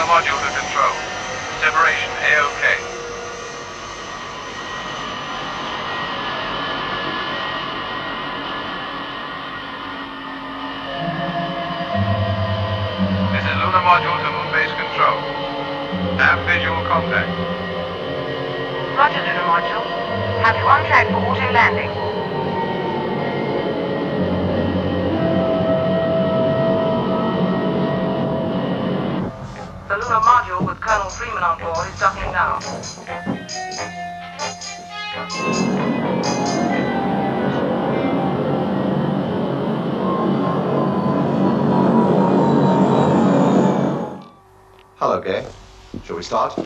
module to control. Separation A-OK. This is lunar module to Moonbase control. Have visual contact. Roger, lunar module. Have you on track for auto landing? The lunar module with Colonel Freeman on board is docking now. Hello, Gay. Shall we start?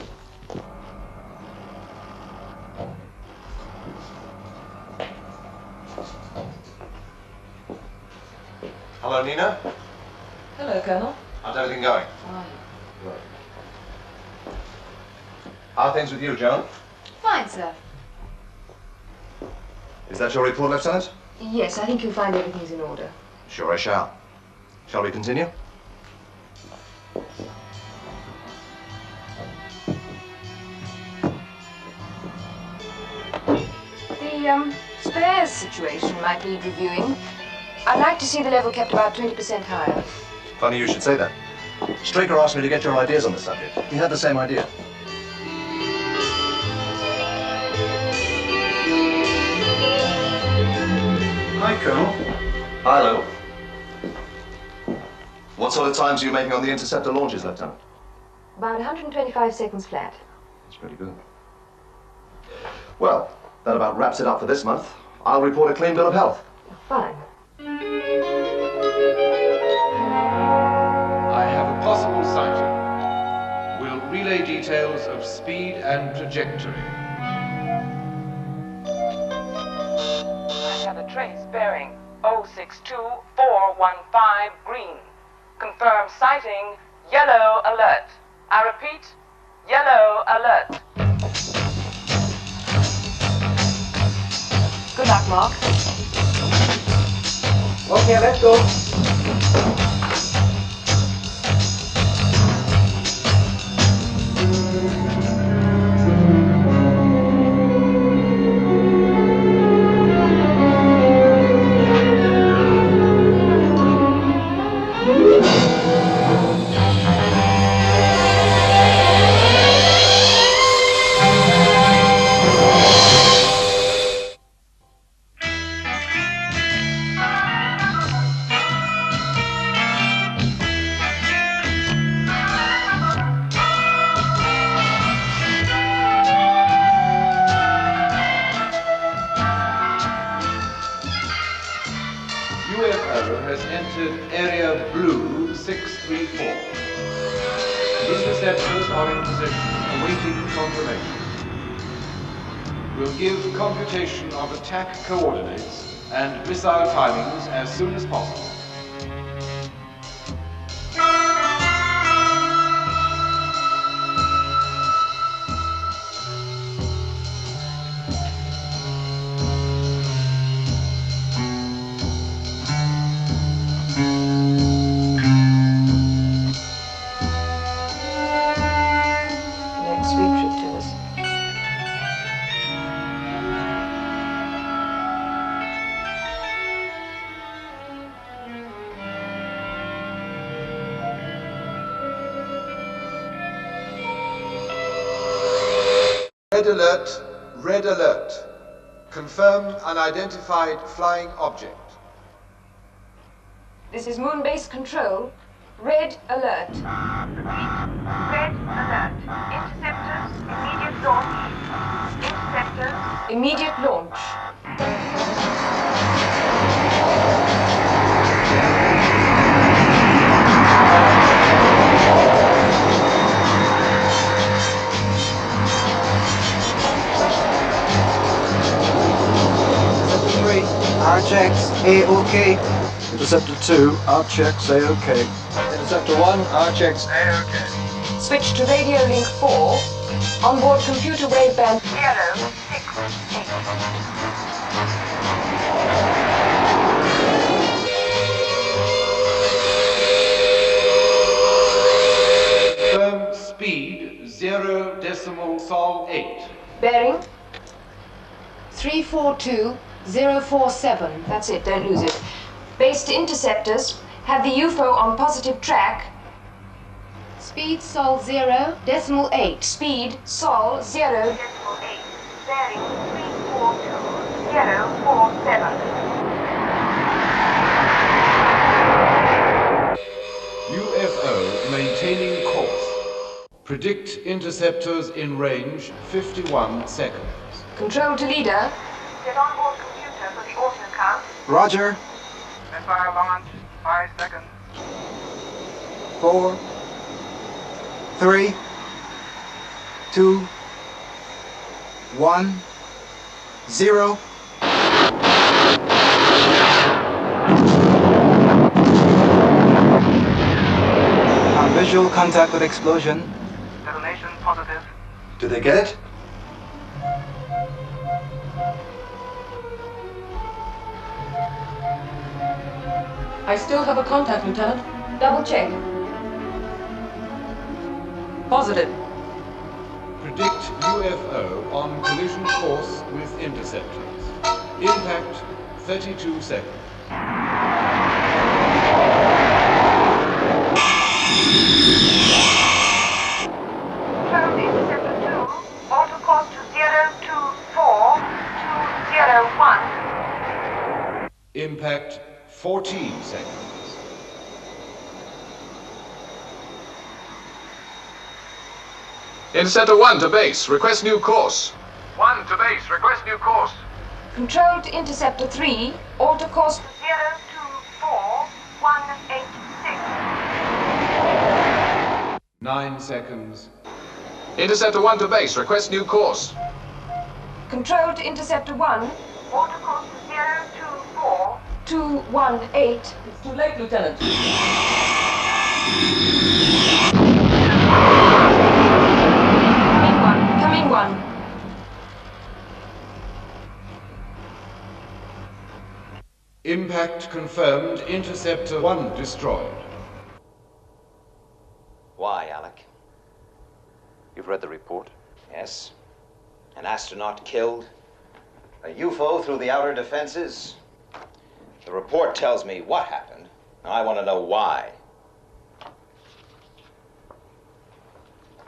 Hello, Nina. Hello, Colonel. How's everything going? Fine. Good. How are things with you, Joan? Fine, sir. Is that your report, Lieutenant? Yes, I think you'll find everything's in order. Sure I shall. Shall we continue? The, spares situation might need reviewing. I'd like to see the level kept about 20% higher. Funny you should say that. Straker asked me to get your ideas on the subject. He had the same idea. Hi, Colonel. Hi, Lou. What sort of times are you making on the interceptor launches, Lieutenant? About 125 seconds flat. That's pretty good. Well, that about wraps it up for this month. I'll report a clean bill of health. Fine. I have a possible sighting. Will relay details of speed and trajectory. I have a trace bearing 062415 green. Confirm sighting, yellow alert. I repeat, yellow alert. Good luck, Mark. Okay, let's go. UFO has entered area blue 634. Interceptors are in position, awaiting confirmation. We'll give computation of attack coordinates and missile timings as soon as possible. Next week, Richards. Red alert, red alert. Confirmed unidentified flying object. This is Moonbase Control. Red alert. Red alert. Interceptors, immediate launch. Interceptors. Immediate launch. Our checks A-OK. Interceptor 2, our checks A-OK. Interceptor 1, our checks A-OK. Switch to radio link 4. Onboard computer waveband 068. Confirm decimal sol 8. Bearing 342047. That's it, don't lose it. Base to interceptors. Have the UFO on positive track. Speed sol 0.8. Speed sol 0.8. Bearing 342047. UFO maintaining course. Predict interceptors in range 51 seconds. Control to leader. Get on board computer for the auto count. Roger. Missile launch, 5 seconds. 4, 3, 2, 1, 0. Visual contact with explosion. Detonation positive. Did they get it? I still have a contact, Lieutenant. Double check. Positive. Predict UFO on collision course with interceptors. Impact 32 seconds. Control to Interceptor 2. Auto course to 024201. Impact 14 seconds. Interceptor 1 to base. Request new course. 1 to base. Request new course. Control to interceptor 3. Alter course. 024186. 9 seconds. Interceptor 1 to base. Request new course. Control to interceptor 1. Auto course to 218. It's too late, Lieutenant. Coming one. Impact confirmed. Interceptor 1 destroyed. Why, Alec? You've read the report? Yes. An astronaut killed. A UFO through the outer defenses. The report tells me what happened. Now I want to know why.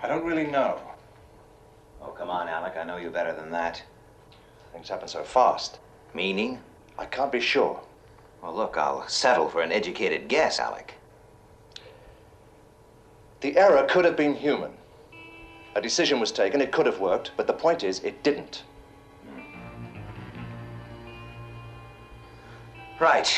I don't really know. Oh, come on, Alec. I know you better than that. Things happen so fast. Meaning? I can't be sure. Well, look, I'll settle for an educated guess, Alec. The error could have been human. A decision was taken, it could have worked, but the point is, it didn't. Right.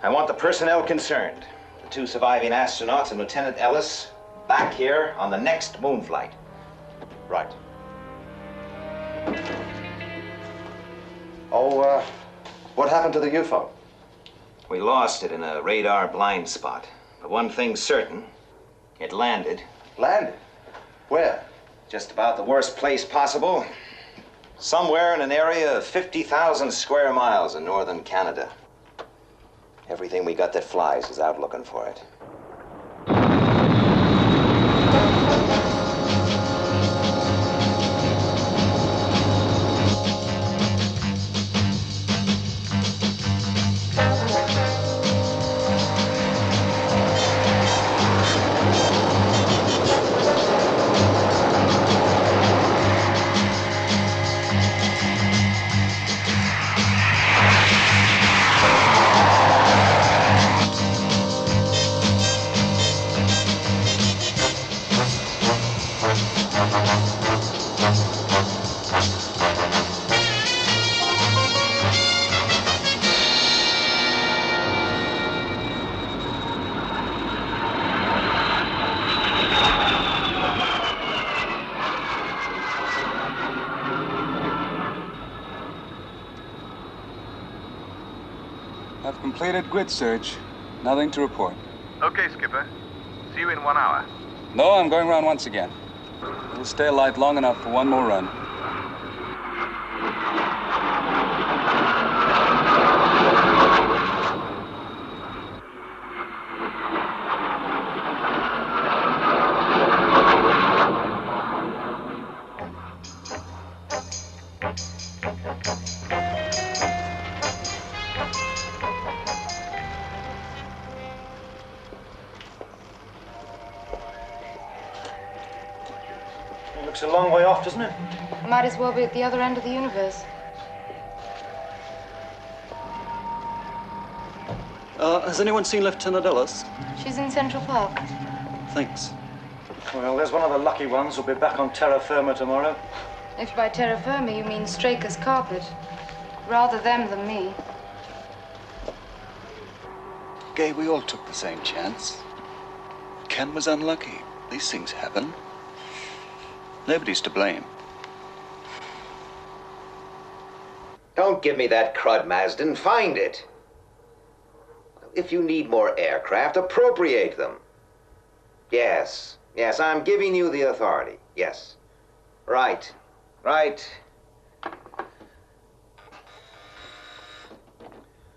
I want the personnel concerned, the 2 surviving astronauts and Lieutenant Ellis, back here on the next moon flight. Right. Oh, what happened to the UFO? We lost it in a radar blind spot. But one thing's certain, it landed. Landed? Where? Just about the worst place possible. Somewhere in an area of 50,000 square miles in northern Canada. Everything we got that flies is out looking for it. I've completed grid search. Nothing to report. Okay, Skipper. See you in 1 hour. No, I'm going around once again. We'll stay alive long enough for one more run. Looks a long way off, doesn't it? Might as well be at the other end of the universe. Has anyone seen Lieutenant Ellis? She's in Central Park. Thanks. Well, there's one of the lucky ones who'll be back on terra firma tomorrow. If by terra firma you mean Straker's carpet. Rather them than me. Gay, we all took the same chance. Ken was unlucky. These things happen. Nobody's to blame. Don't give me that crud, Marsden. Find it. If you need more aircraft, appropriate them. Yes, I'm giving you the authority. Yes. Right.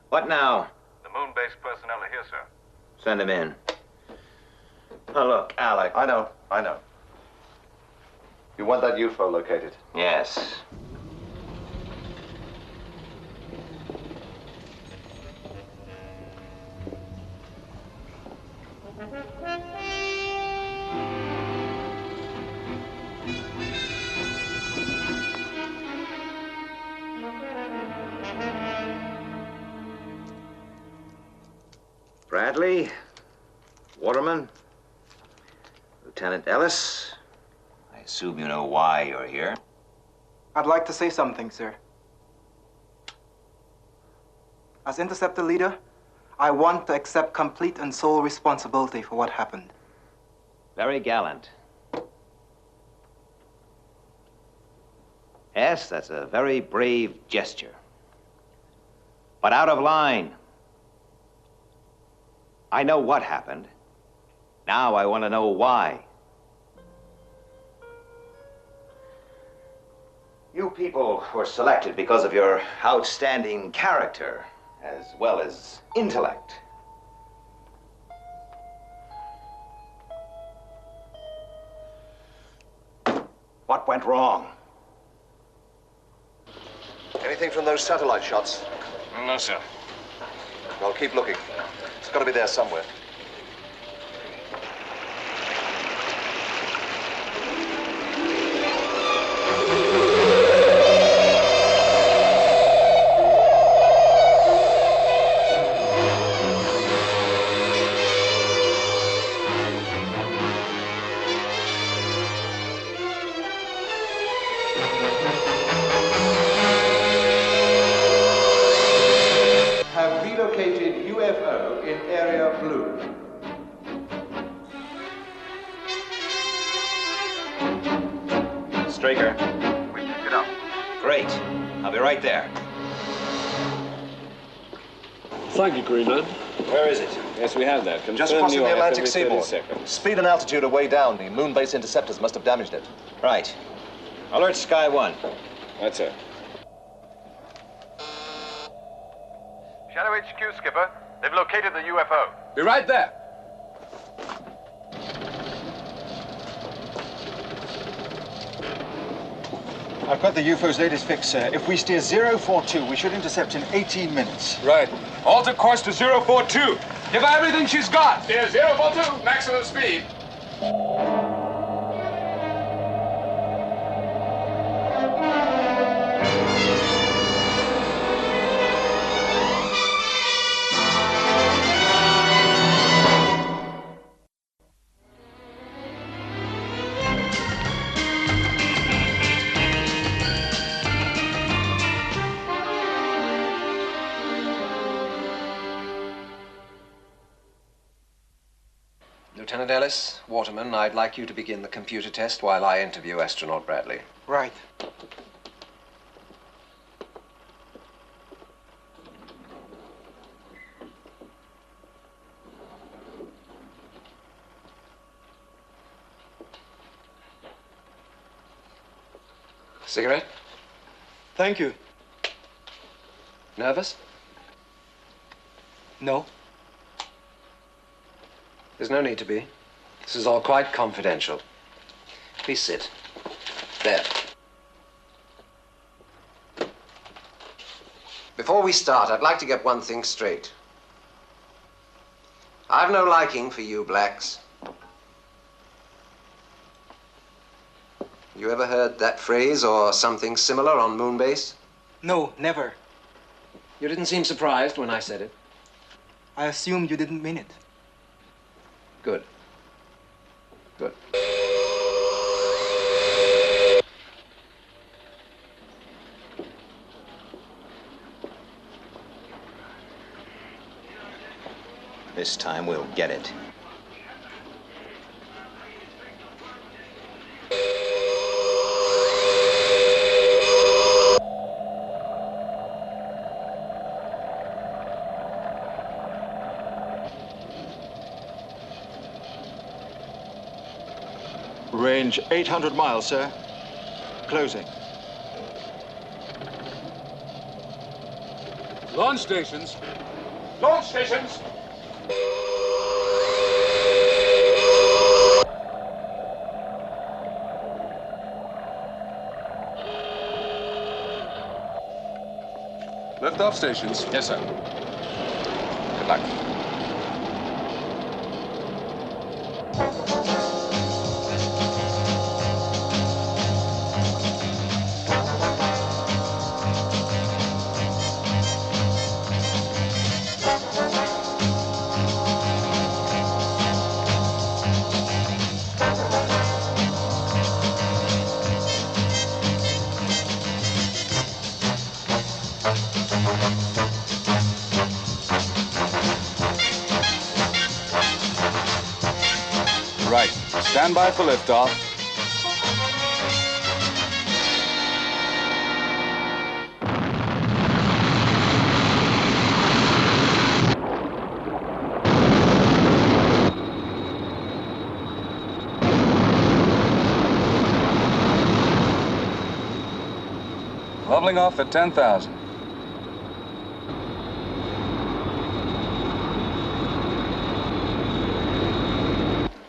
What now? The Moonbase personnel are here, sir. Send them in. Oh, look, Alec. I know. You want that UFO located? Yes. Bradley, Waterman, Lieutenant Ellis, I assume you know why you're here. I'd like to say something, sir. As Interceptor leader, I want to accept complete and sole responsibility for what happened. Very gallant. Yes, that's a very brave gesture. But out of line. I know what happened. Now I want to know why. You people were selected because of your outstanding character, as well as intellect. What went wrong? Anything from those satellite shots? No, sir. Well, keep looking. It's got to be there somewhere. Have relocated UFO in area blue. Straker. We picked it up. Great. I'll be right there. Thank you, Green Man. Where is it? Yes, we have that. Just crossing the Atlantic seaboard. Speed and altitude are way down. The Moonbase interceptors must have damaged it. Right. Alert Sky 1. That's it. Shadow HQ, Skipper. They've located the UFO. Be right there. I've got the UFO's latest fix, sir. If we steer 042, we should intercept in 18 minutes. Right. Alter course to 042. Give her everything she's got. Steer 042, maximum speed. Lieutenant Ellis, Waterman, I'd like you to begin the computer test while I interview astronaut Bradley. Right. Cigarette? Thank you. Nervous? No. There's no need to be. This is all quite confidential. Please sit. There. Before we start, I'd like to get one thing straight. I've no liking for you blacks. You ever heard that phrase or something similar on Moonbase? No, never. You didn't seem surprised when I said it. I assumed you didn't mean it. Good. Good. This time we'll get it. Range 800 miles, sir. Closing. Launch stations. Launch stations. Lift-off stations. Yes, sir. Good luck. Right. Stand by for liftoff. Leveling off at 10,000.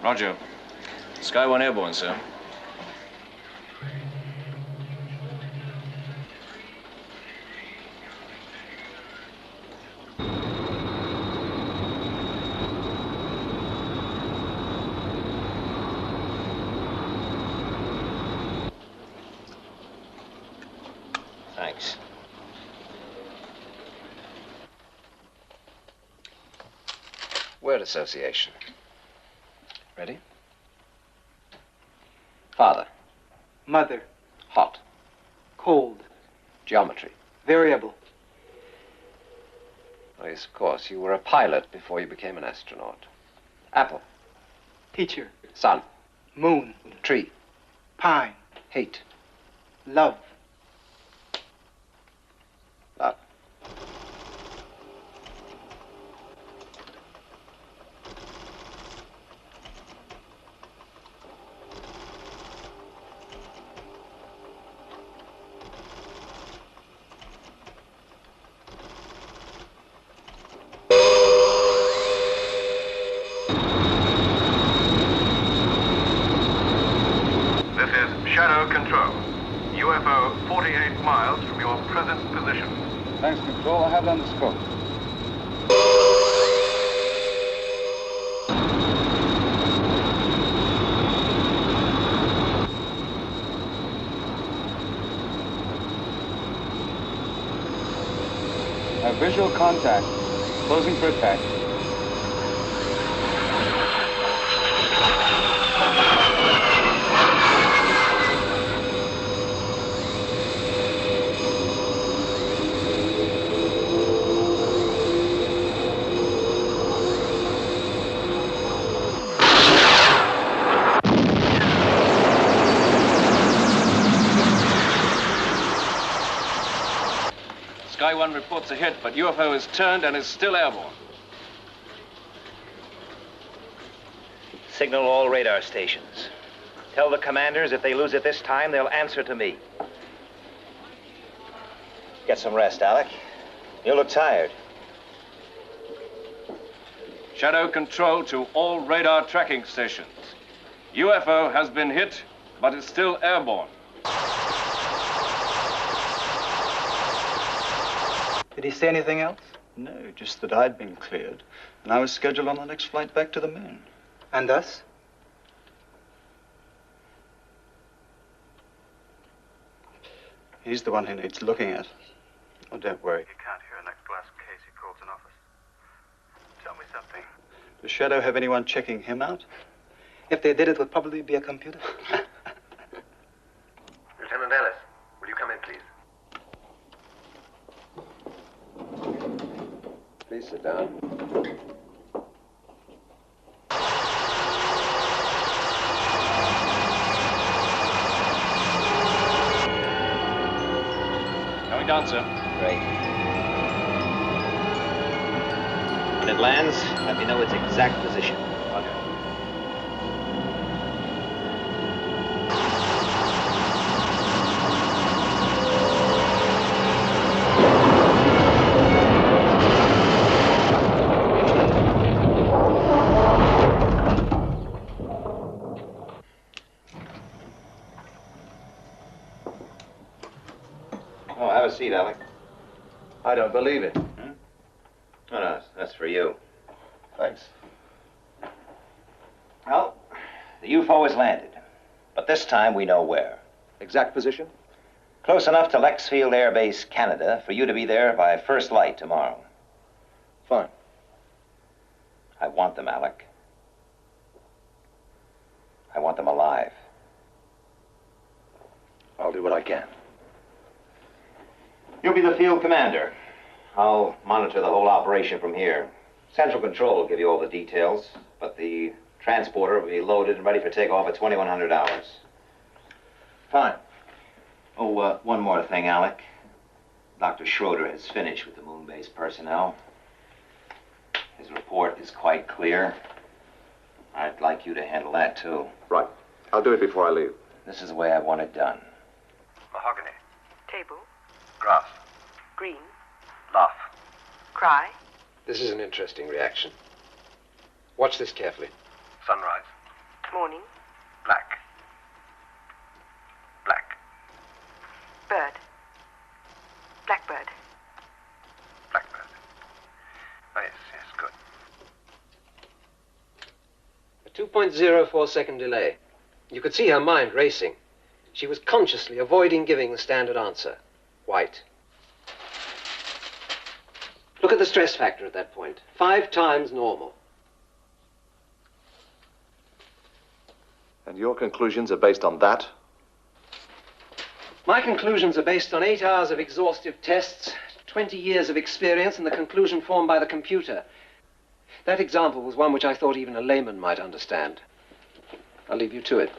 Roger. Sky 1 airborne, sir. Thanks. Word association. Ready? Father. Mother. Hot. Cold. Geometry. Variable. Oh, yes, of course. You were a pilot before you became an astronaut. Apple. Teacher. Sun. Moon. Tree. Pine. Heat. Love. Love. This is SHADO Control. UFO 48 miles from your present position. Thanks, Control. I have it on the scope. I have visual contact. Closing for attack. Sky 1 reports a hit, but UFO is turned and is still airborne. Signal all radar stations. Tell the commanders if they lose it this time, they'll answer to me. Get some rest, Alec. You look tired. Shadow Control to all radar tracking stations. UFO has been hit, but is still airborne. Did he say anything else? No, just that I'd been cleared, and I was scheduled on the next flight back to the moon. And us? He's the one who needs looking at. Oh, don't worry. You can't hear a next glass case. He calls an office. Tell me something. Does Shadow have anyone checking him out? If they did, it would probably be a computer. Lieutenant Ellis, will you come in, please? Please sit down. Coming down, sir. Great. When it lands, let me know its exact position. Roger. Oh, have a seat, Alec. I don't believe it. Oh, no, that's for you. Thanks. Well, the UFO has landed. But this time we know where. Exact position? Close enough to Lexfield Air Base, Canada, for you to be there by first light tomorrow. Fine. I want them, Alec. I want them alive. I'll do what I can. You'll be the field commander. I'll monitor the whole operation from here. Central Control will give you all the details, but the transporter will be loaded and ready for takeoff at 2100 hours. Fine. Oh, one more thing, Alec. Dr. Schroeder has finished with the Moonbase personnel. His report is quite clear. I'd like you to handle that, too. Right. I'll do it before I leave. This is the way I want it done. Mahogany. Table. Grass. Green. Laugh. Cry. This is an interesting reaction. Watch this carefully. Sunrise. Morning. Black. Black. Bird. Blackbird. Blackbird. Oh, yes, good. A 2.04-second delay. You could see her mind racing. She was consciously avoiding giving the standard answer. White. Look at the stress factor at that point. 5 times normal. And your conclusions are based on that? My conclusions are based on 8 hours of exhaustive tests, 20 years of experience, and the conclusion formed by the computer. That example was one which I thought even a layman might understand. I'll leave you to it.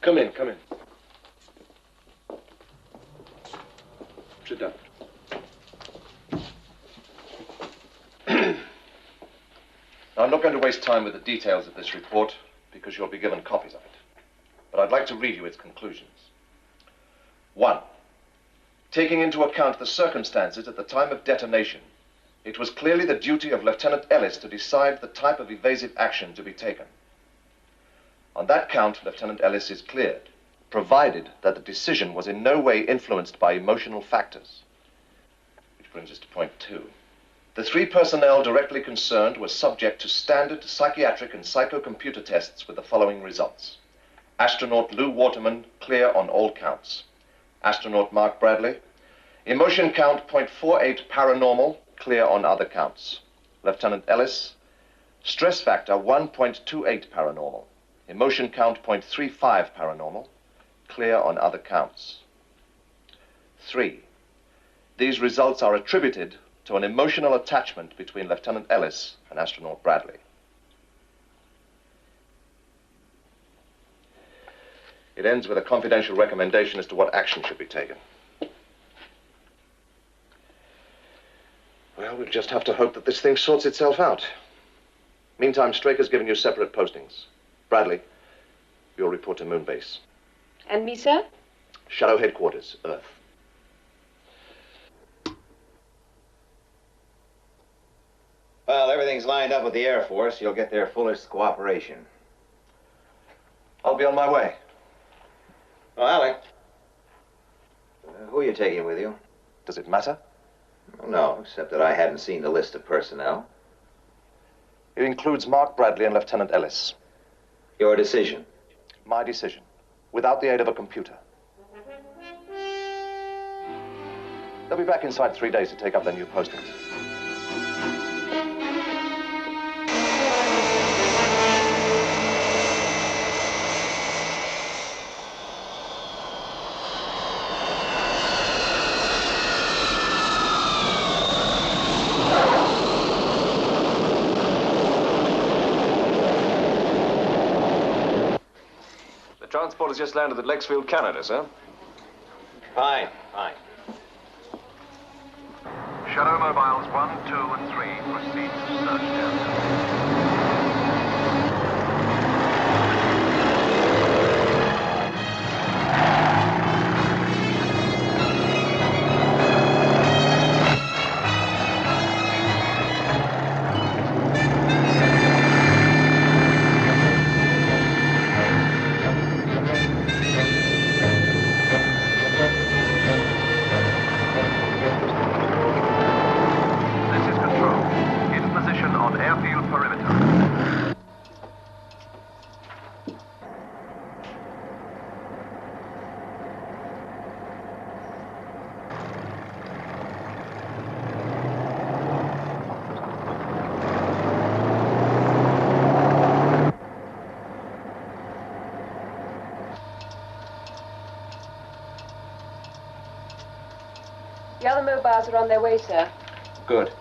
Come in, come in. Sit down. I'm not going to waste time with the details of this report because you'll be given copies of it. But I'd like to read you its conclusions. 1. Taking into account the circumstances at the time of detonation, it was clearly the duty of Lieutenant Ellis to decide the type of evasive action to be taken. On that count, Lieutenant Ellis is cleared, provided that the decision was in no way influenced by emotional factors. Which brings us to point 2. The 3 personnel directly concerned were subject to standard psychiatric and psychocomputer tests with the following results. Astronaut Lou Waterman, clear on all counts. Astronaut Mark Bradley, emotion count 0.48 paranormal, clear on other counts. Lieutenant Ellis, stress factor 1.28 paranormal. Emotion count 0.35 paranormal, clear on other counts. 3. These results are attributed to an emotional attachment between Lieutenant Ellis and Astronaut Bradley. It ends with a confidential recommendation as to what action should be taken. Well, we'll just have to hope that this thing sorts itself out. Meantime, Straker's giving you separate postings. Bradley, you'll report to Moonbase. And me, sir? Shadow headquarters, Earth. Well, everything's lined up with the Air Force. You'll get their fullest cooperation. I'll be on my way. Oh, Alec. Who are you taking with you? Does it matter? No, except that I hadn't seen the list of personnel. It includes Mark Bradley and Lieutenant Ellis. Your decision? My decision. Without the aid of a computer. They'll be back inside 3 days to take up their new postings. The transport has just landed at Lexfield, Canada, sir. Fine, fine. Shadow mobiles 1, 2, and 3 proceed to search area. The other mobiles are on their way, sir. Good.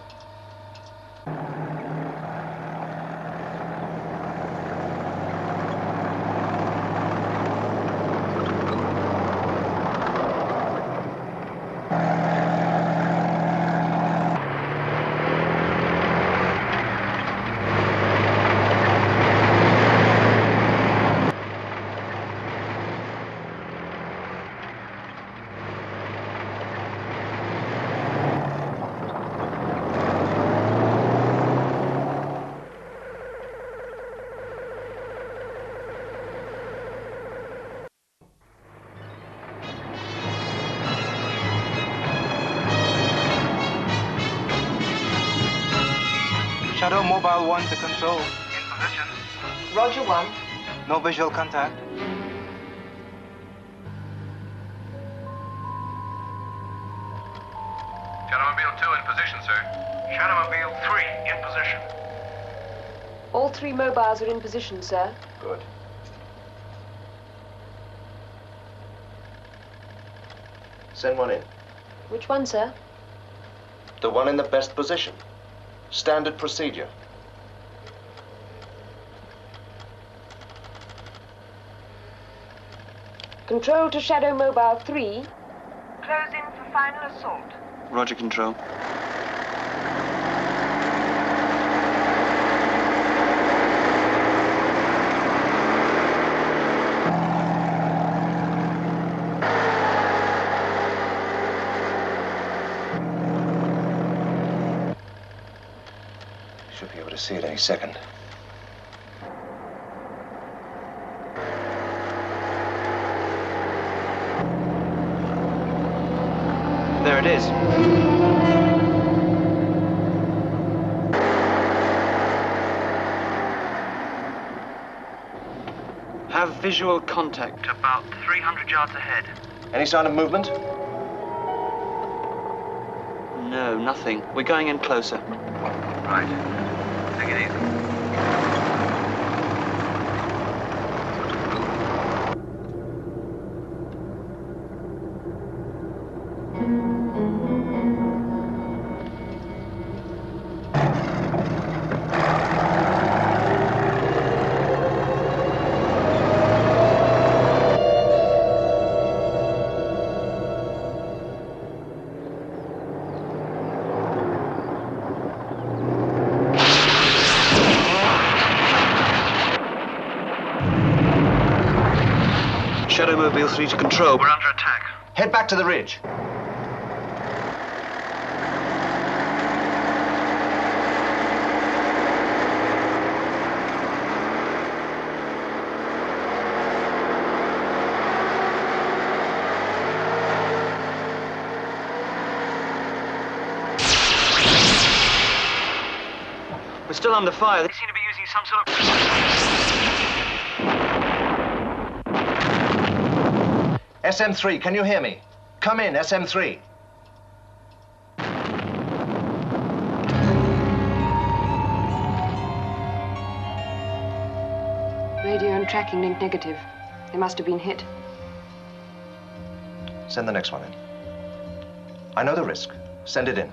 Shadow Mobile 1 to control. In position. Roger 1. No visual contact. Shadowmobile 2 in position, sir. Shadowmobile 3 in position. All 3 mobiles are in position, sir. Good. Send one in. Which one, sir? The one in the best position. Standard procedure. Control to Shadow Mobile 3. Close in for final assault. Roger, Control. Should be able to see it any second. There it is. Have visual contact. About 300 yards ahead. Any sign of movement? No, nothing. We're going in closer. Right. Take it easy. Shadowmobile 3 to control. We're under attack. Head back to the ridge. We're still under fire. They seem to be using some sort of... SM3, can you hear me? Come in, SM3. Radio and tracking link negative. They must have been hit. Send the next one in. I know the risk. Send it in.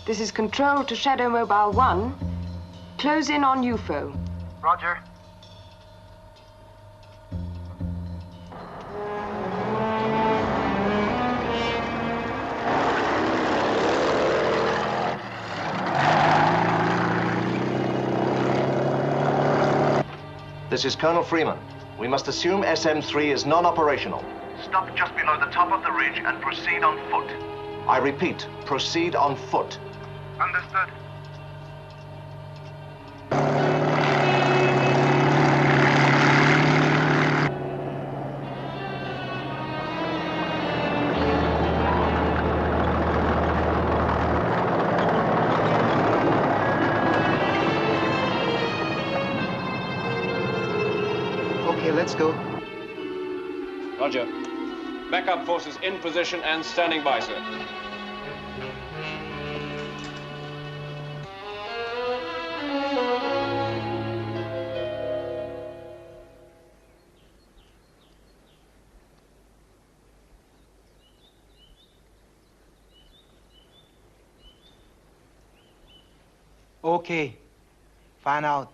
This is Control to Shadow Mobile 1. Close in on UFO. Roger. This is Colonel Freeman. We must assume SM3 is non-operational. Stop just below the top of the ridge and proceed on foot. I repeat, proceed on foot. Understood. Okay, let's go. Roger. Backup forces in position and standing by, sir. Okay. Fan out.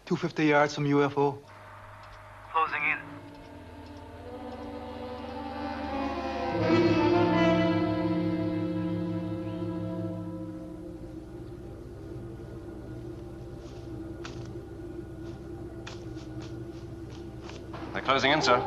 "250 yards from UFO. Closing in. They're closing in, sir.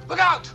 Look out!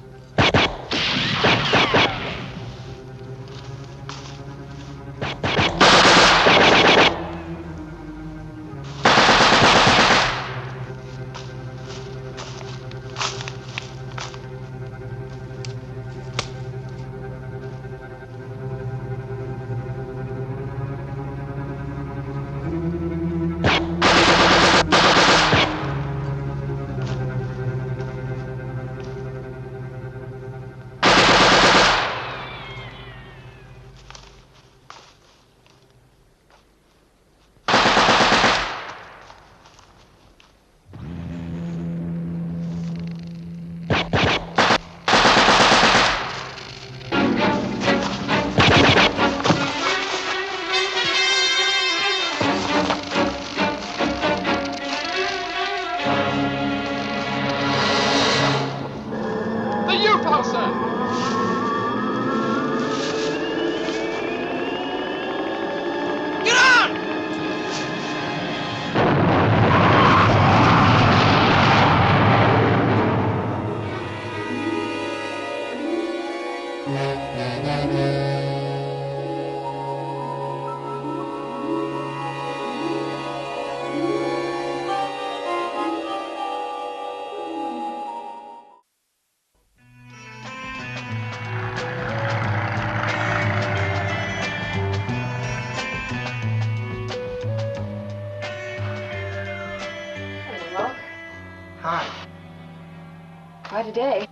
quite a day.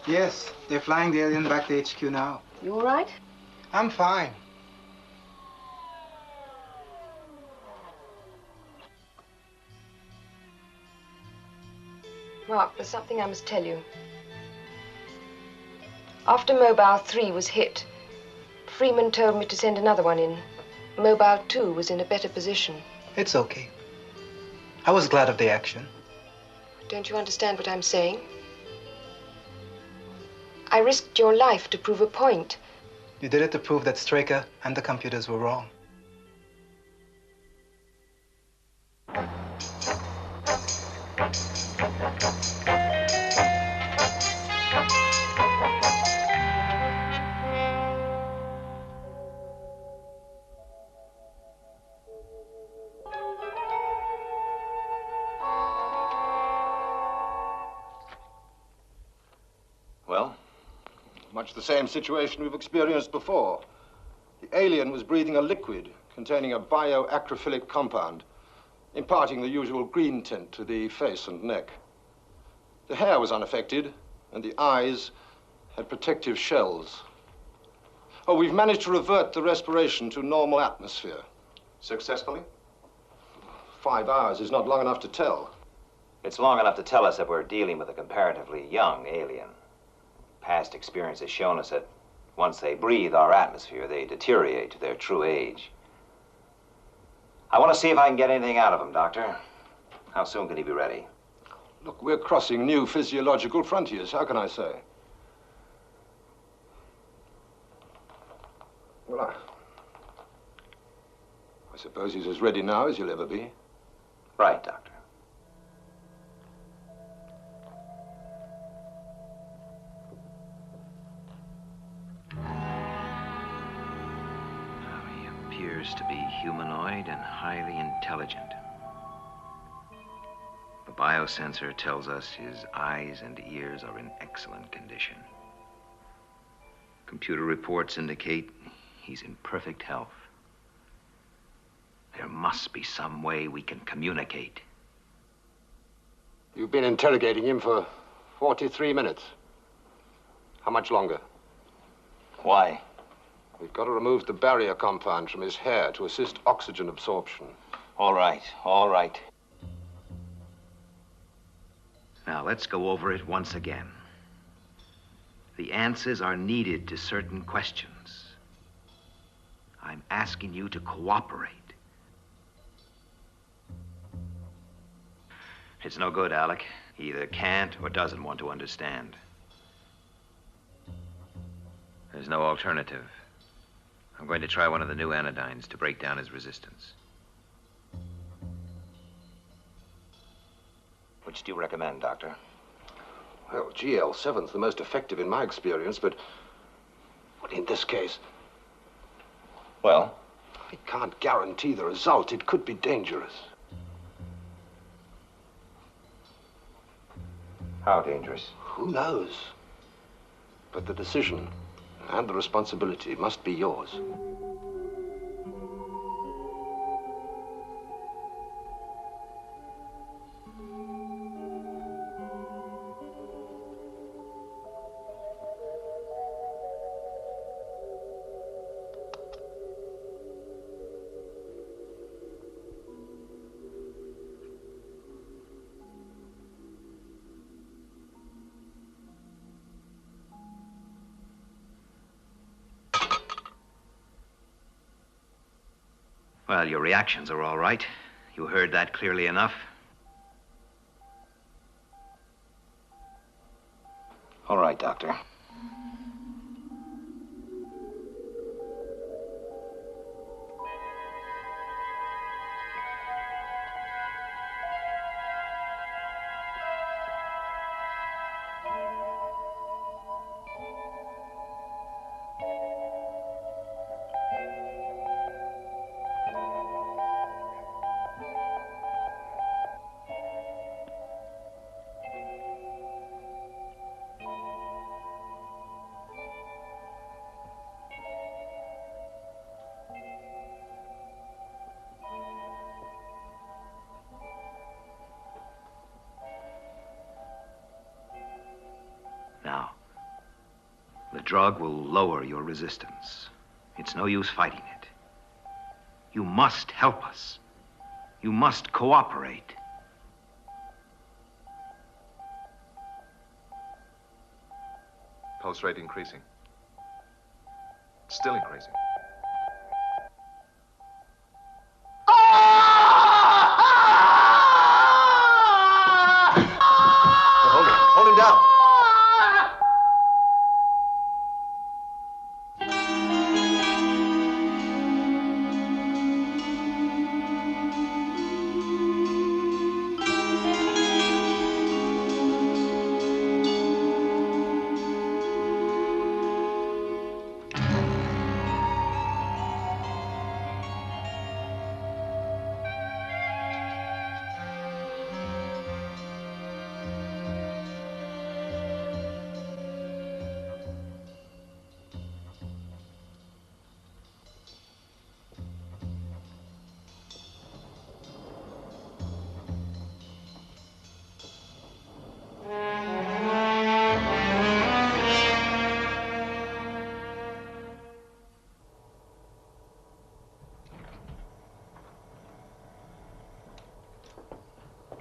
Yes, they're flying the alien back to HQ now. You all right? I'm fine. Mark, there's something I must tell you. After Mobile 3 was hit, Freeman told me to send another one in. Mobile 2 was in a better position. It's okay. I was glad of the action. Don't you understand what I'm saying? I risked your life to prove a point. You did it to prove that Straker and the computers were wrong. Well? Much the same situation we've experienced before. The alien was breathing a liquid containing a bioacrophilic compound, imparting the usual green tint to the face and neck. The hair was unaffected, and the eyes had protective shells. Oh, we've managed to revert the respiration to normal atmosphere. Successfully? 5 hours is not long enough to tell. It's long enough to tell us that we're dealing with a comparatively young alien. Past experience has shown us that once they breathe our atmosphere, they deteriorate to their true age. I want to see if I can get anything out of him, Doctor. How soon can he be ready? Look, we're crossing new physiological frontiers. How can I say? Well, I suppose he's as ready now as he'll ever be. Right, Doctor. He appears to be humanoid and highly intelligent. The biosensor tells us his eyes and ears are in excellent condition. Computer reports indicate he's in perfect health. There must be some way we can communicate. You've been interrogating him for 43 minutes. How much longer? Why? We've got to remove the barrier compound from his hair to assist oxygen absorption. All right, all right. Now, let's go over it once again. The answers are needed to certain questions. I'm asking you to cooperate. It's no good, Alec. He either can't or doesn't want to understand. There's no alternative. I'm going to try one of the new anodynes to break down his resistance. Which do you recommend, Doctor? Well, GL7's the most effective in my experience, but in this case... Well? I can't guarantee the result. It could be dangerous. How dangerous? Who knows? But the decision and the responsibility must be yours. Well, your reactions are all right. You heard that clearly enough. All right, Doctor. drug will lower your resistance. It's no use fighting it. You must help us. You must cooperate. Pulse rate increasing. Still increasing. Hold him down.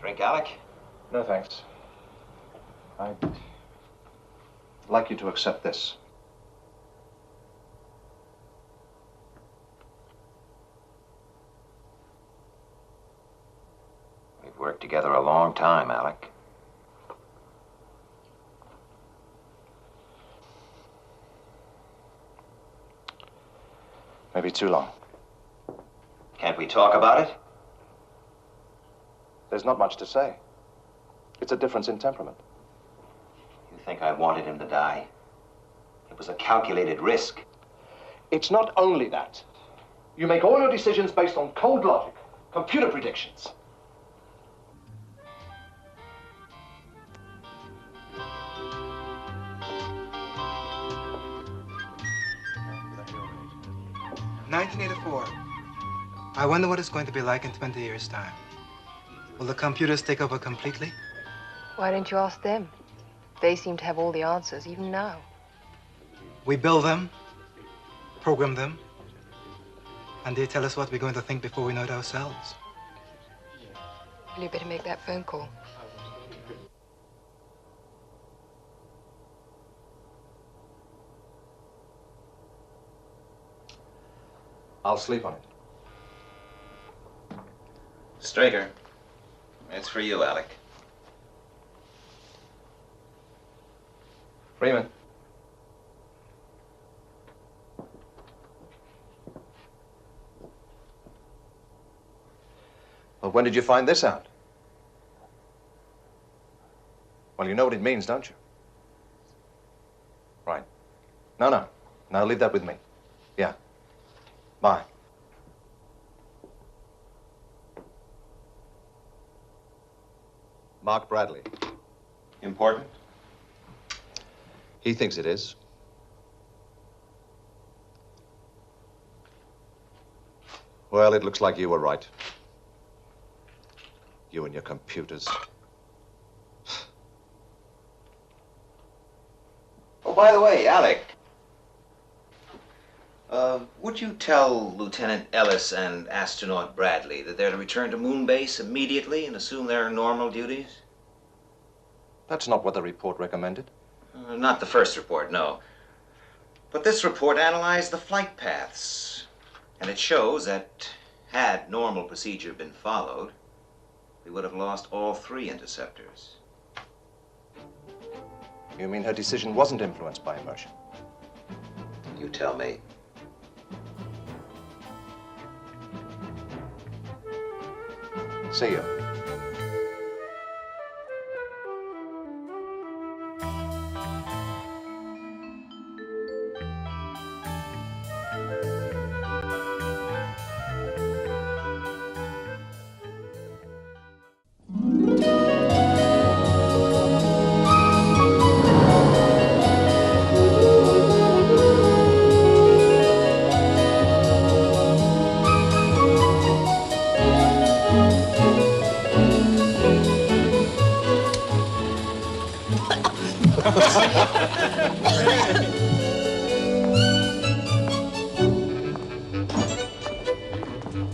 Drink, Alec? No, thanks. I'd like you to accept this. We've worked together a long time, Alec. Maybe too long. Can't we talk about it? There's not much to say. It's a difference in temperament. You think I wanted him to die? It was a calculated risk. It's not only that. You make all your decisions based on cold logic, computer predictions. "1984. I wonder what it's going to be like in 20 years' time. Will the computers take over completely? Why don't you ask them? They seem to have all the answers, even now. We build them, program them, and they tell us what we're going to think before we know it ourselves. Well, you better make that phone call. I'll sleep on it. Straker, it's for you, Alec. Freeman. Well, when did you find this out? Well, you know what it means, don't you? Right. No. Now leave that with me. Yeah. Bye. Mark Bradley. Important? He thinks it is. Well, it looks like you were right. You and your computers. Oh, by the way, Alec. Would you tell Lieutenant Ellis and astronaut Bradley that they're to return to Moonbase immediately and assume their normal duties? That's not what the report recommended. Not the first report, no. But this report analyzed the flight paths. And it shows that had normal procedure been followed, we would have lost all 3 interceptors. You mean her decision wasn't influenced by emotion? You tell me. See you. Have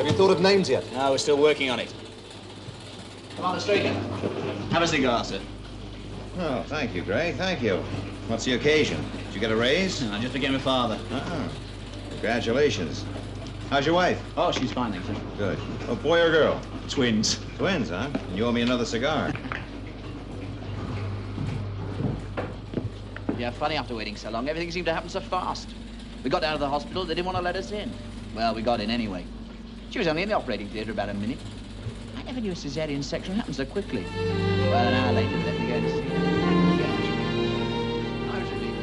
you thought of names yet? No, we're still working on it. Commander Straker, have a cigar, sir. Oh, thank you, Gray. Thank you. What's the occasion? Did you get a raise? No, I just became a father. Oh, congratulations. How's your wife? Oh, she's fine, thanks, sir. Good. A boy or girl? Twins. Twins, huh? And you owe me another cigar. Yeah, funny after waiting so long. Everything seemed to happen so fast. We got down to the hospital. They didn't want to let us in. Well, we got in anyway. She was only in the operating theatre about a minute. I never knew a cesarean section happened so quickly. Well, an hour later, they let me go to see her. I was relieved.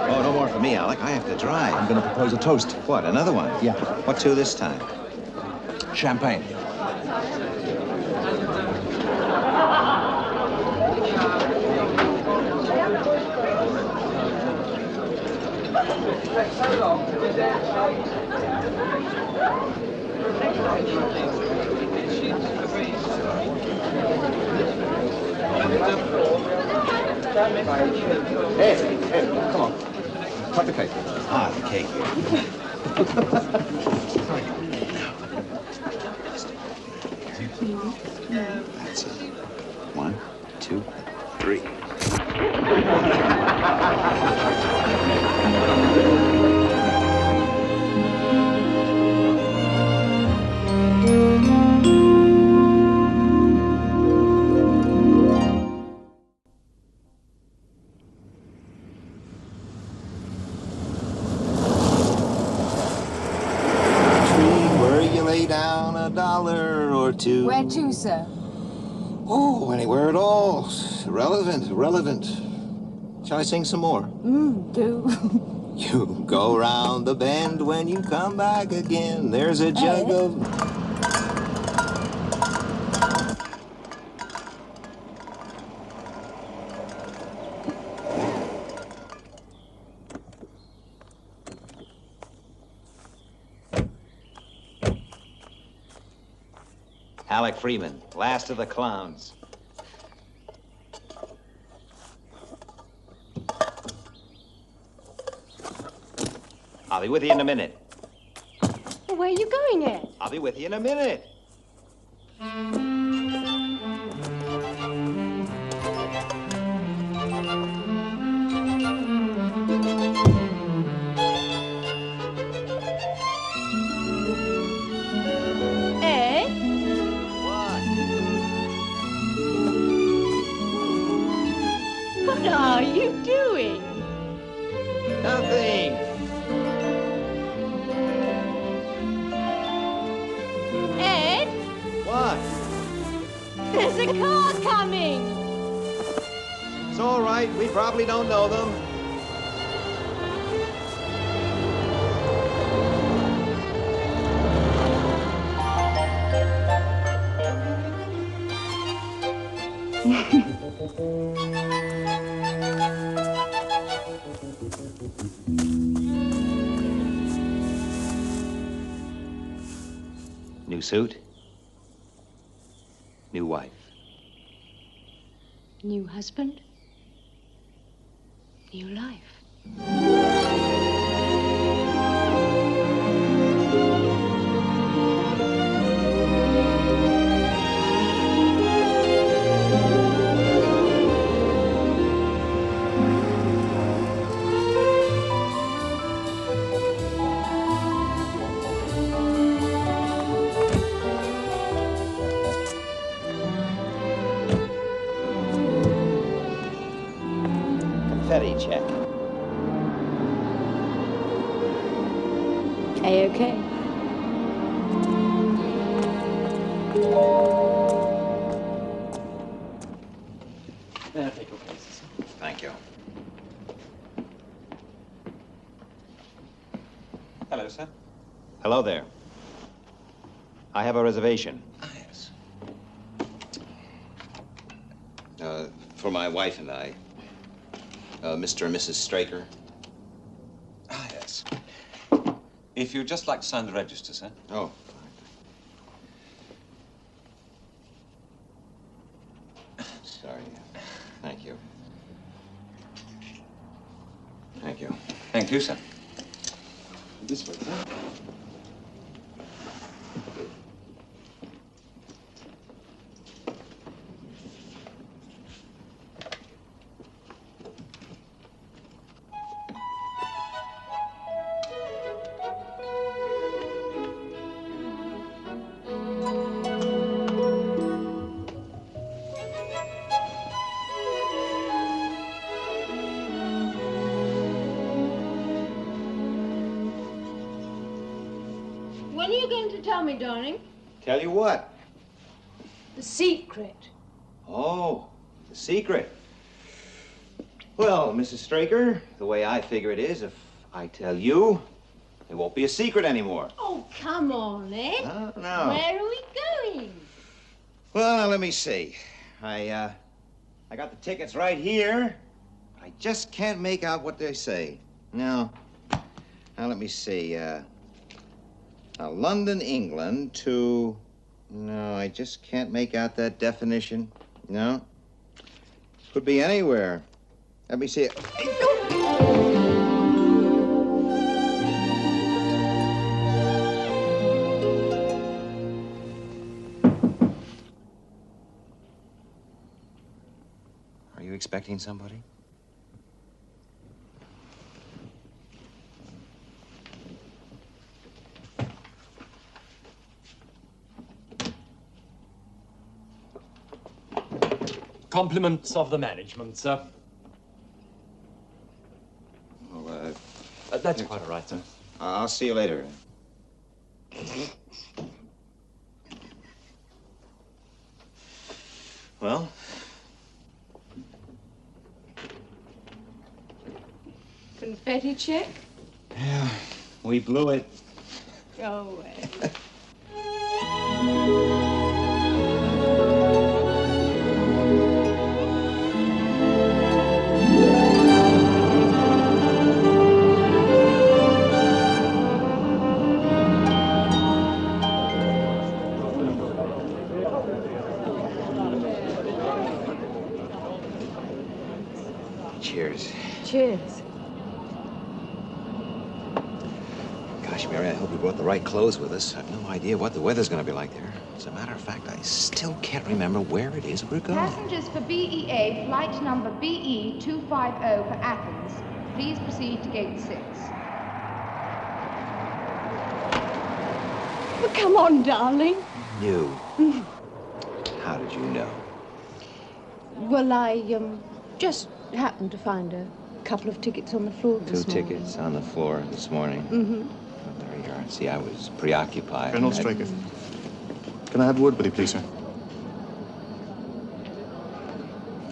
Oh, no more for me, Alec. I have to drive. I'm going to propose a toast. What, another one? Yeah. What to this time? Champagne. Hey, come on. Cut the cake. Ah, the cake. That's it. 1, 2, 3. Where you lay down $1 or $2. Where to, sir? Oh, anywhere at all. Irrelevant. Shall I sing some more? Do. You go round the bend when you come back again. There's a jug of... Alec Freeman, last of the clowns. I'll be with you in a minute. Where are you going at? I'll be with you in a minute. Ed? What are you doing? Nothing. Ed? What? There's a car coming! It's all right. We probably don't know them. New suit. New wife. New husband? New life. Confetti check. A-okay. Take your places. Thank you. Hello, sir. Hello there. I have a reservation. Yes. For my wife and I. Mr. and Mrs. Straker? Ah, yes. If you'd just like to sign the register, sir. Oh, fine. Sorry. Thank you. Thank you. Thank you, sir. This way, sir. When are you going to tell me, darling? Tell you what? The secret. Oh, the secret. Well, Mrs. Straker, the way I figure it is, if I tell you, it won't be a secret anymore. Oh, come on, Ed. No. Where are we going? Well, now, let me see. I got the tickets right here. I just can't make out what they say. Now, let me see. London, England to... No, I just can't make out that definition. No. Could be anywhere. Let me see. Are you expecting somebody? Compliments of the management, sir. Oh, that's quite all right, sir. I'll see you later. Well? Confetti check? Yeah, we blew it. Go away. Cheers. Cheers. Gosh, Mary, I hope we brought the right clothes with us. I've no idea what the weather's going to be like there. As a matter of fact, I still can't remember where it is we're going. Passengers for BEA, flight number BE250 for Athens, please proceed to gate 6. Well, come on, darling. You? How did you know? Well, I just happened to find a couple of tickets on the floor this morning. 2 tickets on the floor this morning. Mm-hmm. Oh, there you are. See, I was preoccupied. Colonel Straker. Can I have a word with you, please, sir?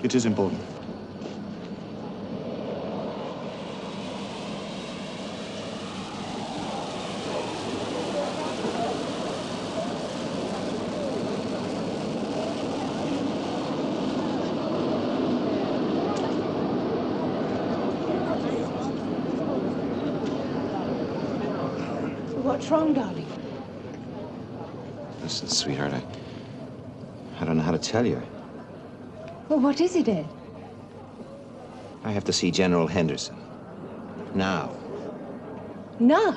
It is important. What's wrong, darling? Listen, sweetheart, I don't know how to tell you. Well, what is it, Ed? I have to see General Henderson. Now. No.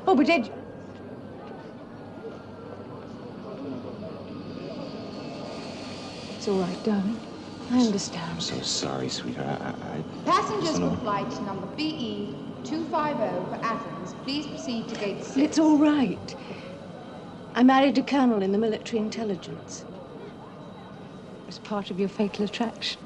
Oh, but Ed... It's all right, darling. I understand. I'm so sorry, sweetheart. Passengers for flight number BE250 for Athens, please proceed to gate 6. It's all right. I married a colonel in the military intelligence. It was part of your fatal attraction.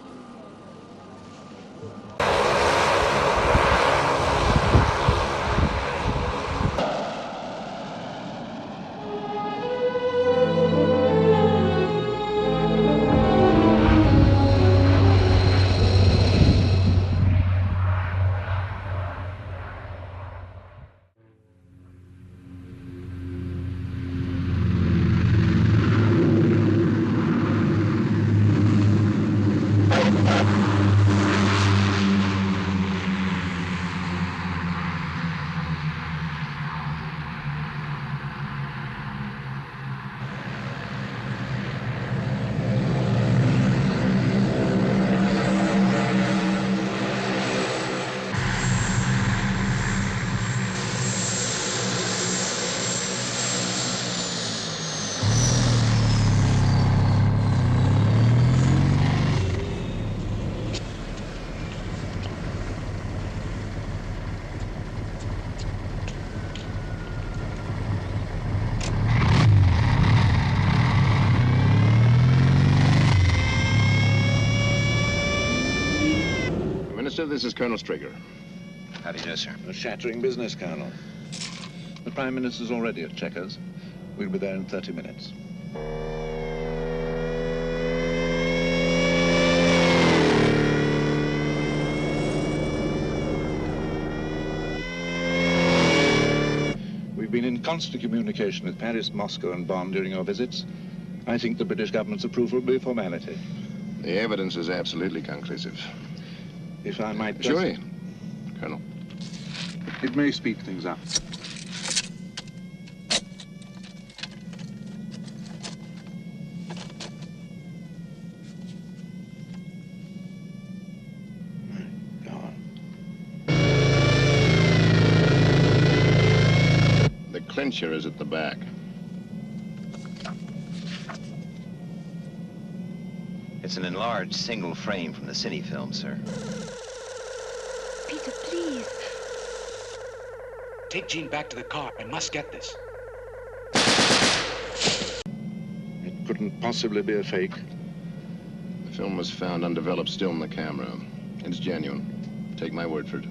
This is Colonel Straker. How do you do, sir? A shattering business, Colonel. The Prime Minister's already at Checkers. We'll be there in 30 minutes. We've been in constant communication with Paris, Moscow, and Bonn during your visits. I think the British government's approval will be a formality. The evidence is absolutely conclusive. If I might just... Sure, Colonel. It may speed things up. The clincher is at the back. It's an enlarged single frame from the cine film, sir. Peter, please. Take Jean back to the car. I must get this. It couldn't possibly be a fake. The film was found undeveloped still in the camera. It's genuine. Take my word for it.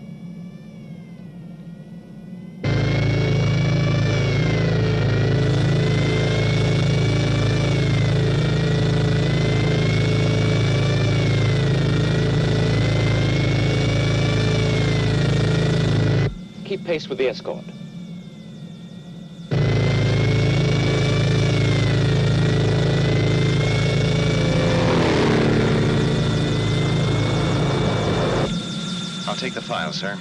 Keep pace with the escort. I'll take the file, sir.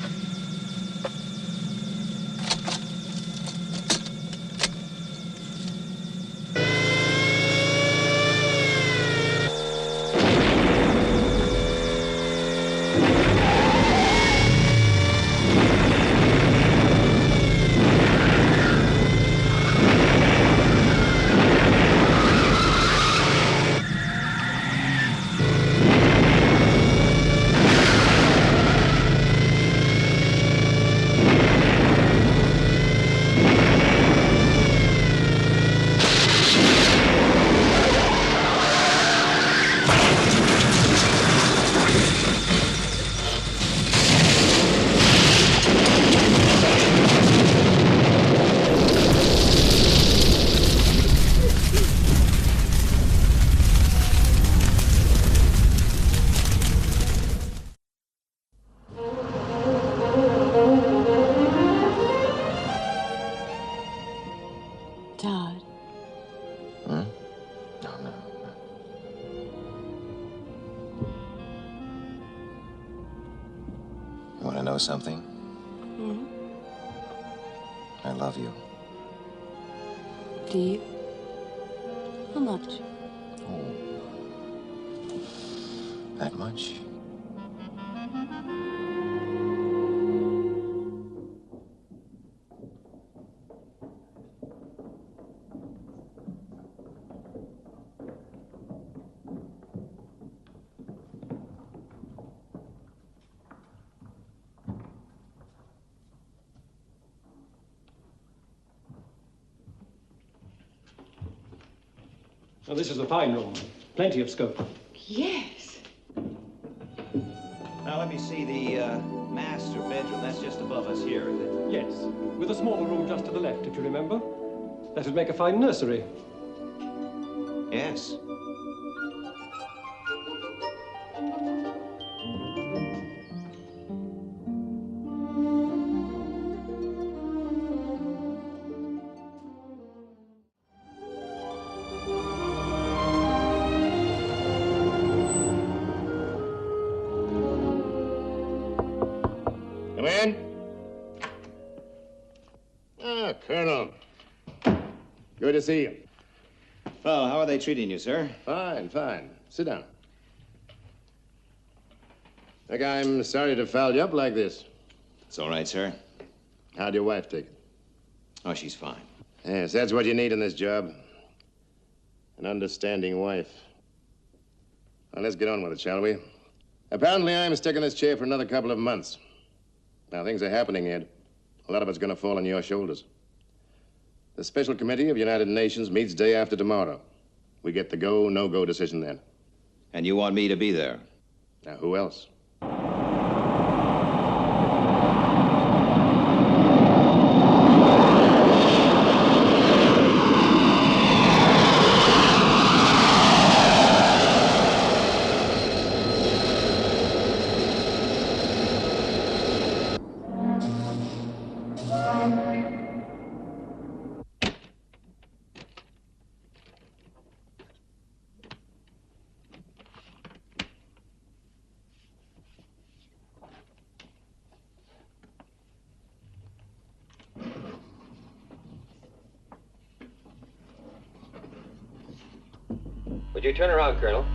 Todd. Huh? No. You want to know something? Hmm? I love you. Do you? How much? Oh. That much? Now, this is a fine room. Plenty of scope. Yes. Now, let me see the master bedroom. That's just above us here, is it? Yes, with a smaller room just to the left, if you remember. That would make a fine nursery. Yes. Come in. Ah, Colonel. Good to see you. Well, how are they treating you, sir? Fine. Sit down. Look, I'm sorry to foul you up like this. It's all right, sir. How'd your wife take it? Oh, she's fine. Yes, that's what you need in this job. An understanding wife. Now, let's get on with it, shall we? Apparently, I'm stuck in this chair for another couple of months. Now, things are happening, Ed. A lot of it's going to fall on your shoulders. The Special Committee of United Nations meets day after tomorrow. We get the go, no-go decision then. And you want me to be there? Now, who else? Would you turn around, Colonel?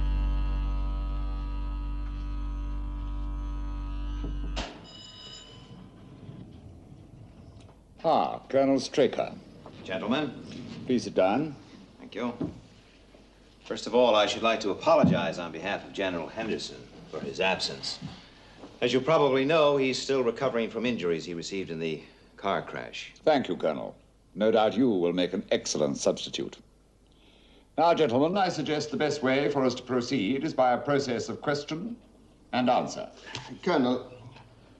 Ah, Colonel Straker. Gentlemen. Please sit down. Thank you. First of all, I should like to apologize on behalf of General Henderson for his absence. As you probably know, he's still recovering from injuries he received in the car crash. Thank you, Colonel. No doubt you will make an excellent substitute. Now, gentlemen, I suggest the best way for us to proceed is by a process of question and answer. Colonel,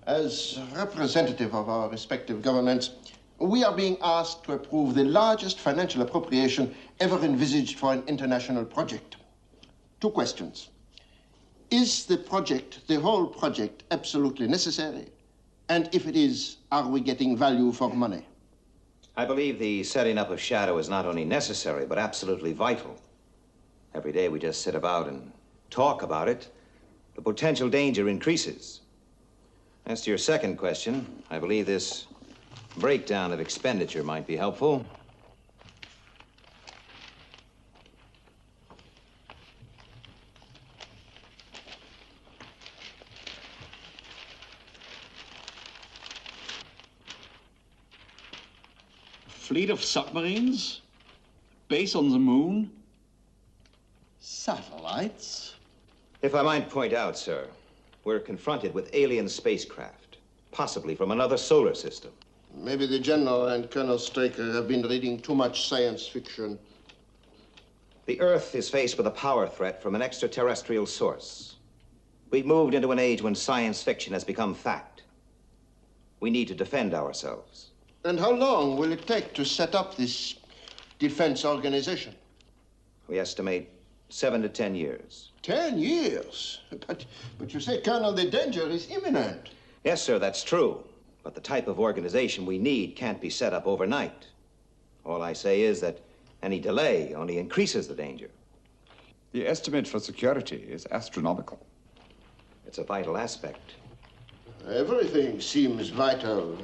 as representative of our respective governments, we are being asked to approve the largest financial appropriation ever envisaged for an international project. 2 questions. Is the project, the whole project, absolutely necessary? And if it is, are we getting value for money? I believe the setting up of SHADO is not only necessary, but absolutely vital. Every day we just sit about and talk about it, the potential danger increases. As to your second question, I believe this breakdown of expenditure might be helpful. Fleet of submarines? Base on the moon? Satellites? If I might point out, sir, we're confronted with alien spacecraft, possibly from another solar system. Maybe the General and Colonel Straker have been reading too much science fiction. The Earth is faced with a power threat from an extraterrestrial source. We've moved into an age when science fiction has become fact. We need to defend ourselves. And how long will it take to set up this defense organization? We estimate 7 to 10 years. 10 years? But you say, Colonel, the danger is imminent. Yes, sir, that's true. But the type of organization we need can't be set up overnight. All I say is that any delay only increases the danger. The estimate for security is astronomical. It's a vital aspect. Everything seems vital.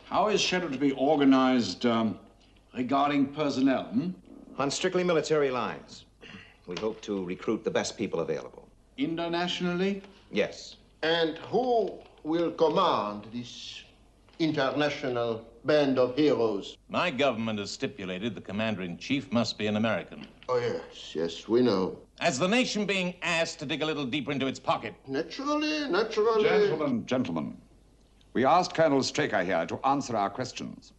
How is SHADO to be organized regarding personnel? On strictly military lines. We hope to recruit the best people available. Internationally? Yes. And who will command this international band of heroes? My government has stipulated the commander-in-chief must be an American. Oh, yes, we know. As the nation being asked to dig a little deeper into its pocket. Naturally. Gentlemen. We asked Colonel Straker here to answer our questions.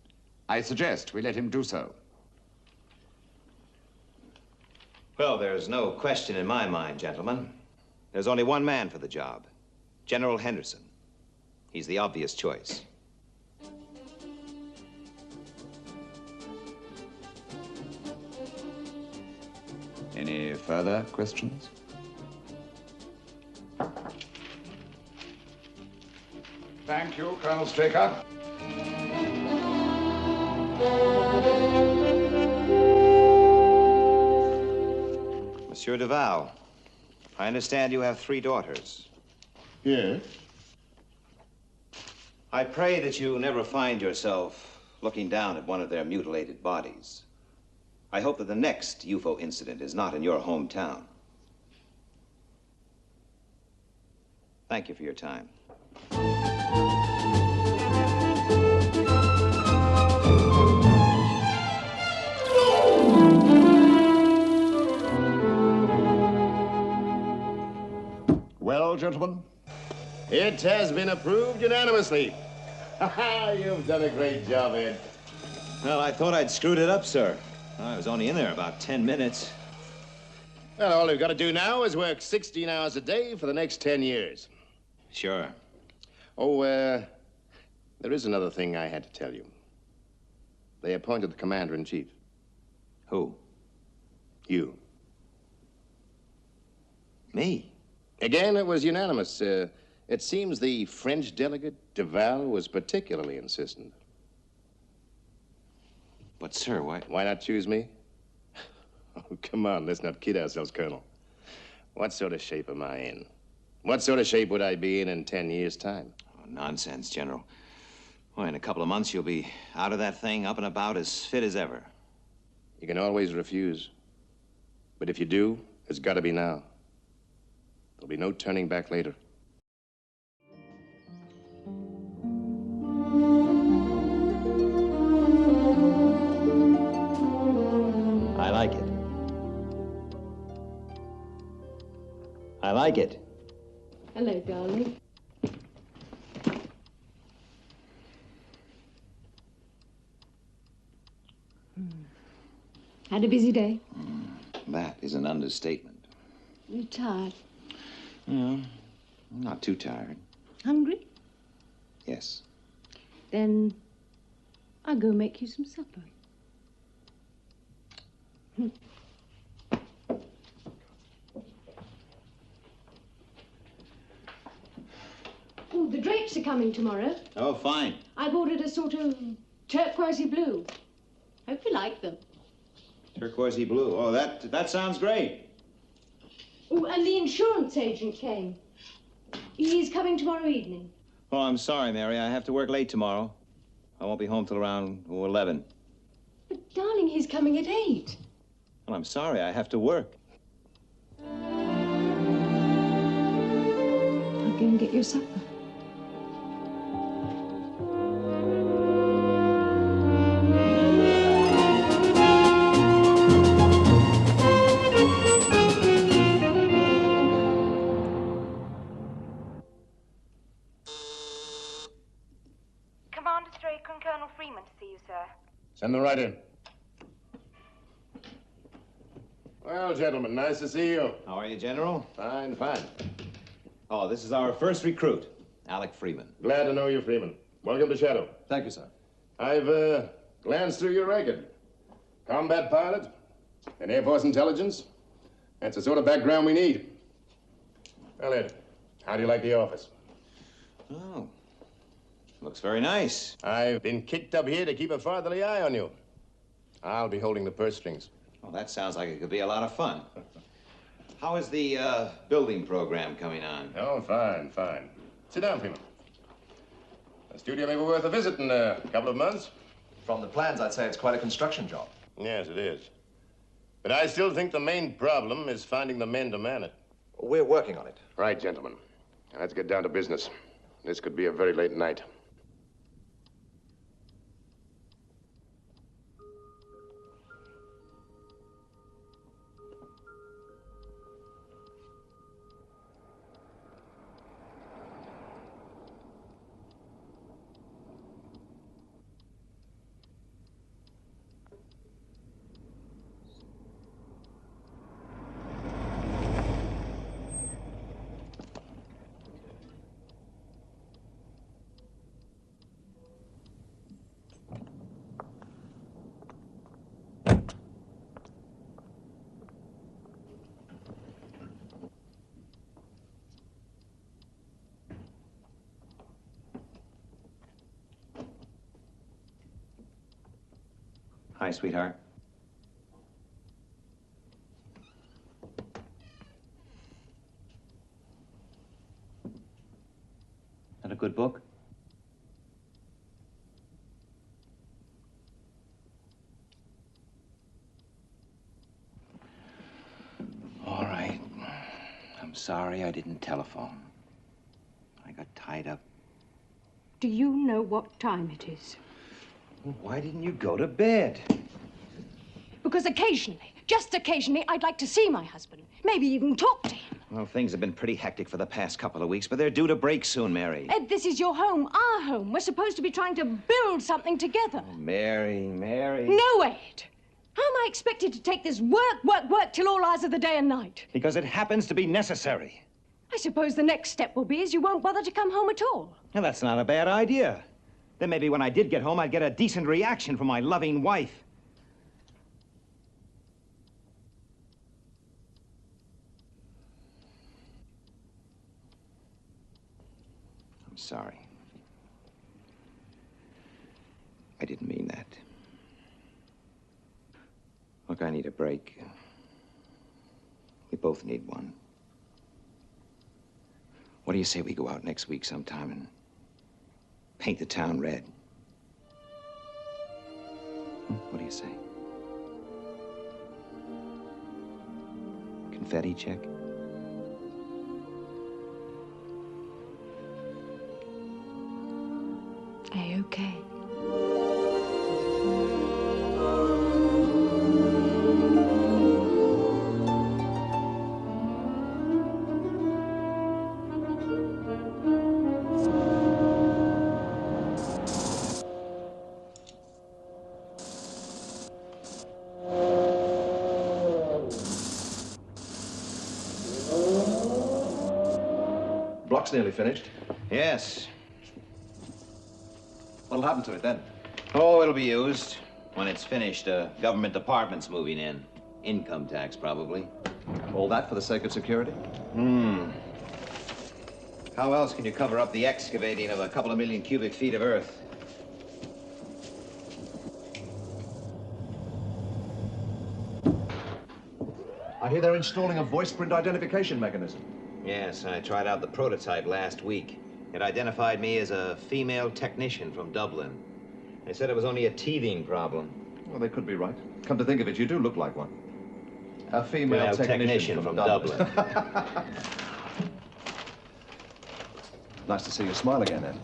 I suggest we let him do so. Well, there's no question in my mind, gentlemen. There's only one man for the job, General Henderson. He's the obvious choice. Any further questions? Thank you, Colonel Straker. Monsieur Duval, I understand you have 3 daughters. Yes. I pray that you never find yourself looking down at one of their mutilated bodies. I hope that the next UFO incident is not in your hometown. Thank you for your time. Well, gentlemen? It has been approved unanimously. You've done a great job, Ed. Well, I thought I'd screwed it up, sir. I was only in there about 10 minutes. Well, all we've got to do now is work 16 hours a day for the next 10 years. Sure. Oh, there is another thing I had to tell you. They appointed the commander-in-chief. Who? You. Me? Again, it was unanimous. It seems the French delegate, Duval, was particularly insistent. But, sir, why... Why not choose me? Oh, come on, let's not kid ourselves, Colonel. What sort of shape am I in? What sort of shape would I be in 10 years' time? Oh, nonsense, General. Why, in a couple of months, you'll be out of that thing, up and about, as fit as ever. You can always refuse. But if you do, It's got to be now. There'll be no turning back later. I like it. I like it. Hello, darling. Had a busy day? That is an understatement. You tired? Yeah, I'm not too tired. Hungry? Yes. Then I'll go make you some supper. Oh, the drapes are coming tomorrow. Oh, fine. I've ordered a sort of turquoisey blue. Hope you like them. Turquoisey blue. Oh, that sounds great. Oh, and the insurance agent came. He's coming tomorrow evening. Oh, I'm sorry, Mary. I have to work late tomorrow. I won't be home till around 11. But, darling, he's coming at 8. Well, I'm sorry. I have to work. I'll go and get your supper. Commander Straker and Colonel Freeman to see you, sir. Send them right in. Well, gentlemen, nice to see you. How are you, General? Fine, fine. Oh, this is our first recruit, Alec Freeman. Glad to know you, Freeman. Welcome to Shadow. Thank you, sir. I've glanced through your record. Combat pilot and Air Force intelligence. That's the sort of background we need. Well, Ed, how do you like the office? Oh, looks very nice. I've been kicked up here to keep a fatherly eye on you. I'll be holding the purse strings. Well, that sounds like it could be a lot of fun. How is the building program coming on? Oh, fine, fine. Sit down, Freeman. The studio may be worth a visit in a couple of months. From the plans, I'd say it's quite a construction job. Yes, it is. But I still think the main problem is finding the men to man it. We're working on it. Right, gentlemen. Now, let's get down to business. This could be a very late night. Hi, sweetheart. That a good book? All right. I'm sorry I didn't telephone. I got tied up. Do you know what time it is? Well, why didn't you go to bed? Because occasionally, just occasionally, I'd like to see my husband. Maybe even talk to him. Well, things have been pretty hectic for the past couple of weeks, but they're due to break soon, Mary. Ed, this is your home, our home. We're supposed to be trying to build something together. Oh, Mary. No, Ed. How am I expected to take this work till all hours of the day and night? Because it happens to be necessary. I suppose the next step will be is you won't bother to come home at all. Now, that's not a bad idea. Then maybe when I did get home, I'd get a decent reaction from my loving wife. I'm sorry. I didn't mean that. Look, I need a break. We both need one. What do you say we go out next week sometime and paint the town red? What do you say? confetti check? A-okay. Block's nearly finished. Yes. What'll happen to it then? Oh, it'll be used. When it's finished, a government department's moving in. Income tax, probably. All that for the sake of security? How else can you cover up the excavating of a couple of million cubic feet of earth? I hear they're installing a voice print identification mechanism. Yes, I tried out the prototype last week. It identified me as a female technician from Dublin. They said it was only a teething problem. Well, they could be right. Come to think of it, you do look like one. A female technician from Dublin. Nice to see you smile again, Ed.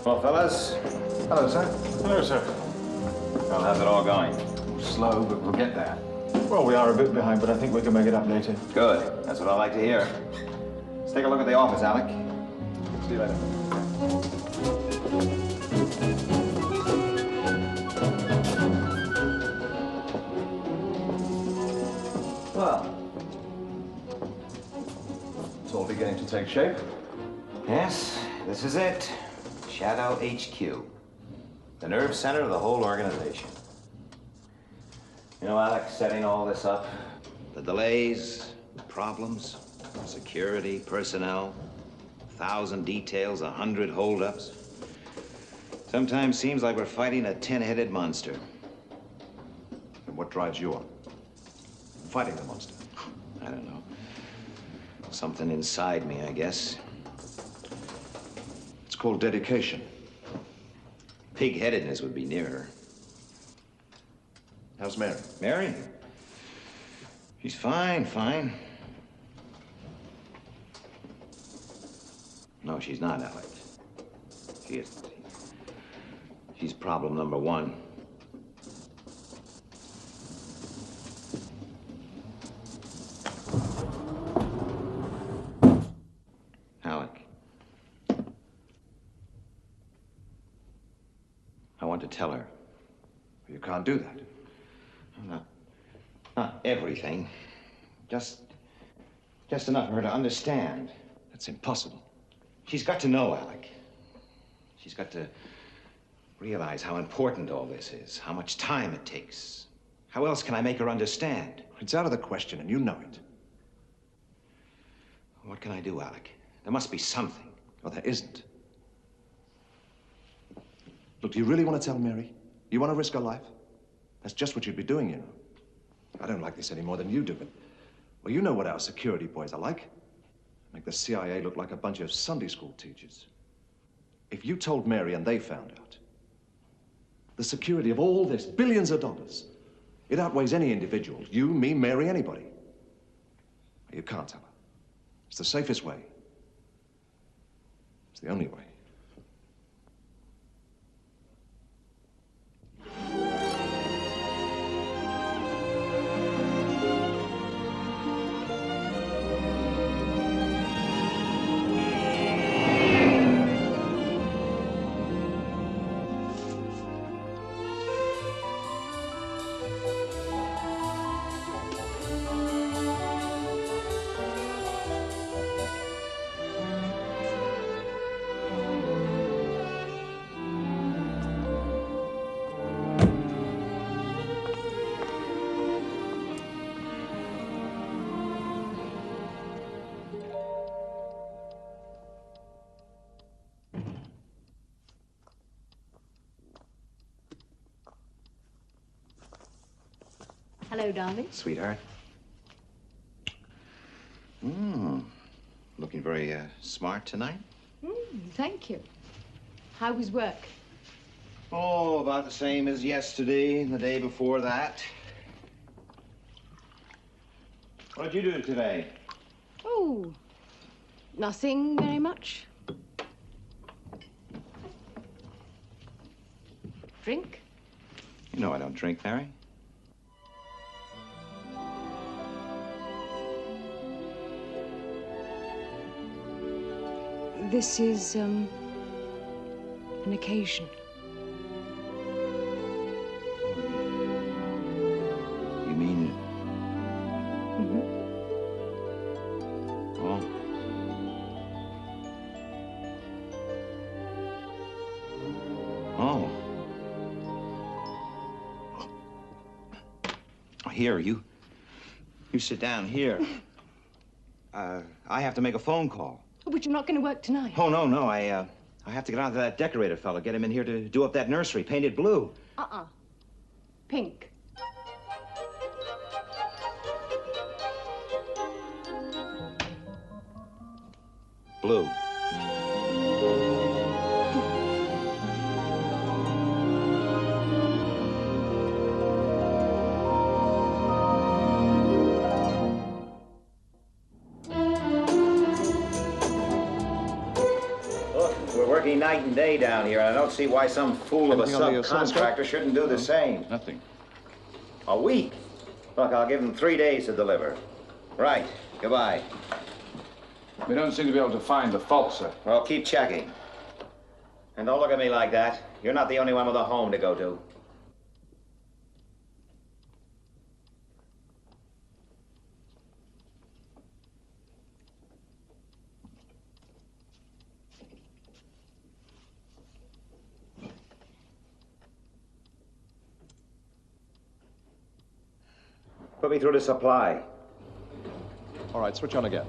Well, fellas. Hello, sir. Hello, sir. Well, how's it all going? Slow, but we'll get there. Well, we are a bit behind, but I think we can make it up later. Good. That's what I like to hear. Let's take a look at the office, Alec. See you later. Well, it's all beginning to take shape. Yes, this is it. Shadow HQ. The nerve center of the whole organization. You know, Alec, setting all this up, the delays, the problems, security, personnel, 1,000 details, 100 holdups. Sometimes seems like we're fighting a 10-headed monster. And what drives you on? Fighting the monster. I don't know. Something inside me, I guess. It's called dedication. Pig-headedness would be nearer. How's Mary? Mary? She's fine, fine. No, she's not, Alec. She isn't. She's problem number one. Alec. I want to tell her. You can't do that. Not everything. Just enough for her to understand. That's impossible. She's got to know, Alec. She's got to realize how important all this is, how much time it takes. How else can I make her understand? It's out of the question, and you know it. What can I do, Alec? There must be something. Well, there isn't. Look, do you really want to tell Mary? You want to risk her life? That's just what you'd be doing, you know. I don't like this any more than you do, but... Well, you know what our security boys are like. Make the CIA look like a bunch of Sunday school teachers. If you told Mary and they found out, the security of all this, billions of dollars, it outweighs any individual. You, me, Mary, anybody. You can't tell her. It's the safest way. It's the only way. Hello, darling. Sweetheart. Looking very smart tonight. Thank you. How was work? Oh, about the same as yesterday and the day before that. What did you do today? Oh, nothing very much. Drink? You know I don't drink, Mary. This is, an occasion. You mean... Oh. Oh. Here, you sit down here. I have to make a phone call. But you're not going to work tonight. Oh, no. I have to get on to that decorator fellow, get him in here to do up that nursery, paint it blue. Pink. Blue. Working night and day down here, and I don't see why some fool of a subcontractor shouldn't do the same. Nothing. A week? Look, I'll give them 3 days to deliver. Right. Goodbye. We don't seem to be able to find the fault, sir. Well, keep checking. And don't look at me like that. You're not the only one with a home to go to. Put me through to supply. All right, switch on again.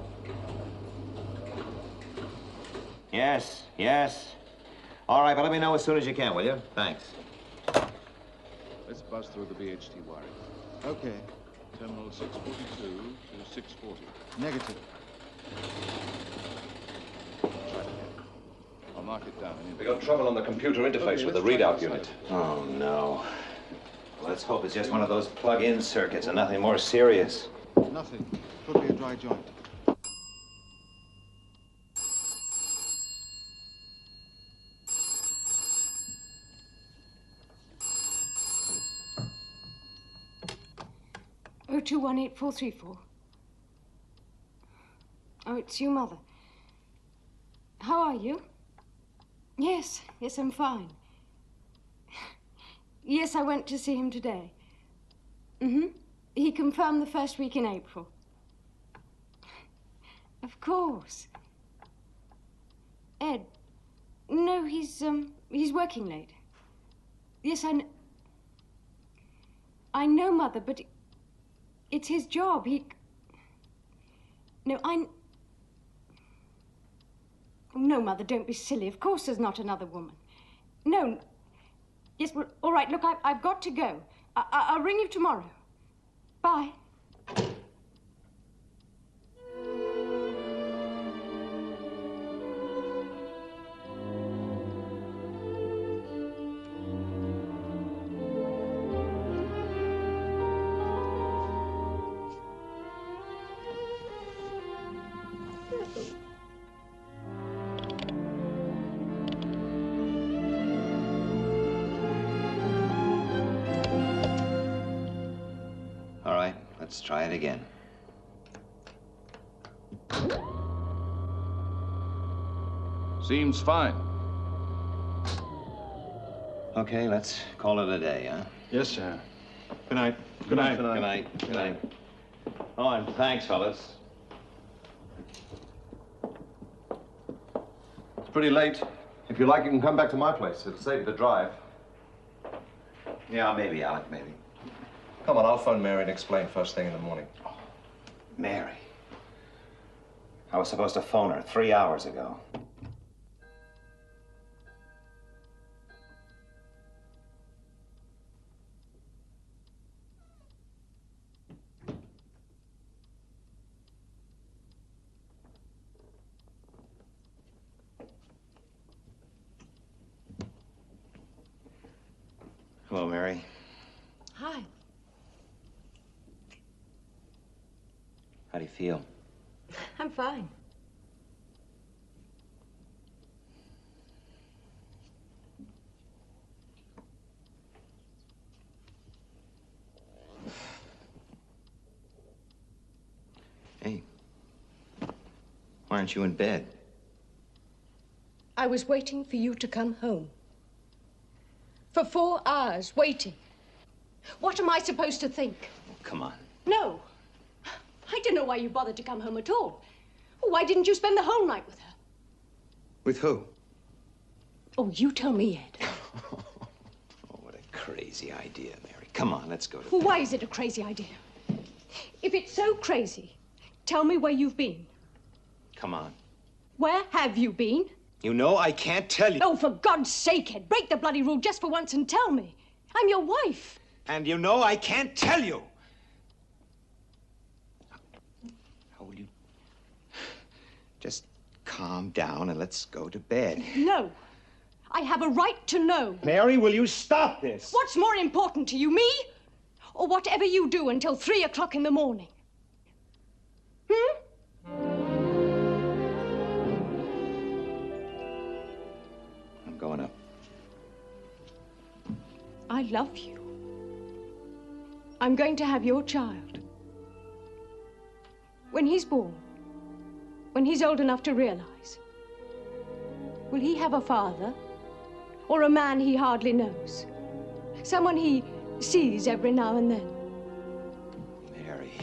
Yes. All right, but let me know as soon as you can, will you? Thanks. Let's buzz through the BHT wiring. Okay. Terminal 642 to 640. Negative. Try it again. I'll mark it down. We got trouble on the computer interface with the readout unit. Oh, no. Well, let's hope it's just one of those plug-in circuits and nothing more serious. Nothing. Could be a dry joint. Oh, 218-434. Oh, it's you, Mother. How are you? Yes, I'm fine. Yes, I went to see him today. He confirmed the first week in April. Of course. Ed, no, he's working late. Yes, I know, Mother, but it's his job. No, Mother, don't be silly. Of course there's not another woman. No. Yes, well, all right, look, I've got to go. I'll ring you tomorrow. Bye. All right, let's try it again. Seems fine. Okay, let's call it a day, huh? Yes, sir. Good night. Good night. Good night. Good night. Oh, and thanks, fellas. It's pretty late. If you like, you can come back to my place. It'll save you the drive. Yeah, maybe, Alec, maybe. Come on, I'll phone Mary and explain first thing in the morning. Mary. I was supposed to phone her 3 hours ago. Hello, Mary. Hi. How do you feel? I'm fine. Hey. Why aren't you in bed? I was waiting for you to come home. For 4 hours, waiting. What am I supposed to think? Oh, come on. No. I don't know why you bothered to come home at all. Why didn't you spend the whole night with her? With who? Oh, you tell me, Ed. Oh, what a crazy idea, Mary. Come on, let's go to Well, bed. why is it a crazy idea? If it's so crazy, tell me where you've been. Come on. Where have you been? You know I can't tell you. Oh, for God's sake, Ed, break the bloody rule just for once and tell me. I'm your wife. And you know I can't tell you. How will you... Just calm down and let's go to bed. No. I have a right to know. Mary, will you stop this? What's more important to you, me? Or whatever you do until 3 o'clock in the morning? I'm going up. I love you. I'm going to have your child. When he's born, when he's old enough to realize, will he have a father or a man he hardly knows? Someone he sees every now and then? Mary.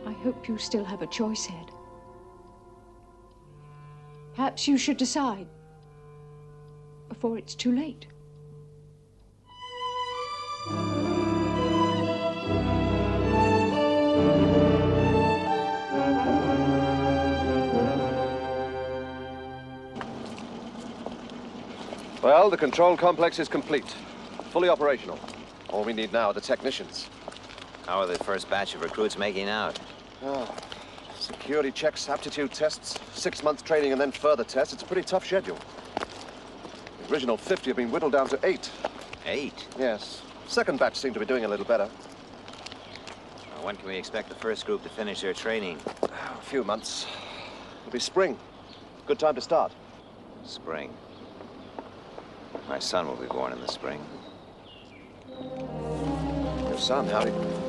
I hope you still have a choice, Ed. Perhaps you should decide before it's too late. Well, the control complex is complete. Fully operational. All we need now are the technicians. How are the first batch of recruits making out? Oh, security checks, aptitude tests, 6-month training, and then further tests. It's a pretty tough schedule. The original 50 have been whittled down to 8. 8? Yes. Second batch seem to be doing a little better. When can we expect the first group to finish their training? A few months. It'll be spring. Good time to start. Spring. My son will be born in the spring. Your son, how do you...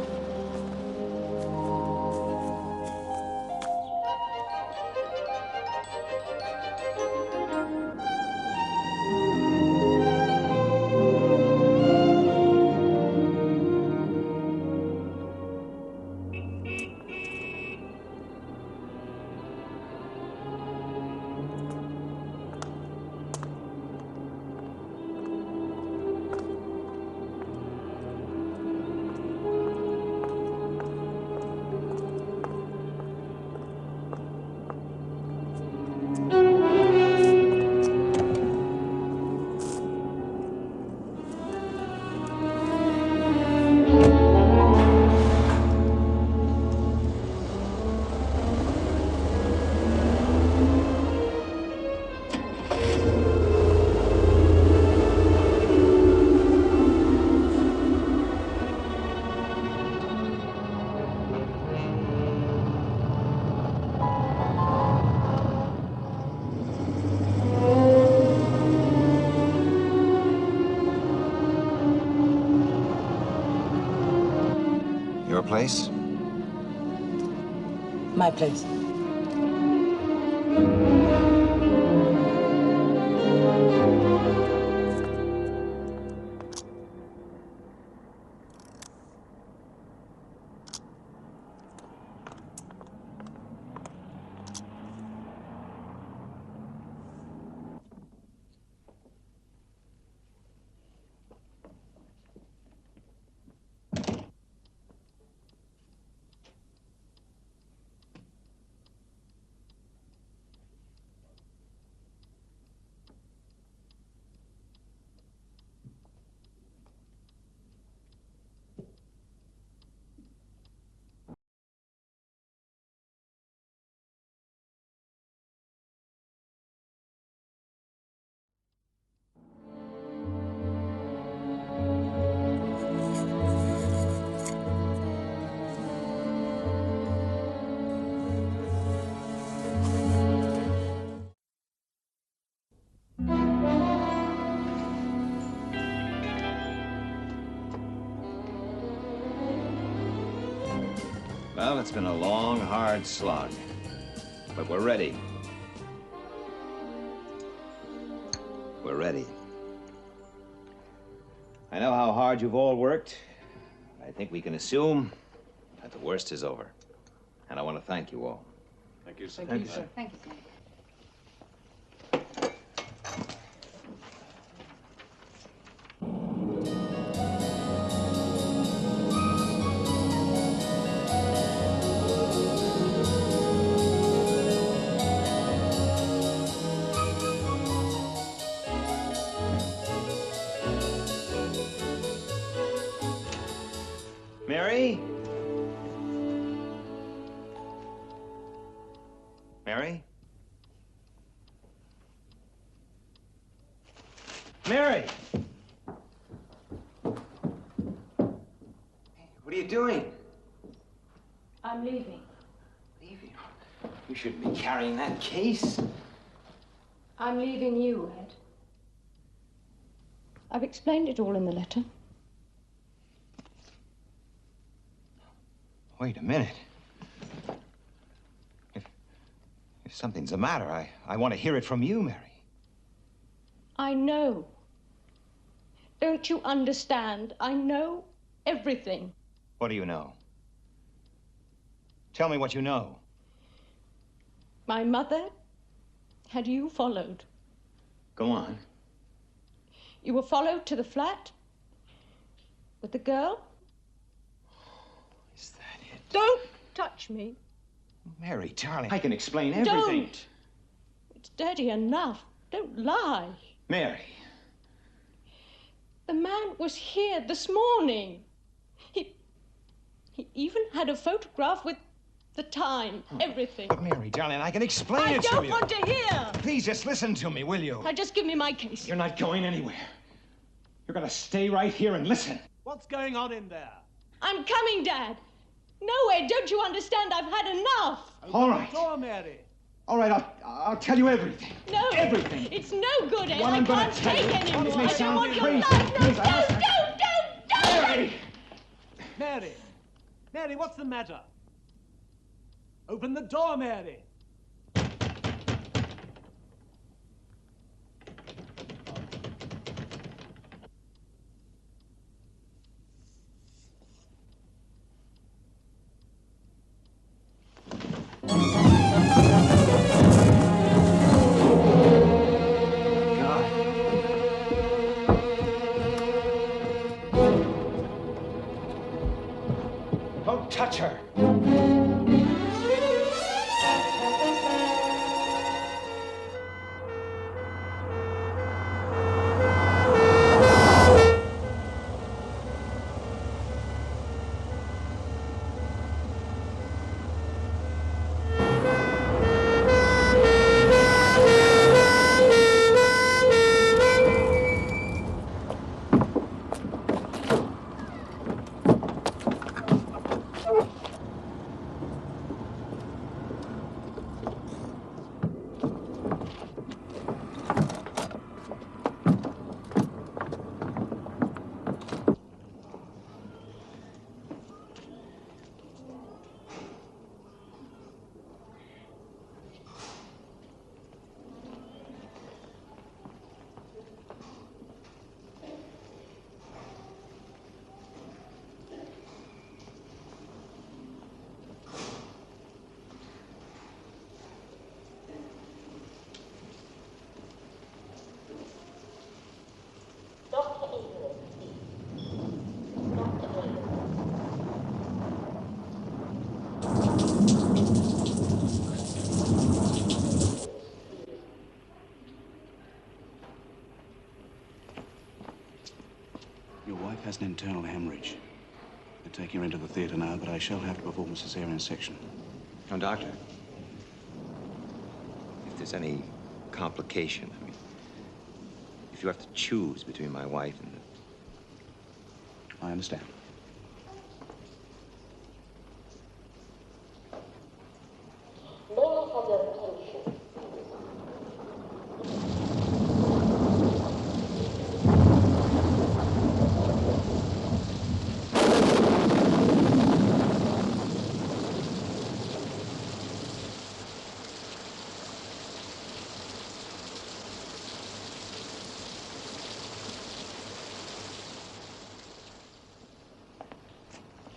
Your place? My place. Well, it's been a long, hard slog. But we're ready. We're ready. I know how hard you've all worked. I think we can assume that the worst is over. And I want to thank you all. Thank you, sir. Thank you, sir. Thank you, sir. Mary? Mary? Mary! What are you doing? I'm leaving. Leaving? You shouldn't be carrying that case. I'm leaving you, Ed. I've explained it all in the letter. Wait a minute. If something's the matter, I want to hear it from you, Mary. I know. Don't you understand? I know everything. What do you know? Tell me what you know. My mother had you followed. Go on. You were followed to the flat with the girl. Is that it? Don't touch me. Mary, darling, I can explain everything. Don't. It's dirty enough. Don't lie. Mary. The man was here this morning. He even had a photograph with the time, everything. But Mary, darling, I can explain it to you. I don't want to hear. Please, just listen to me, will you? Now, just give me my case. You're not going anywhere. You're gonna stay right here and listen. What's going on in there? I'm coming, Dad. No, Ed, don't you understand? I've had enough. All right. Open the door, Mary. All right, I'll tell you everything. No. Everything. It's no good, Ed. What I I'm gonna can't tell take you. anymore. This may I don't sound want your crazy. life. No, Please, don't. Mary! Mary! Mary, what's the matter? Open the door, Mary. Don't touch her. Your wife has an internal hemorrhage. They're taking her into the theater now, but I shall have to perform a cesarean section. Now, Doctor, if there's any complication, I mean, if you have to choose between my wife and I understand.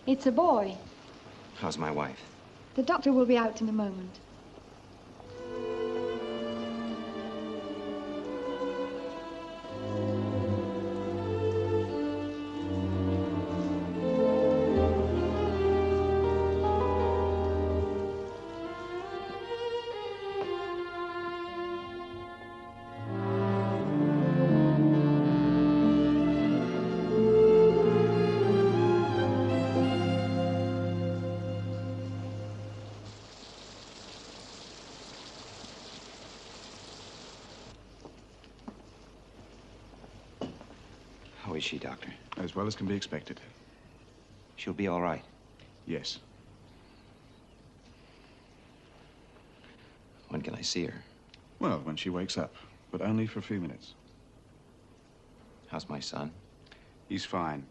It's a boy. How's my wife? The doctor will be out in a moment. How is she, Doctor? As well as can be expected. She'll be all right. Yes. When can I see her? Well, when she wakes up, but only for a few minutes. How's my son? He's fine.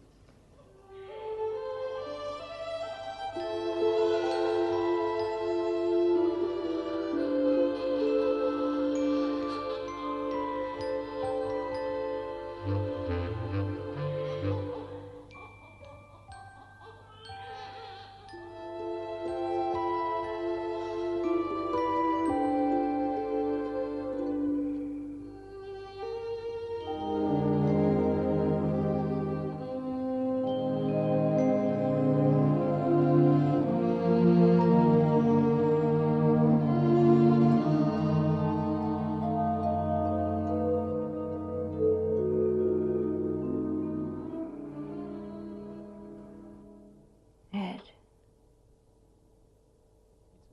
It's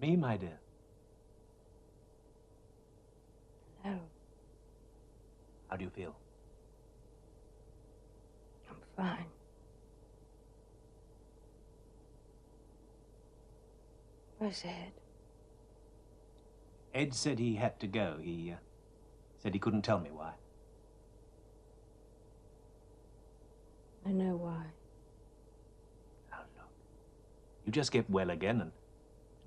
me, my dear. No, How do you feel? I'm fine. Where's Ed? Ed said he had to go. He said he couldn't tell me why. I know why. You just get well again and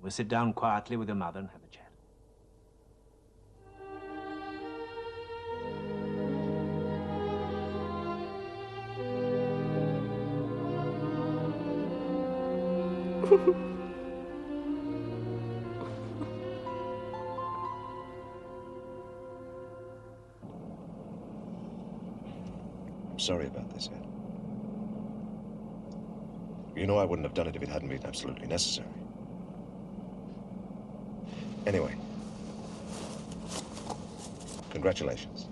we'll sit down quietly with your mother and have a chat. I'm sorry about this, Ed. You know I wouldn't have done it if it hadn't been absolutely necessary. Anyway, congratulations.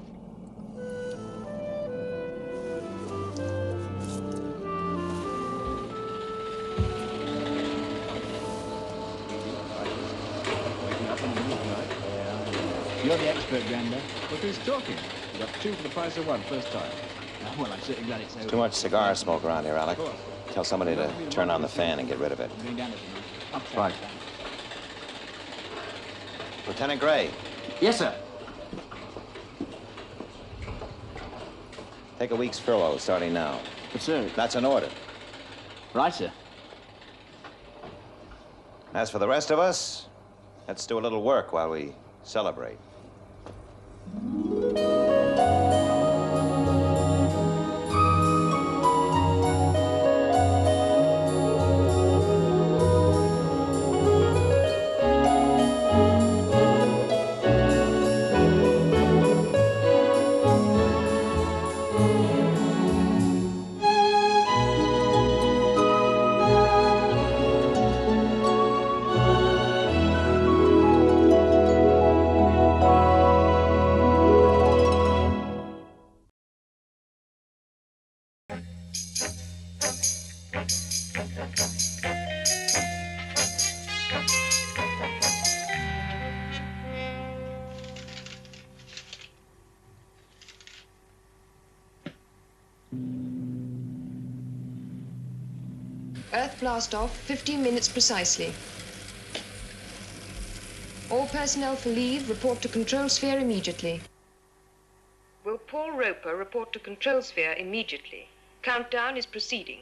You're the expert, Grandad. Look who's talking. You got 2 for the price of 1 first time. Well, I'm certainly glad it's over. Too much cigar smoke around here, Alec. Tell somebody to turn on the fan and get rid of it. Right. Lieutenant Gray. Yes, sir. Take a week's furlough starting now. But, sir... That's an order. Right, sir. As for the rest of us, let's do a little work while we celebrate. Earth blast off, 15 minutes precisely. All personnel for leave report to control sphere immediately. Will Paul Roper report to control sphere immediately? Countdown is proceeding.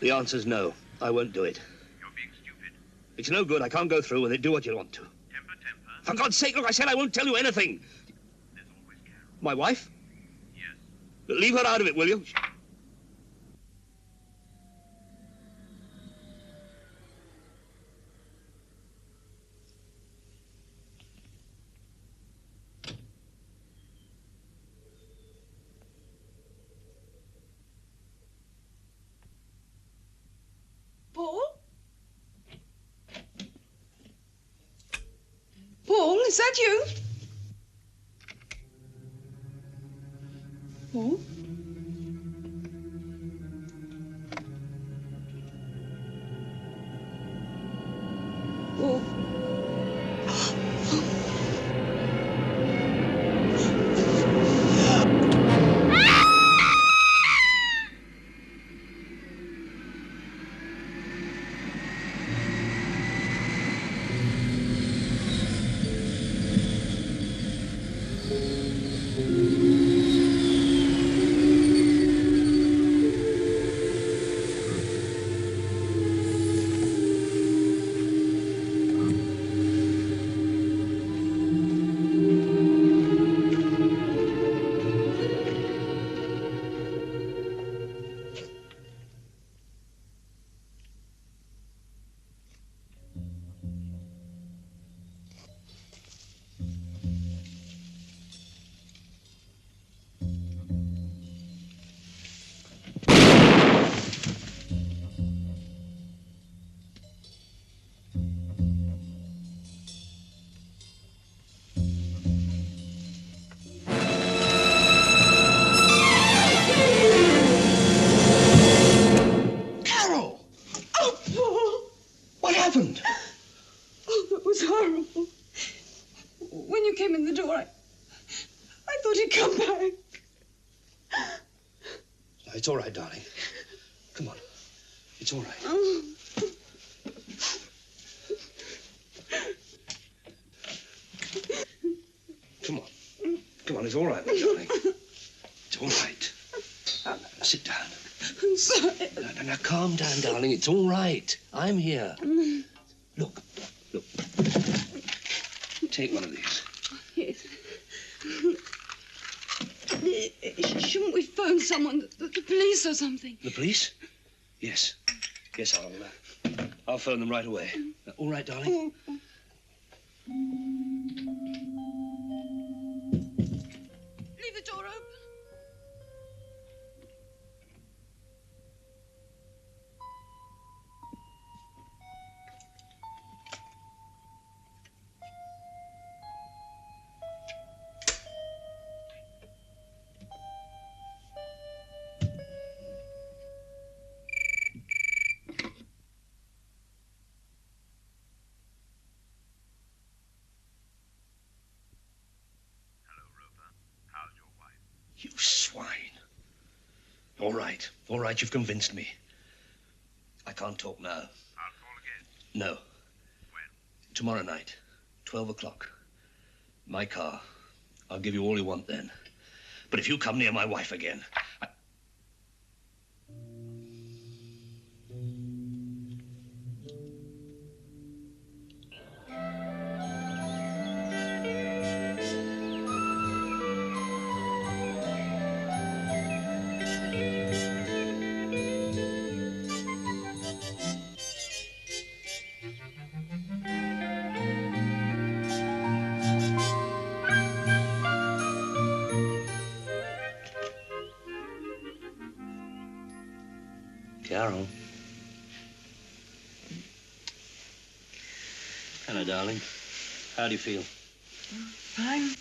The answer's no. I won't do it. You're being stupid. It's no good. I can't go through with it. Do what you want to. Temper. For God's sake, look, I said I won't tell you anything. There's always Carol. My wife? Yes. Leave her out of it, will you? Paul? Paul, is that you? Paul? Paul? Oh, that was horrible. When you came in the door, I thought he'd come back. It's all right, darling. Come on. It's all right. Oh. Come on. Come on, it's all right, my darling. It's all right. Sit down. I'm sorry. Now, calm down, darling. It's all right. I'm here. Look. Take one of these. Yes. Shouldn't we phone someone, the police or something? The police? Yes. Yes, I'll phone them right away. All right, darling? Leave the door open. You swine. All right, you've convinced me. I can't talk now. I'll call again. No. When? Tomorrow night, 12 o'clock. My car. I'll give you all you want then. But if you come near my wife again, Carol. Hello, darling. How do you feel? Fine.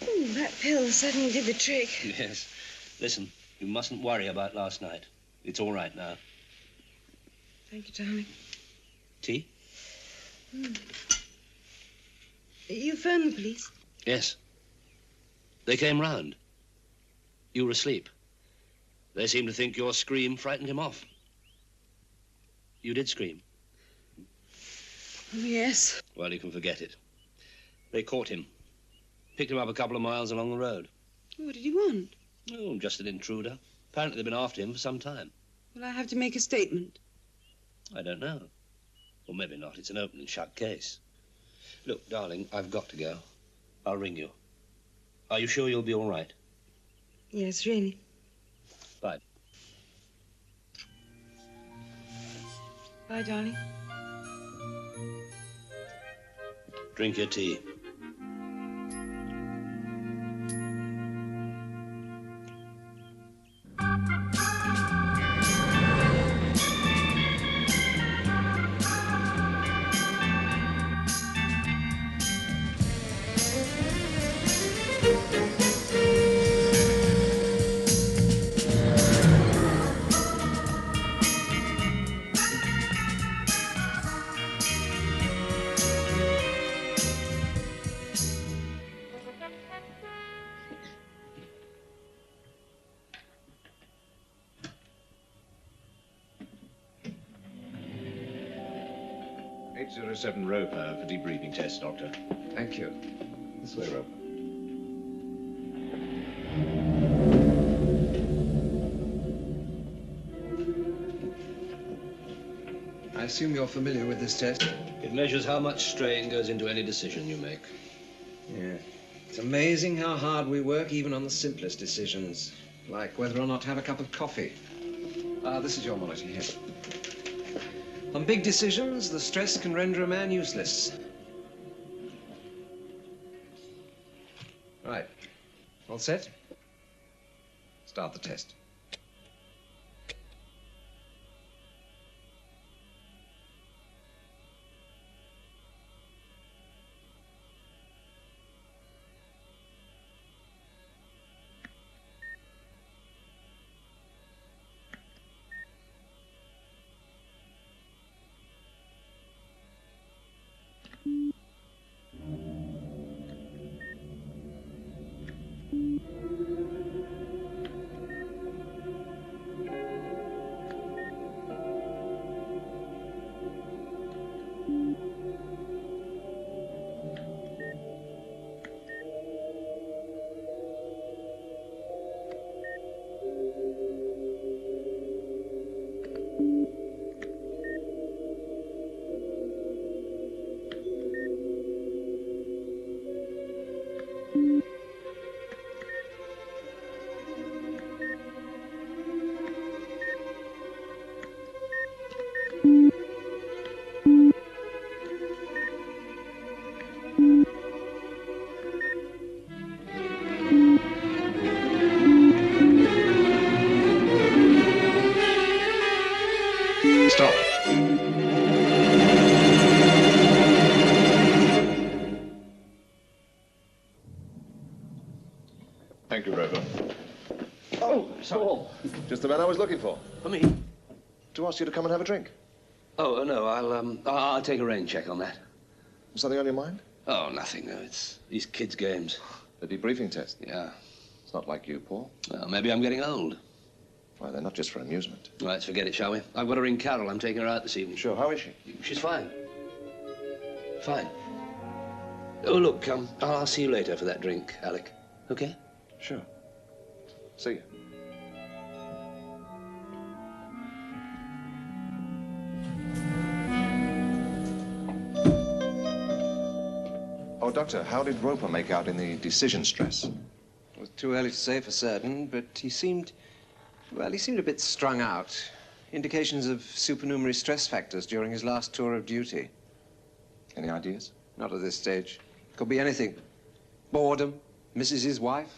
Ooh, that pill suddenly did the trick. Yes. Listen, you mustn't worry about last night. It's all right now. Thank you, darling. Tea? You phoned the police? Yes. They came round. You were asleep. They seemed to think your scream frightened him off. You did scream. Oh, yes. Well, you can forget it. They caught him. Picked him up a couple of miles along the road. What did he want? Oh, just an intruder. Apparently they've been after him for some time. Will I have to make a statement? I don't know. Or maybe not. It's an open and shut case. Look, darling, I've got to go. I'll ring you. Are you sure you'll be all right? Yes, really. Bye. Bye, darling. Drink your tea. Roper for debriefing test, Doctor. Thank you. This way, Roper. I assume you're familiar with this test? It measures how much strain goes into any decision you make. Yeah. It's amazing how hard we work even on the simplest decisions, like whether or not to have a cup of coffee. This is your monitor here. On big decisions, the stress can render a man useless. Right. All set? Start the test. Stop. Thank you, Roper. Oh, sorry. Just the man I was looking for. For me? To ask you to come and have a drink. Oh, no, I'll take a rain check on that. Something on your mind? Oh, nothing. No, it's these kids' games. The debriefing test? Yeah. It's not like you, Paul. Well, maybe I'm getting old. Why, they're not just for amusement. All right, let's forget it, shall we? I've got to ring Carol. I'm taking her out this evening. Sure. How is she? She's fine. Fine. Oh, look, I'll see you later for that drink, Alec. Okay? Sure. See you. Oh, Doctor, how did Roper make out in the decision stress? It was too early to say for certain, but he seemed a bit strung out. Indications of supernumerary stress factors during his last tour of duty. Any ideas? Not at this stage. Could be anything. Boredom, misses his wife.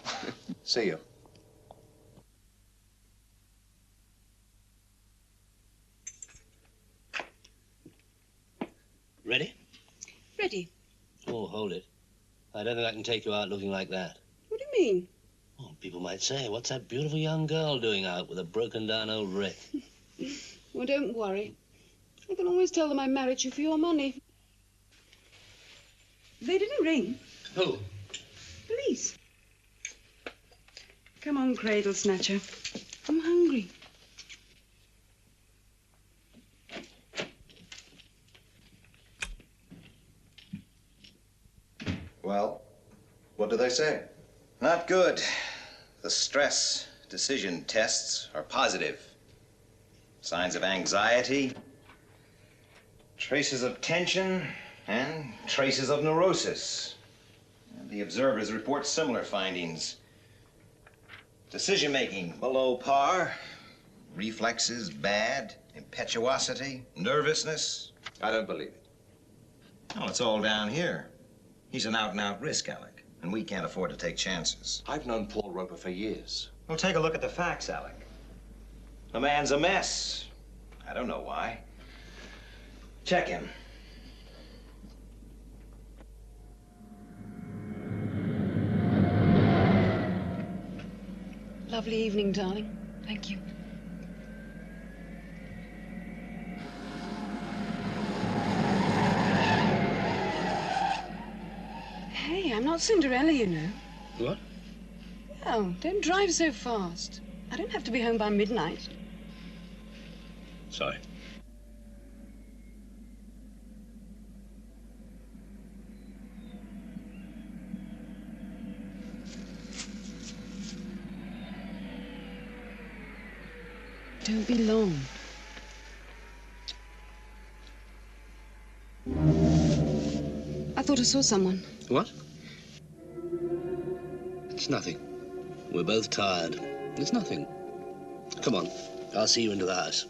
See you. Ready? Ready. Oh, hold it. I don't think I can take you out looking like that. What do you mean? Oh, people might say, what's that beautiful young girl doing out with a broken-down old wreck? Well, don't worry. I can always tell them I married you for your money. They didn't ring. Who? Police. Come on, Cradle Snatcher. I'm hungry. Well, what do they say? Not good. The stress decision tests are positive. Signs of anxiety, traces of tension, and traces of neurosis. And the observers report similar findings. Decision-making below par, reflexes bad, impetuosity, nervousness. I don't believe it. Well, it's all down here. He's an out-and-out risk, Alec, and we can't afford to take chances. I've known Paul Roper for years. Well, take a look at the facts, Alec. The man's a mess. I don't know why. Check him. Lovely evening, darling. Thank you. Hey, I'm not Cinderella, you know. What? Oh, don't drive so fast. I don't have to be home by midnight. Sorry. Don't be long. I thought I saw someone. What? It's nothing. We're both tired. It's nothing. Come on. I'll see you into the house.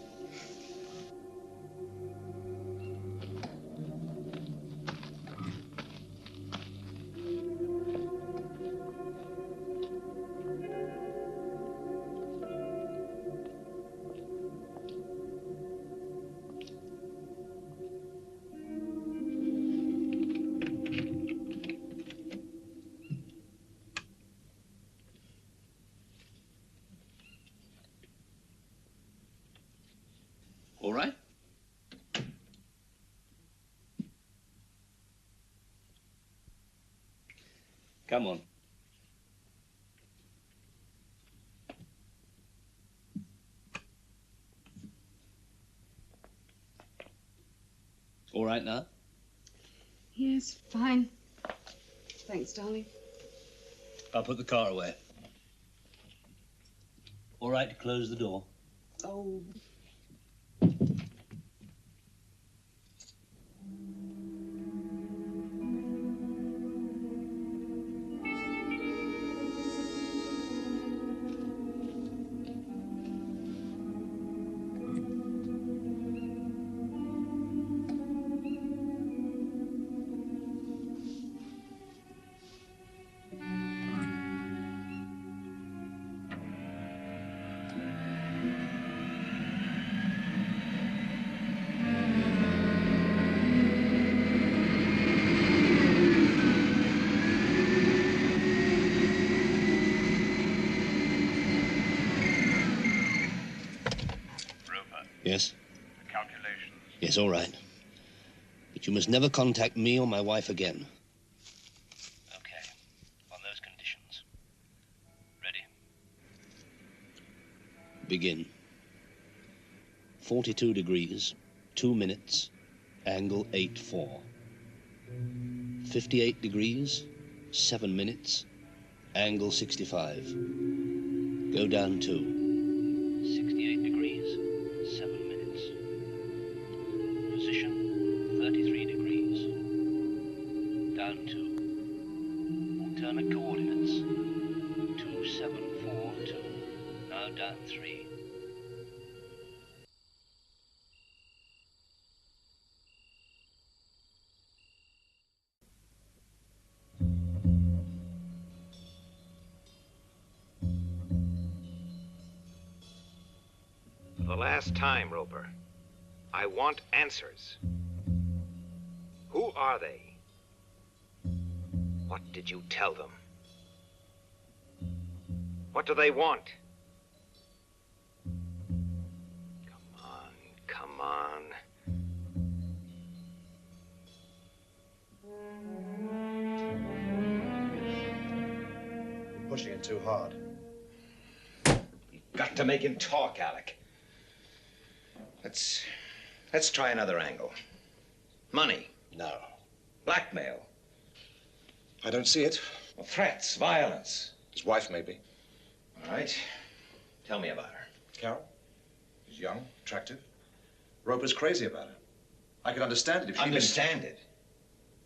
All right? Come on. All right now? Yes, fine. Thanks, darling. I'll put the car away. All right to close the door? Oh. Yes? The calculations. Yes, all right. But you must never contact me or my wife again. Okay. On those conditions. Ready? Begin. 42 degrees, 2 minutes, angle 8-4. 58 degrees, 7 minutes, angle 65. Go down 2. 68 degrees, 7 minutes. Position 33 degrees. Down 2. Alternate coordinates 2742. Now down 3. For the last time, Roper, I want answers. Who are they? What did you tell them? What do they want? Come on. You're pushing it too hard. You've got to make him talk, Alec. Let's try another angle. Money. No. Blackmail. I don't see it. Well, threats, violence. His wife, maybe. All right. Tell me about her. Carol? She's young, attractive. Roper's crazy about her. I could understand it if she Understand it?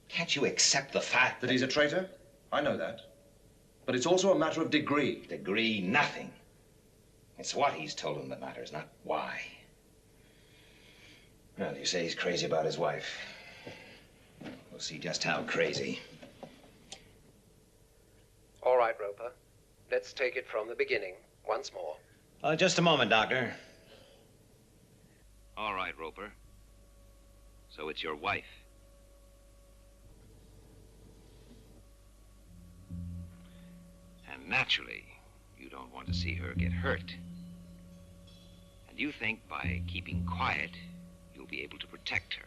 Can't you accept the fact that he's a traitor? I know that. But it's also a matter of degree. Degree, nothing. It's what he's told him that matters, not why. Well, you say he's crazy about his wife. We'll see just how crazy. All right, Roper. Let's take it from the beginning, once more. Just a moment, Doctor. All right, Roper. So it's your wife. And naturally, you don't want to see her get hurt. And you think by keeping quiet, you'll be able to protect her.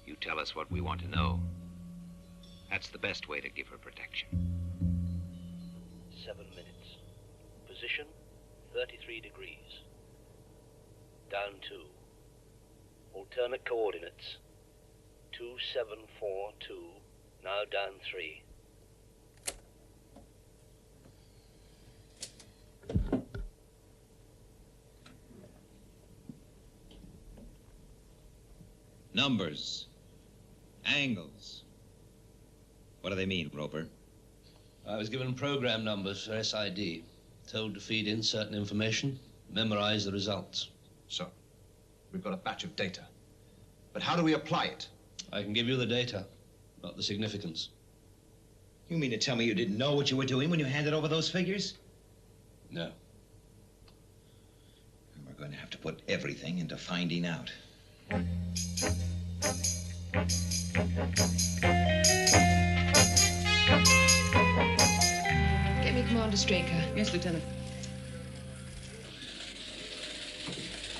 You tell us what we want to know. That's the best way to give her protection. 7 minutes. Position, 33 degrees. Down 2. Alternate coordinates. 2742, now down 3. Numbers. Angles. What do they mean, Roper? I was given program numbers for SID, told to feed in certain information, memorize the results. So, we've got a batch of data. But how do we apply it? I can give you the data, not the significance. You mean to tell me you didn't know what you were doing when you handed over those figures? No. And we're going to have to put everything into finding out. Get me Commander Straker. Yes, Lieutenant.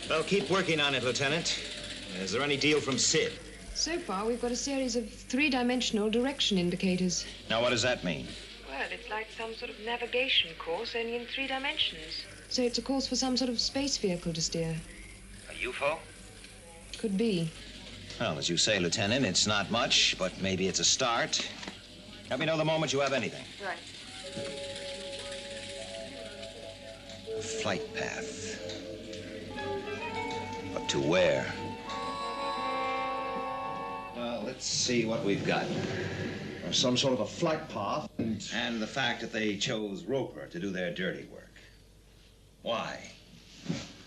Well, keep working on it, Lieutenant. Is there any deal from Sid? So far, we've got a series of three-dimensional direction indicators. Now, what does that mean? Well, it's like some sort of navigation course, only in 3 dimensions. So it's a course for some sort of space vehicle to steer. A UFO? Could be. Well, as you say, Lieutenant, it's not much, but maybe it's a start. Let me know the moment you have anything. Right. A flight path. But to where? Well, let's see what we've got. Some sort of a flight path And the fact that they chose Roper to do their dirty work. Why?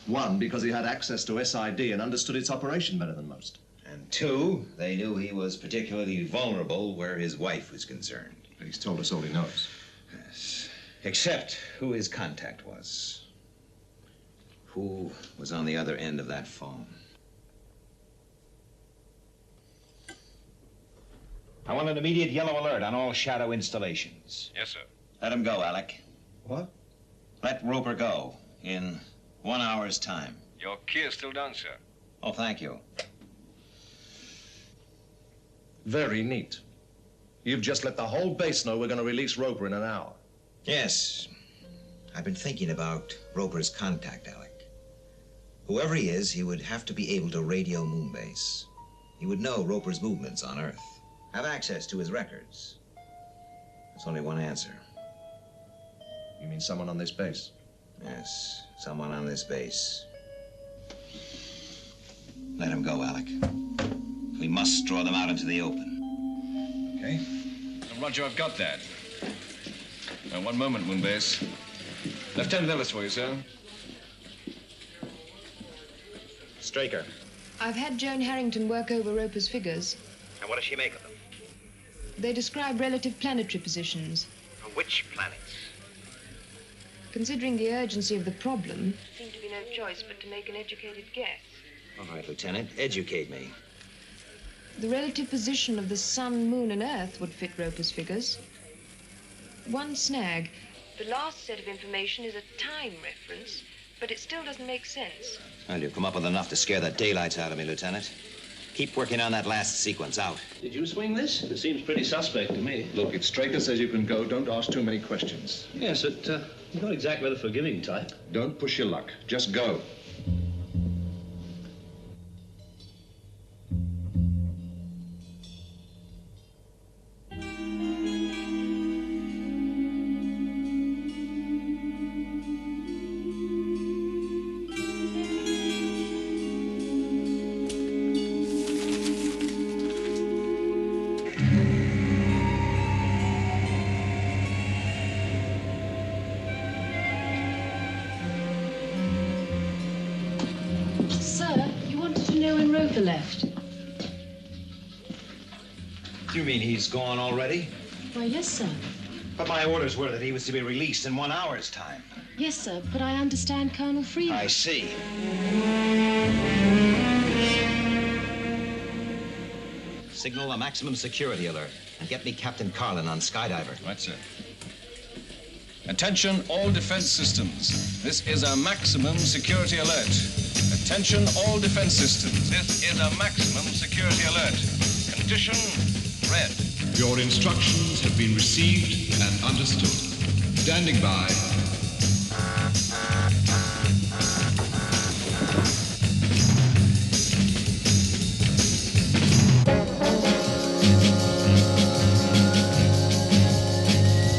One, because he had access to SID and understood its operation better than most. And 2, they knew he was particularly vulnerable where his wife was concerned. He's told us all he knows. Yes. Except who his contact was. Who was on the other end of that phone. I want an immediate yellow alert on all SHADO installations. Yes, sir. Let him go, Alec. What? Let Roper go in 1 hour's time. Your key is still down, sir. Oh, thank you. Very neat. You've just let the whole base know we're going to release Roper in an hour. Yes. I've been thinking about Roper's contact, Alec. Whoever he is, he would have to be able to radio Moonbase. He would know Roper's movements on Earth. Have access to his records. There's only one answer. You mean someone on this base? Yes, someone on this base. Let him go, Alec. We must draw them out into the open. Okay. Roger, I've got that. Now, one moment, Moonbase. Lieutenant Ellis for you, sir. Straker. I've had Joan Harrington work over Roper's figures. And what does she make of them? They describe relative planetary positions. For which planets? Considering the urgency of the problem, there seemed to be no choice but to make an educated guess. All right, Lieutenant, educate me. The relative position of the sun, moon, and Earth would fit Roper's figures. One snag. The last set of information is a time reference, but it still doesn't make sense. Well, you've come up with enough to scare the daylights out of me, Lieutenant. Keep working on that last sequence. Out. Did you swing this? It seems pretty suspect to me. Look, if Straker says you can go, don't ask too many questions. Yes, but you're not exactly the forgiving type. Don't push your luck. Just go. the left. You mean he's gone already? Why, yes, sir. But my orders were that he was to be released in 1 hour's time. Yes, sir, but I understand Colonel Freeman. I see. Signal a maximum security alert and get me Captain Carlin on Skydiver. Right, sir. Attention, all defense systems. This is a maximum security alert. Attention, all defense systems. This is a maximum security alert. Condition red. Your instructions have been received and understood. Standing by.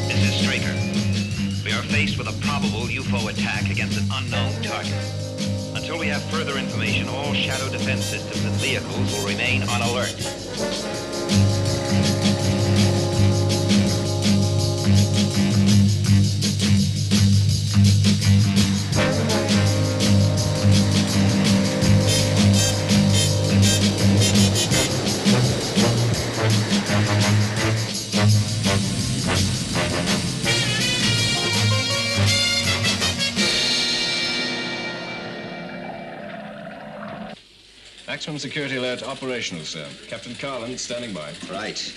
This is Straker. We are faced with a probable UFO attack against an unknown target. Until we have further information, all Shadow defense systems and vehicles will remain on alert. Maximum security alert operational, sir. Captain Carlin standing by. Right.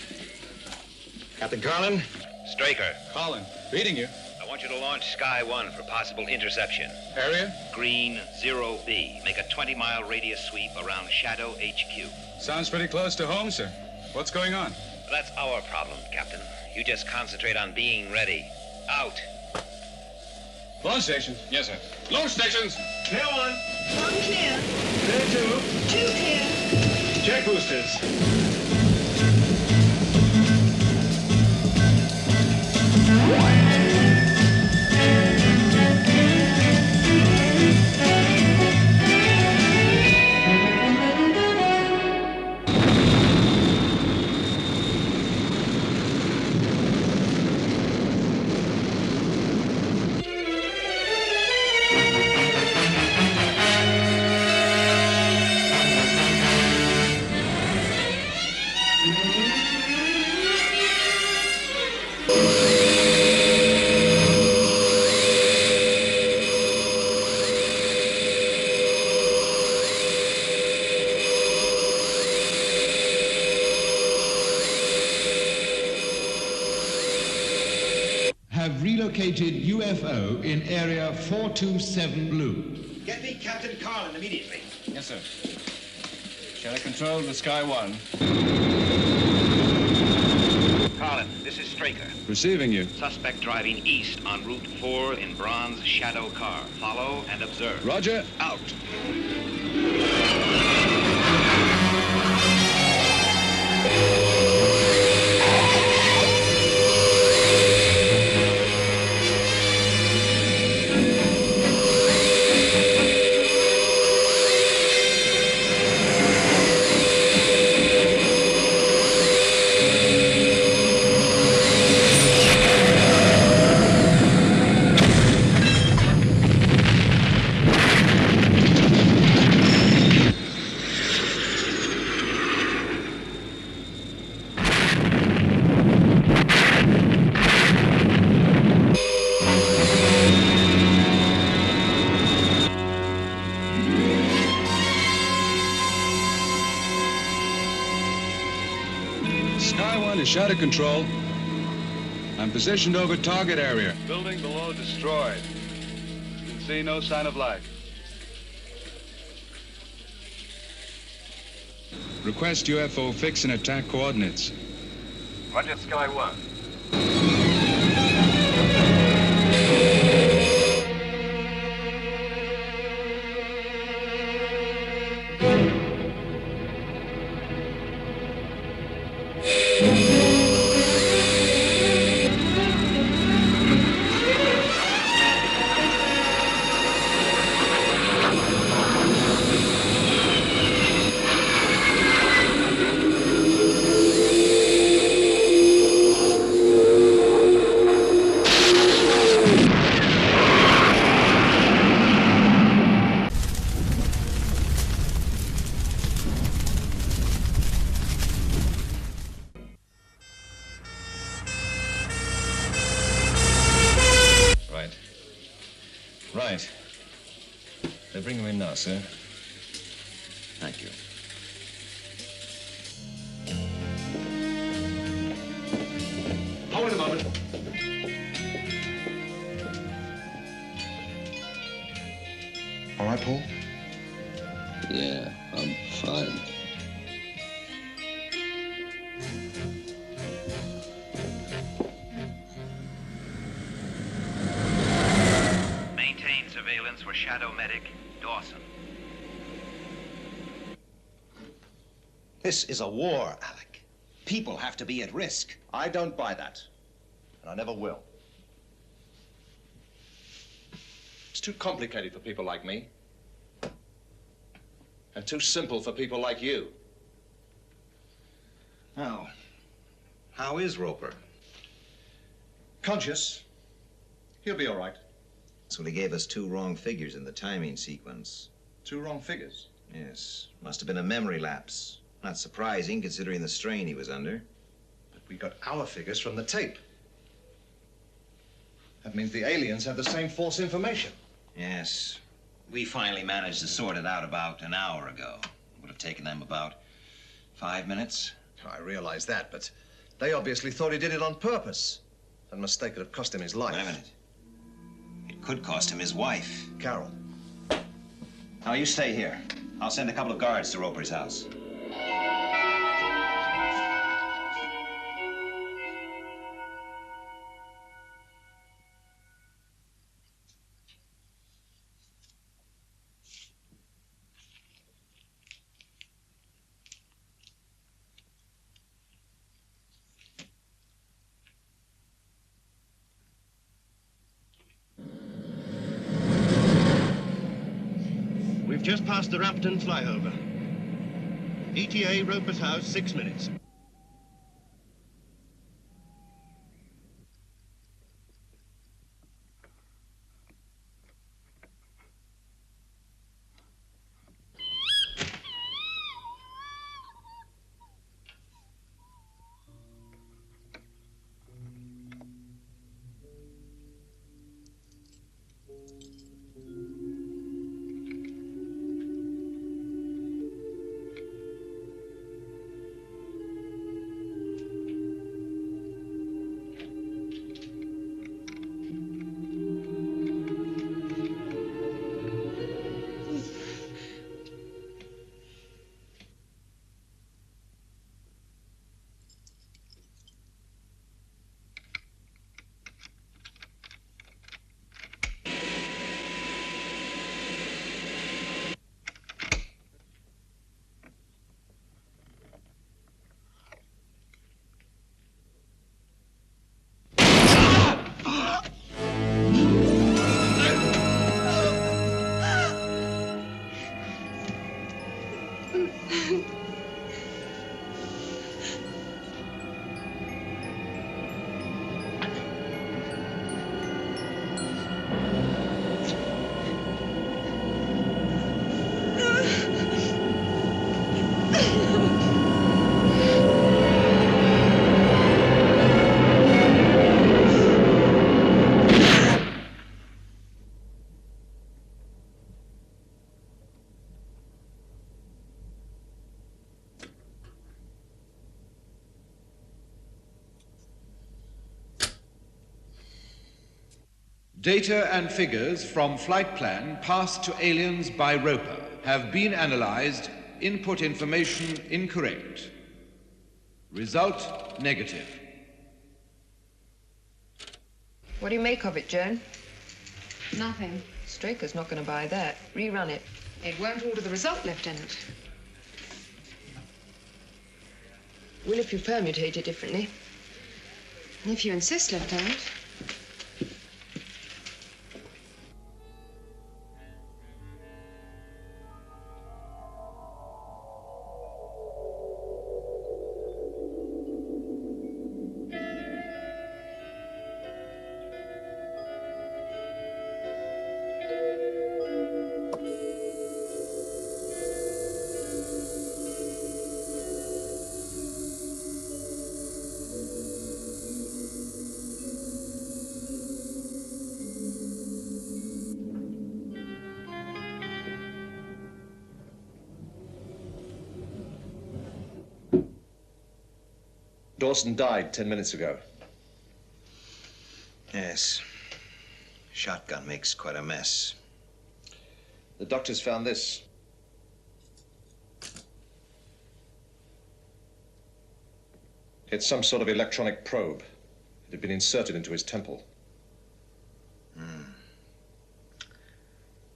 Captain Carlin? Straker. Carlin, reading you. I want you to launch Sky 1 for possible interception. Area? Green 0B. Make a 20-mile radius sweep around Shadow HQ. Sounds pretty close to home, sir. What's going on? That's our problem, Captain. You just concentrate on being ready. Out. Launch stations. Yes, sir. Launch stations. Clear one. One clear. Clear two. Two clear. Check boosters. Have relocated UFO in area 427 Blue. Get me Captain Carlin immediately. Yes, sir. Shadow control to Sky 1. Carlin, this is Straker. Receiving you. Suspect driving east on Route 4 in bronze Shadow car. Follow and observe. Roger. Out. Shadow control. I'm positioned over target area. Building below destroyed. You can see no sign of life. Request UFO fix and attack coordinates. Roger, Sky 1. They bring him in now, sir. Thank you. Hold it a moment. All right, Paul? Yeah, I'm fine. Maintain surveillance for Shadow Medic Dawson. This is a war, Alec. People have to be at risk. I don't buy that. And I never will. It's too complicated for people like me. And too simple for people like you. Now, how is Roper? Conscious. He'll be all right. So he gave us 2 wrong figures in the timing sequence. 2 wrong figures? Yes. Must have been a memory lapse. Not surprising, considering the strain he was under. But we got our figures from the tape. That means the aliens have the same false information. Yes. We finally managed to sort it out about an hour ago. It would have taken them about 5 minutes. I realize that, but they obviously thought he did it on purpose. That mistake could have cost him his life. Wait a minute. It could cost him his wife. Carol. Now, you stay here. I'll send a couple of guards to Roper's house. We've just passed the Rapton flyover. ETA Roper's house, 6 minutes. Data and figures from flight plan passed to aliens by Roper have been analyzed. Input information incorrect. Result negative. What do you make of it, Joan? Nothing. Straker's not going to buy that. Rerun it. It won't alter the result, Lieutenant. Will if you permutate it differently. If you insist, Lieutenant. Dawson died 10 minutes ago. Yes. Shotgun makes quite a mess. The doctors found this. It's some sort of electronic probe. It had been inserted into his temple.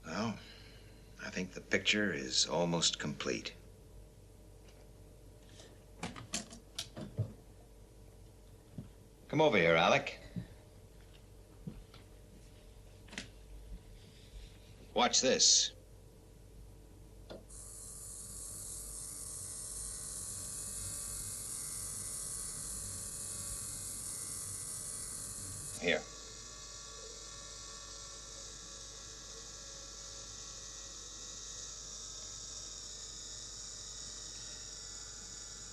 Well, I think the picture is almost complete. Come over here, Alec. Watch this. Here.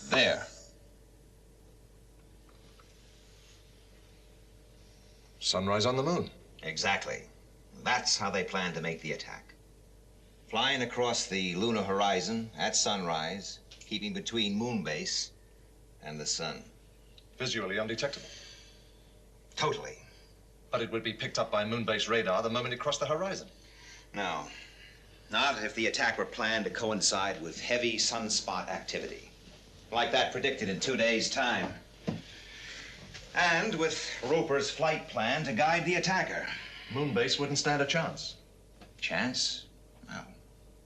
There. Sunrise on the moon. Exactly. That's how they plan to make the attack. Flying across the lunar horizon at sunrise, keeping between Moonbase and the sun. Visually undetectable. Totally. But it would be picked up by Moonbase radar the moment it crossed the horizon. No. Not if the attack were planned to coincide with heavy sunspot activity. Like that predicted in 2 days' time. And with Roper's flight plan to guide the attacker. Moonbase wouldn't stand a chance. Chance? Well,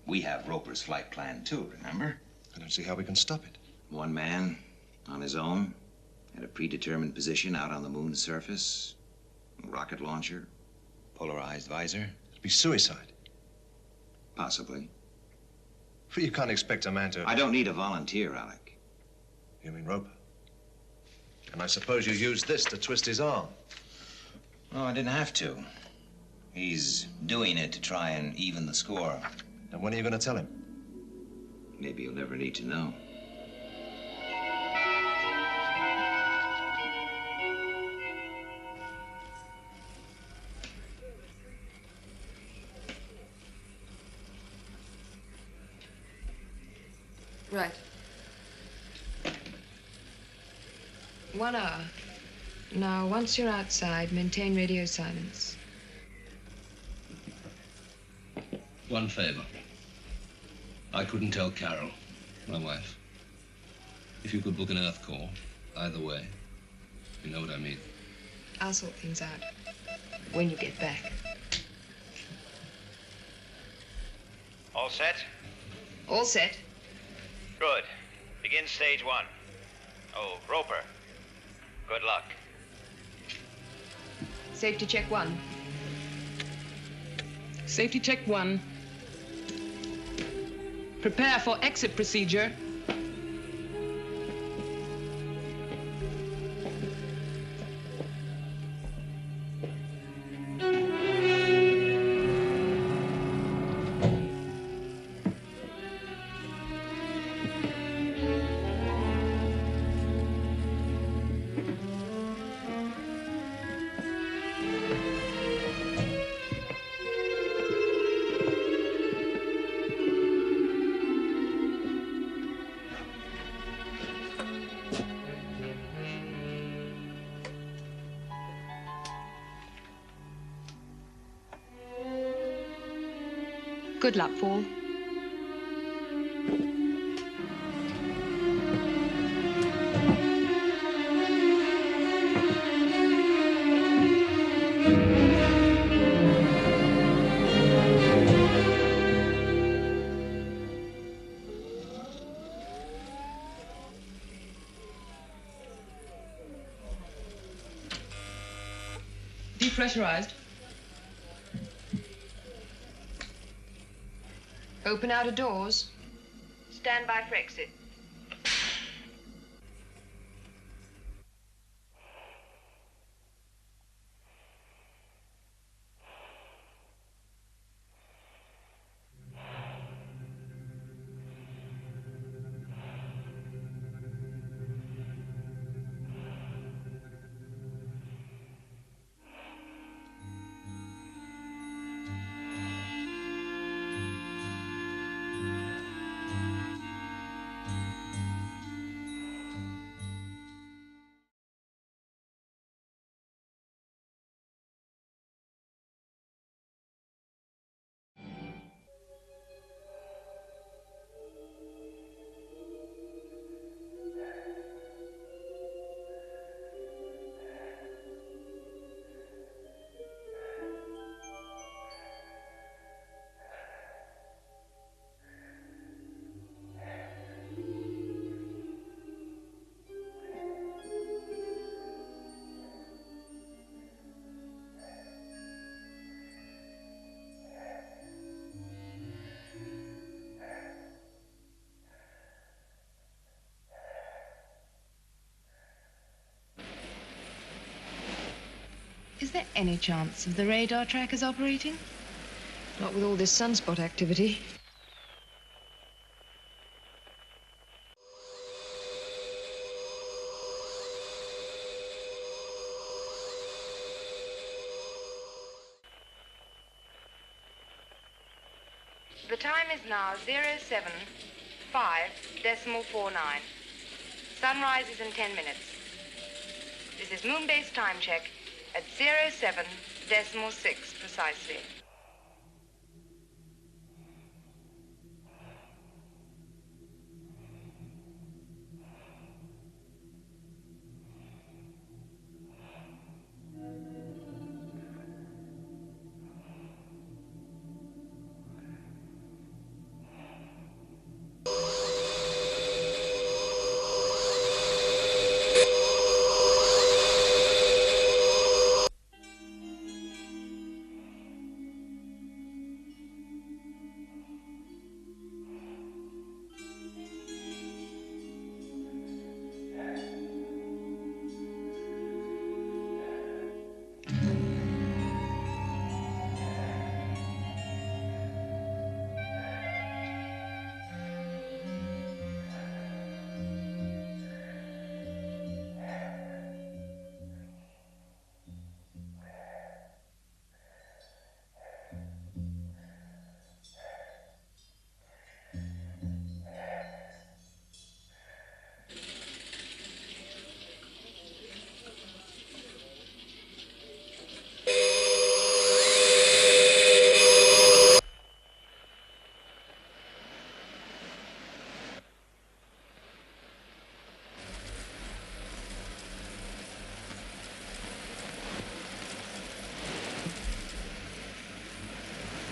we have Roper's flight plan too, remember? I don't see how we can stop it. One man, on his own, at a predetermined position out on the moon's surface. Rocket launcher, polarized visor. It'd be suicide. Possibly. But you can't expect a man to... I don't need a volunteer, Alec. You mean Roper? And I suppose you used this to twist his arm. Oh, I didn't have to. He's doing it to try and even the score. And when are you going to tell him? Maybe you'll never need to know. Right. 1 hour. Now, once you're outside, maintain radio silence. One favor. I couldn't tell Carol, my wife. If you could book an earth call, either way. You know what I mean. I'll sort things out when you get back. All set? All set. Good. Begin stage 1. Oh, Roper. Good luck. Safety check 1. Safety check 1. Prepare for exit procedure. Good luck, Paul. Depressurized. Open outer doors. Stand by for exit. Any chance of the radar trackers operating? Not with all this sunspot activity. The time is now 07:5.49. Sunrise is in 10 minutes. This is Moonbase time check at 07:6 precisely.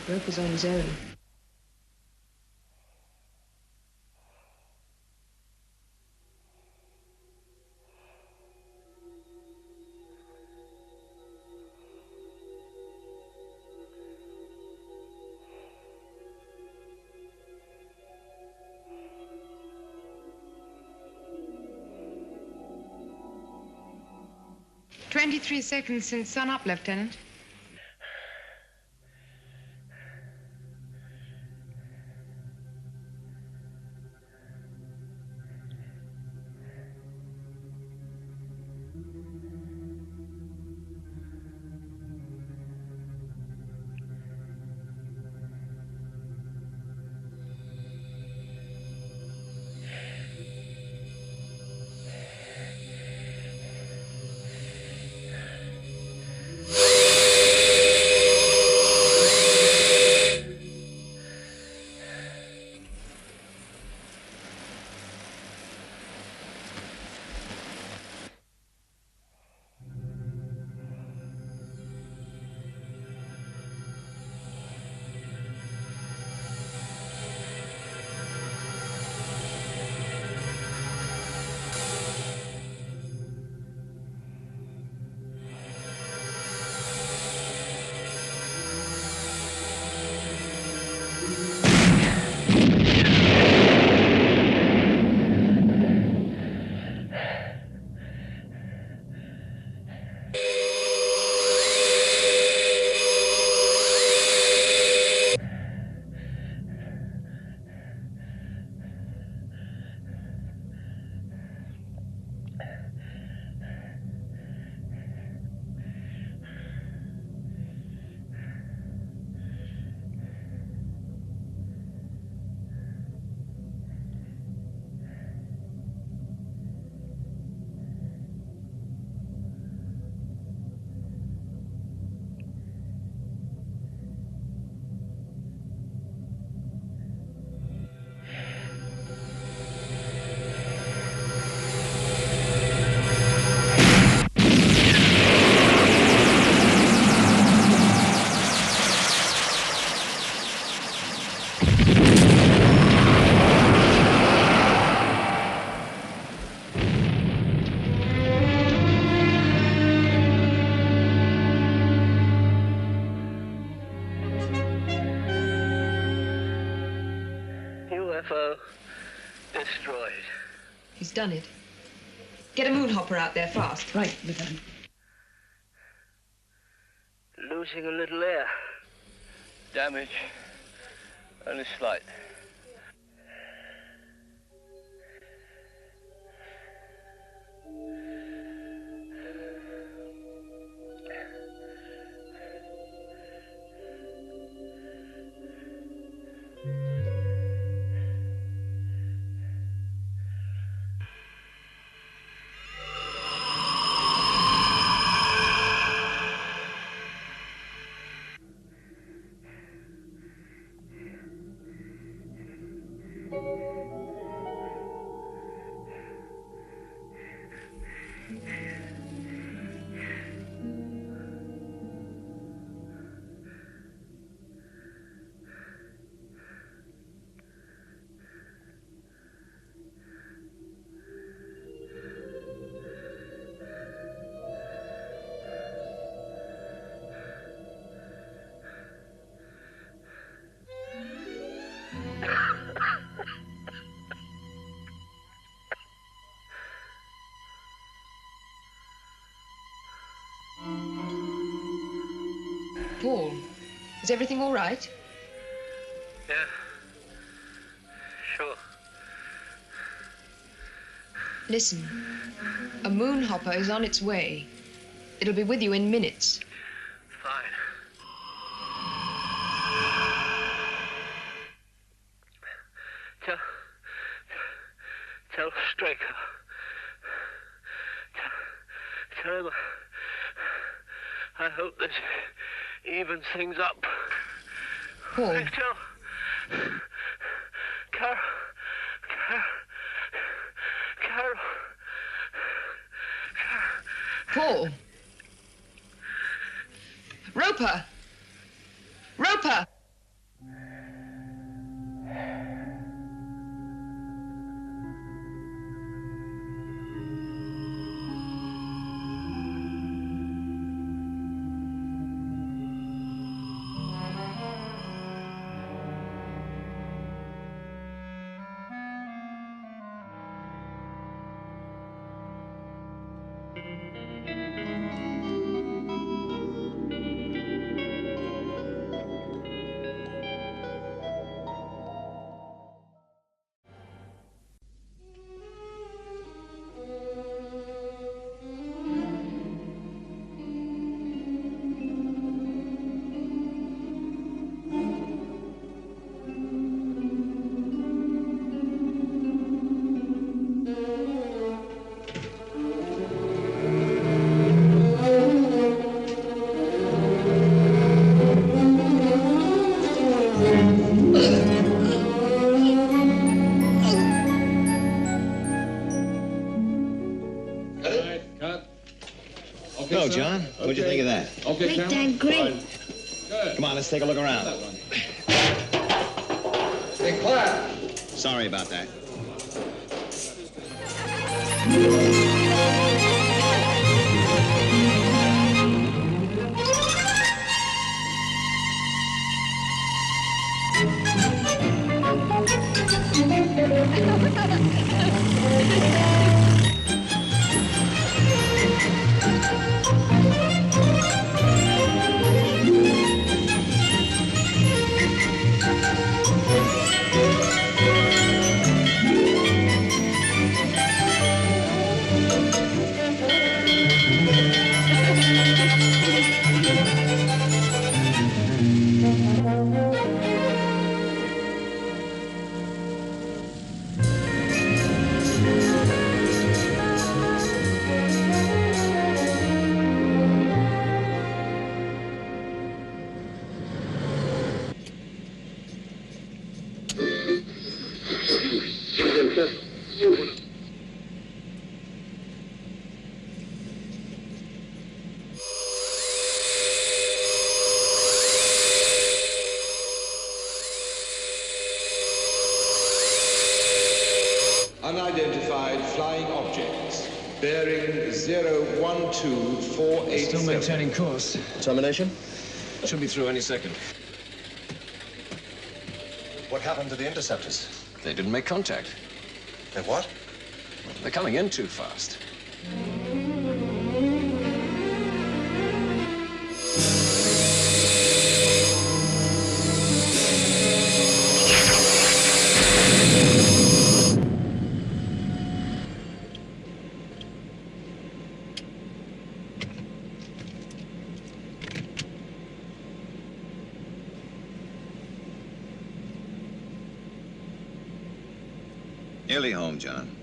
Roper's on his own. "23 seconds since sun-up, Lieutenant." UFO destroyed. He's done it. Get a moonhopper out there fast. Right, Lieutenant. Losing a little air. Damage. Only slight. Paul, is everything all right? Yeah. Sure. Listen, a moon hopper is on its way. It'll be with you in minutes. Fine. Tell Straker. Tell him I hope this evens things up. Paul. Tell Carol. Paul. Roper. Roper. So, John, what'd you think of that? Okay, great, Dad, great. Come on, let's take a look around. Hey, Claire! Sorry about that. Unidentified flying objects, bearing 012487. Still maintaining course. Termination? Should be through any second. What happened to the interceptors? They didn't make contact. They what? They're coming in too fast. Nearly home, John.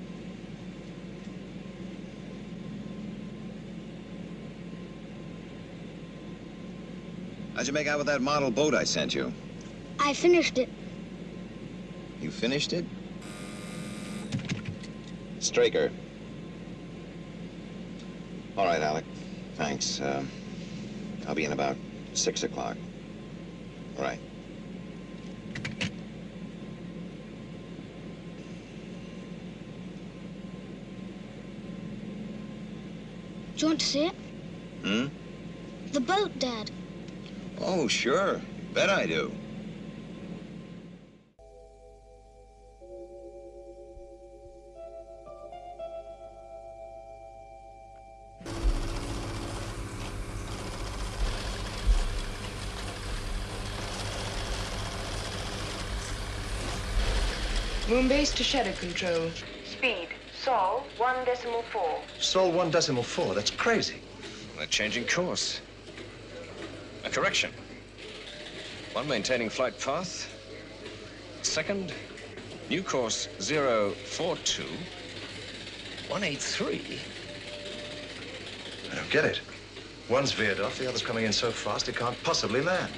How'd you make out with that model boat I sent you? I finished it. You finished it? Straker. All right, Alec. Thanks. I'll be in about 6 o'clock. All right. Do you want to see it? Hmm? The boat, Dad. Oh, sure. Bet I do. Moonbase to shadow control. Speed, Sol 1.4. Sol 1.4, that's crazy. They're changing course. A correction. One maintaining flight path. Second, new course 042. 183. I don't get it. One's veered off, the other's coming in so fast it can't possibly land.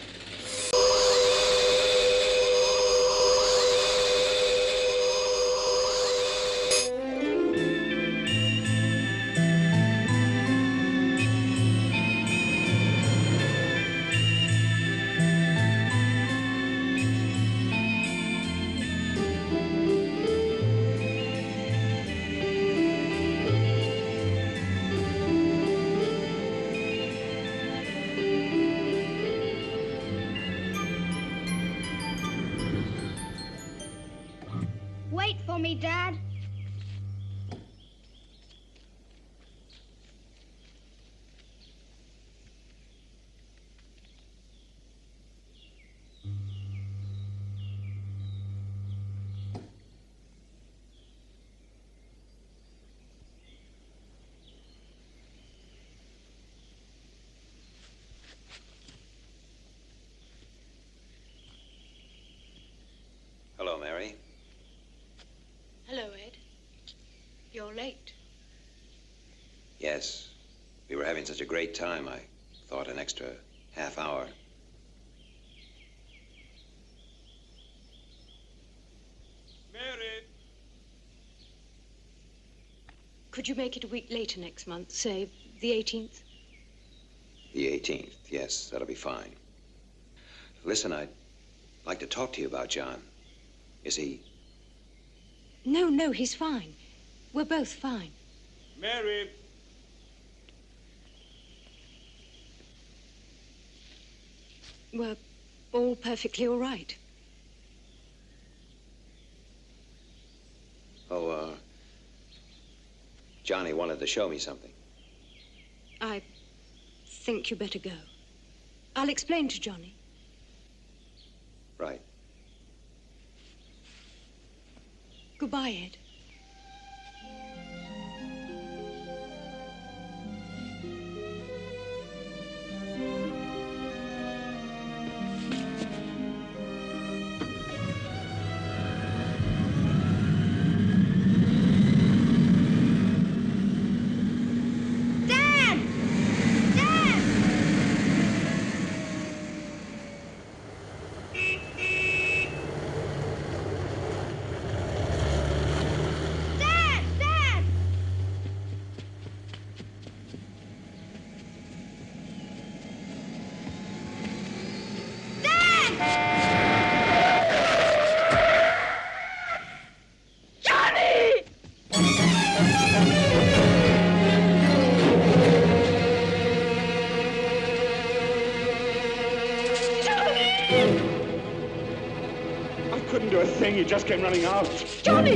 Wait for me, Dad. Hello, Mary. Hello, Ed. You're late. Yes. We were having such a great time, I thought an extra half hour. Mary! Could you make it a week later next month, say the 18th? The 18th, yes, that'll be fine. Listen, I'd like to talk to you about John. Is he... No, he's fine. We're both fine. Mary! We're all perfectly all right. Oh, Johnny wanted to show me something. I think you better go. I'll explain to Johnny. Right. Goodbye, Ed. He just came running out. Johnny!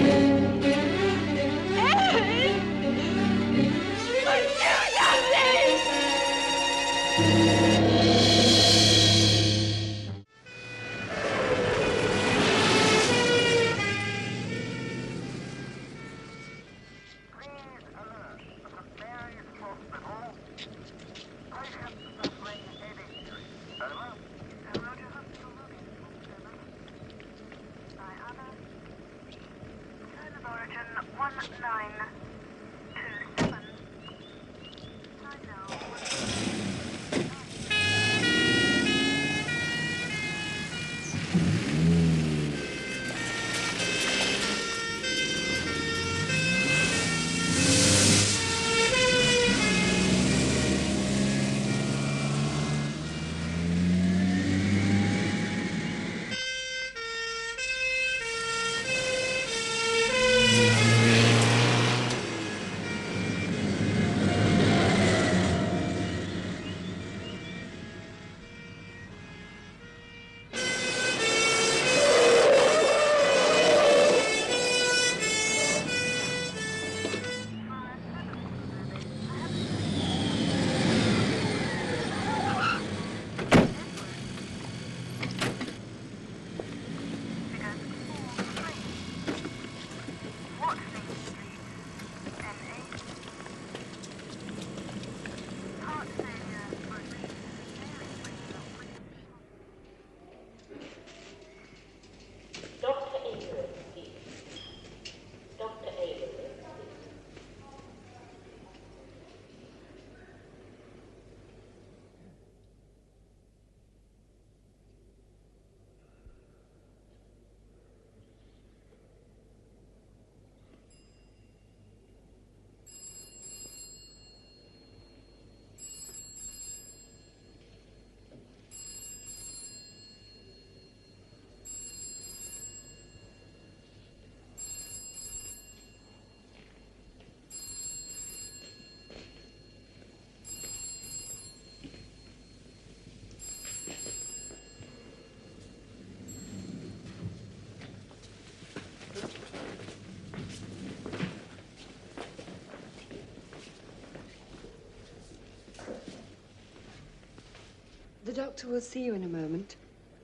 The doctor will see you in a moment.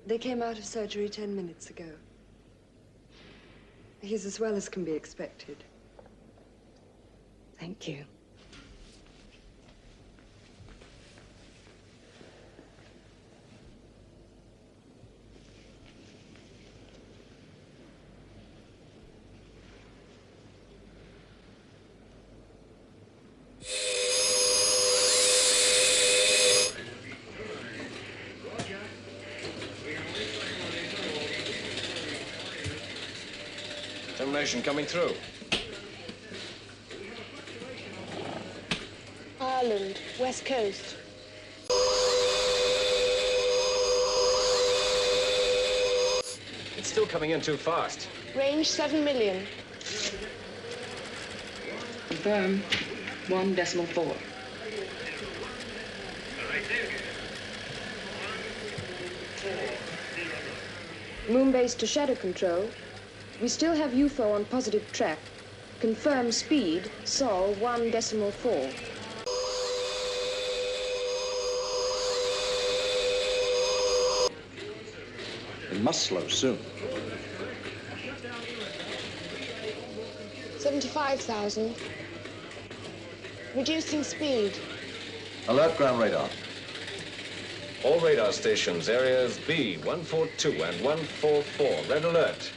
They came out of surgery 10 minutes ago. He's as well as can be expected. Thank you. Information coming through. Ireland, West Coast. It's still coming in too fast. Range 7 million. Confirm. 1.4. Moonbase to Shadow Control. We still have UFO on positive track. Confirm speed, Sol 1.4. It must slow soon. 75,000. Reducing speed. Alert ground radar. All radar stations, areas B, 142 and 144. Red alert.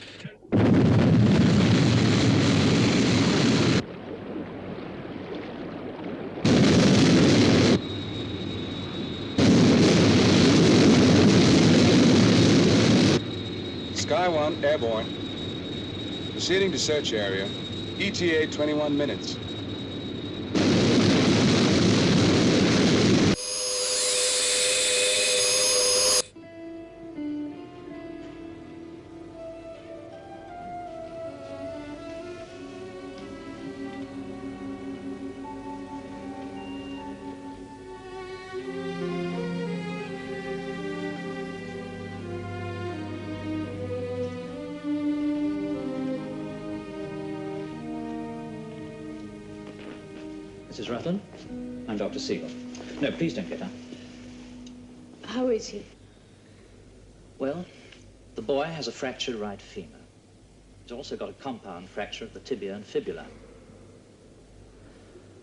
Sky 1, airborne. Proceeding to search area. ETA 21 minutes. Mrs. Rutland, I'm Dr. Siegel. No, please don't get up. How is he? Well, the boy has a fractured right femur. He's also got a compound fracture of the tibia and fibula.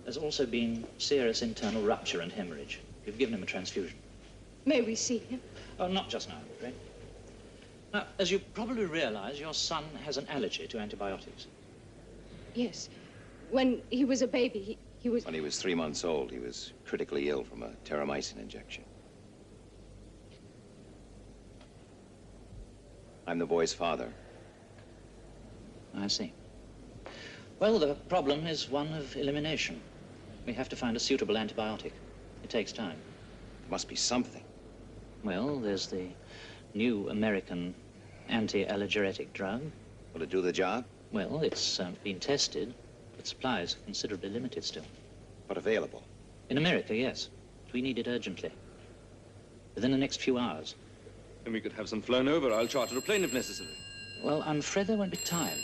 There's also been serious internal rupture and hemorrhage. We've given him a transfusion. May we see him? Oh, not just now, I'm afraid. Now, as you probably realize, your son has an allergy to antibiotics. Yes. When he was a baby, he was... When he was 3 months old, he was critically ill from a terramycin injection. I'm the boy's father. I see. Well, the problem is one of elimination. We have to find a suitable antibiotic. It takes time. There must be something. Well, there's the new American anti-allergeuretic drug. Will it do the job? Well, it's been tested, but supplies are considerably limited still. But available? In America, yes. We need it urgently. Within the next few hours. And we could have some flown over. I'll charter a plane if necessary. Well, I'm afraid there won't be time.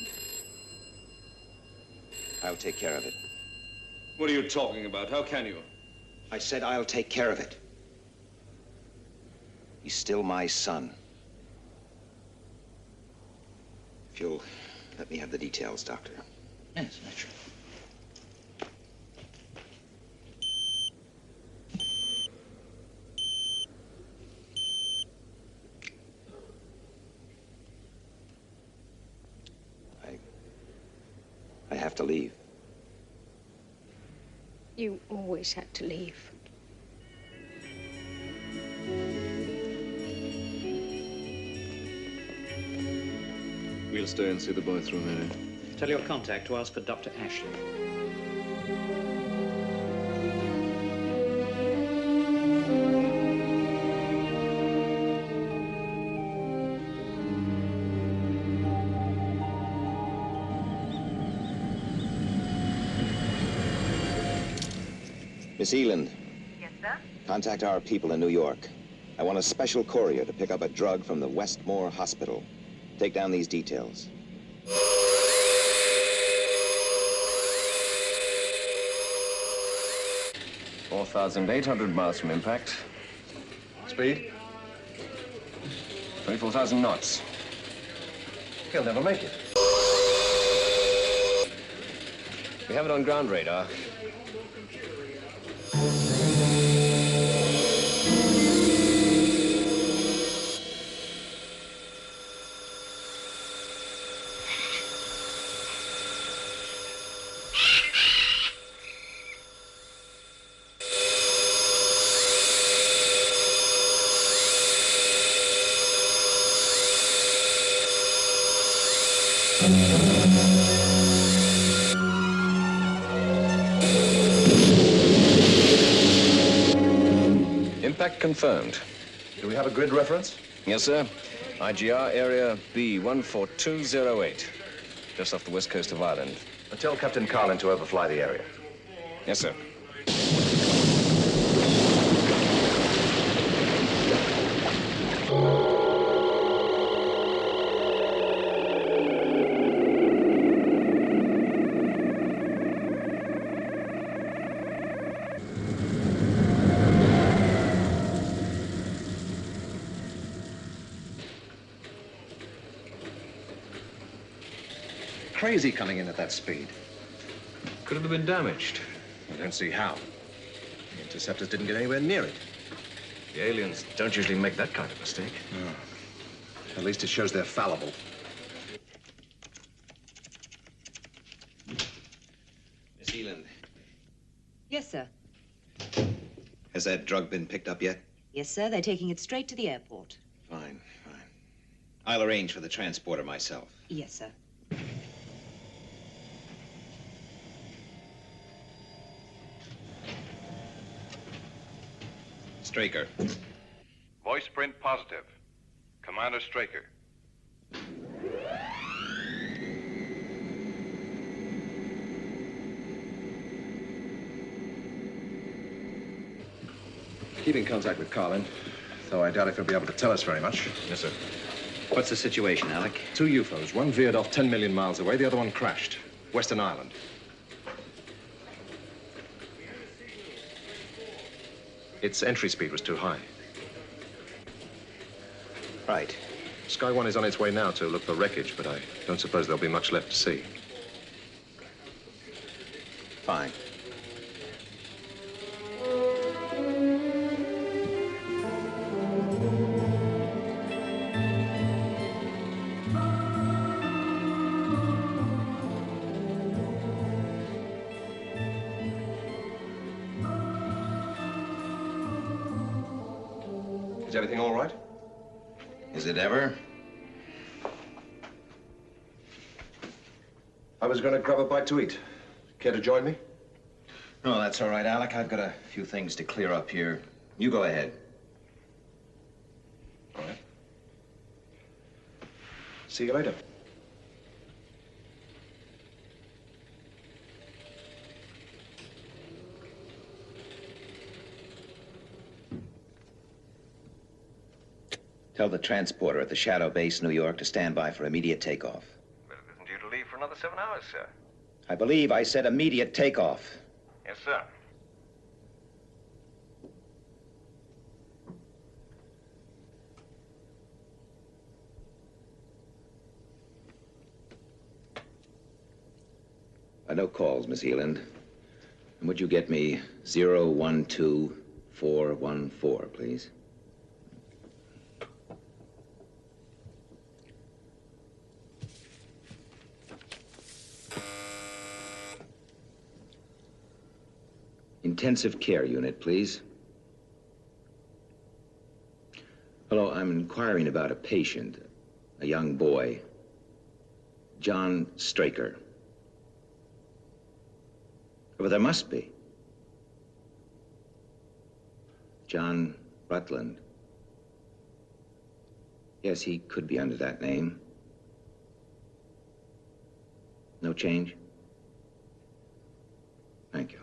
I'll take care of it. What are you talking about? How can you? I said I'll take care of it. He's still my son. If you'll let me have the details, Doctor. Yes, naturally. I have to leave. You always had to leave. We'll stay and see the boy through, Mary. Tell your contact to ask for Dr. Ashley. Miss Eland. Yes, sir? Contact our people in New York. I want a special courier to pick up a drug from the Westmore Hospital. Take down these details. $4,800 miles from impact. Speed? 24,000 knots. He'll never make it. We have it on ground radar. Impact confirmed. Do we have a grid reference? Yes, sir. IGR area B14208. Just off the west coast of Ireland. Tell Captain Carlin to overfly the area. Yes, sir. Crazy coming in at that speed. Could it have been damaged? I don't see how. The interceptors didn't get anywhere near it. The aliens don't usually make that kind of mistake. No. At least it shows they're fallible. Miss Eland, Yes, sir. has that drug been picked up yet? Yes, sir. They're taking it straight to the airport. Fine, fine. I'll arrange for the transporter myself. Yes, sir. Straker. Voice print positive. Commander Straker. Keep in contact with Carlin, though I doubt if he'll be able to tell us very much. Yes, sir. What's the situation, Alec? 2 UFOs. One veered off 10 million miles away. The other one crashed. Western Ireland. Its entry speed was too high. Right. Sky One is on its way now to look for wreckage, but I don't suppose there'll be much left to see. Fine. everything all right? Is it ever? I was going to grab a bite to eat. Care to join me? No, that's all right, Alec. I've got a few things to clear up here. You go ahead. All right. See you later. Tell the transporter at the Shadow Base, New York, to stand by for immediate takeoff. Well, it isn't due to leave for another 7 hours, sir. I believe I said immediate takeoff. Yes, sir. No calls, Miss Eland. And would you get me 012414, please? Intensive care unit, please. Hello, I'm inquiring about a patient, a young boy, John Straker. Well, there must be. John Rutland. Yes, he could be under that name. No change? Thank you.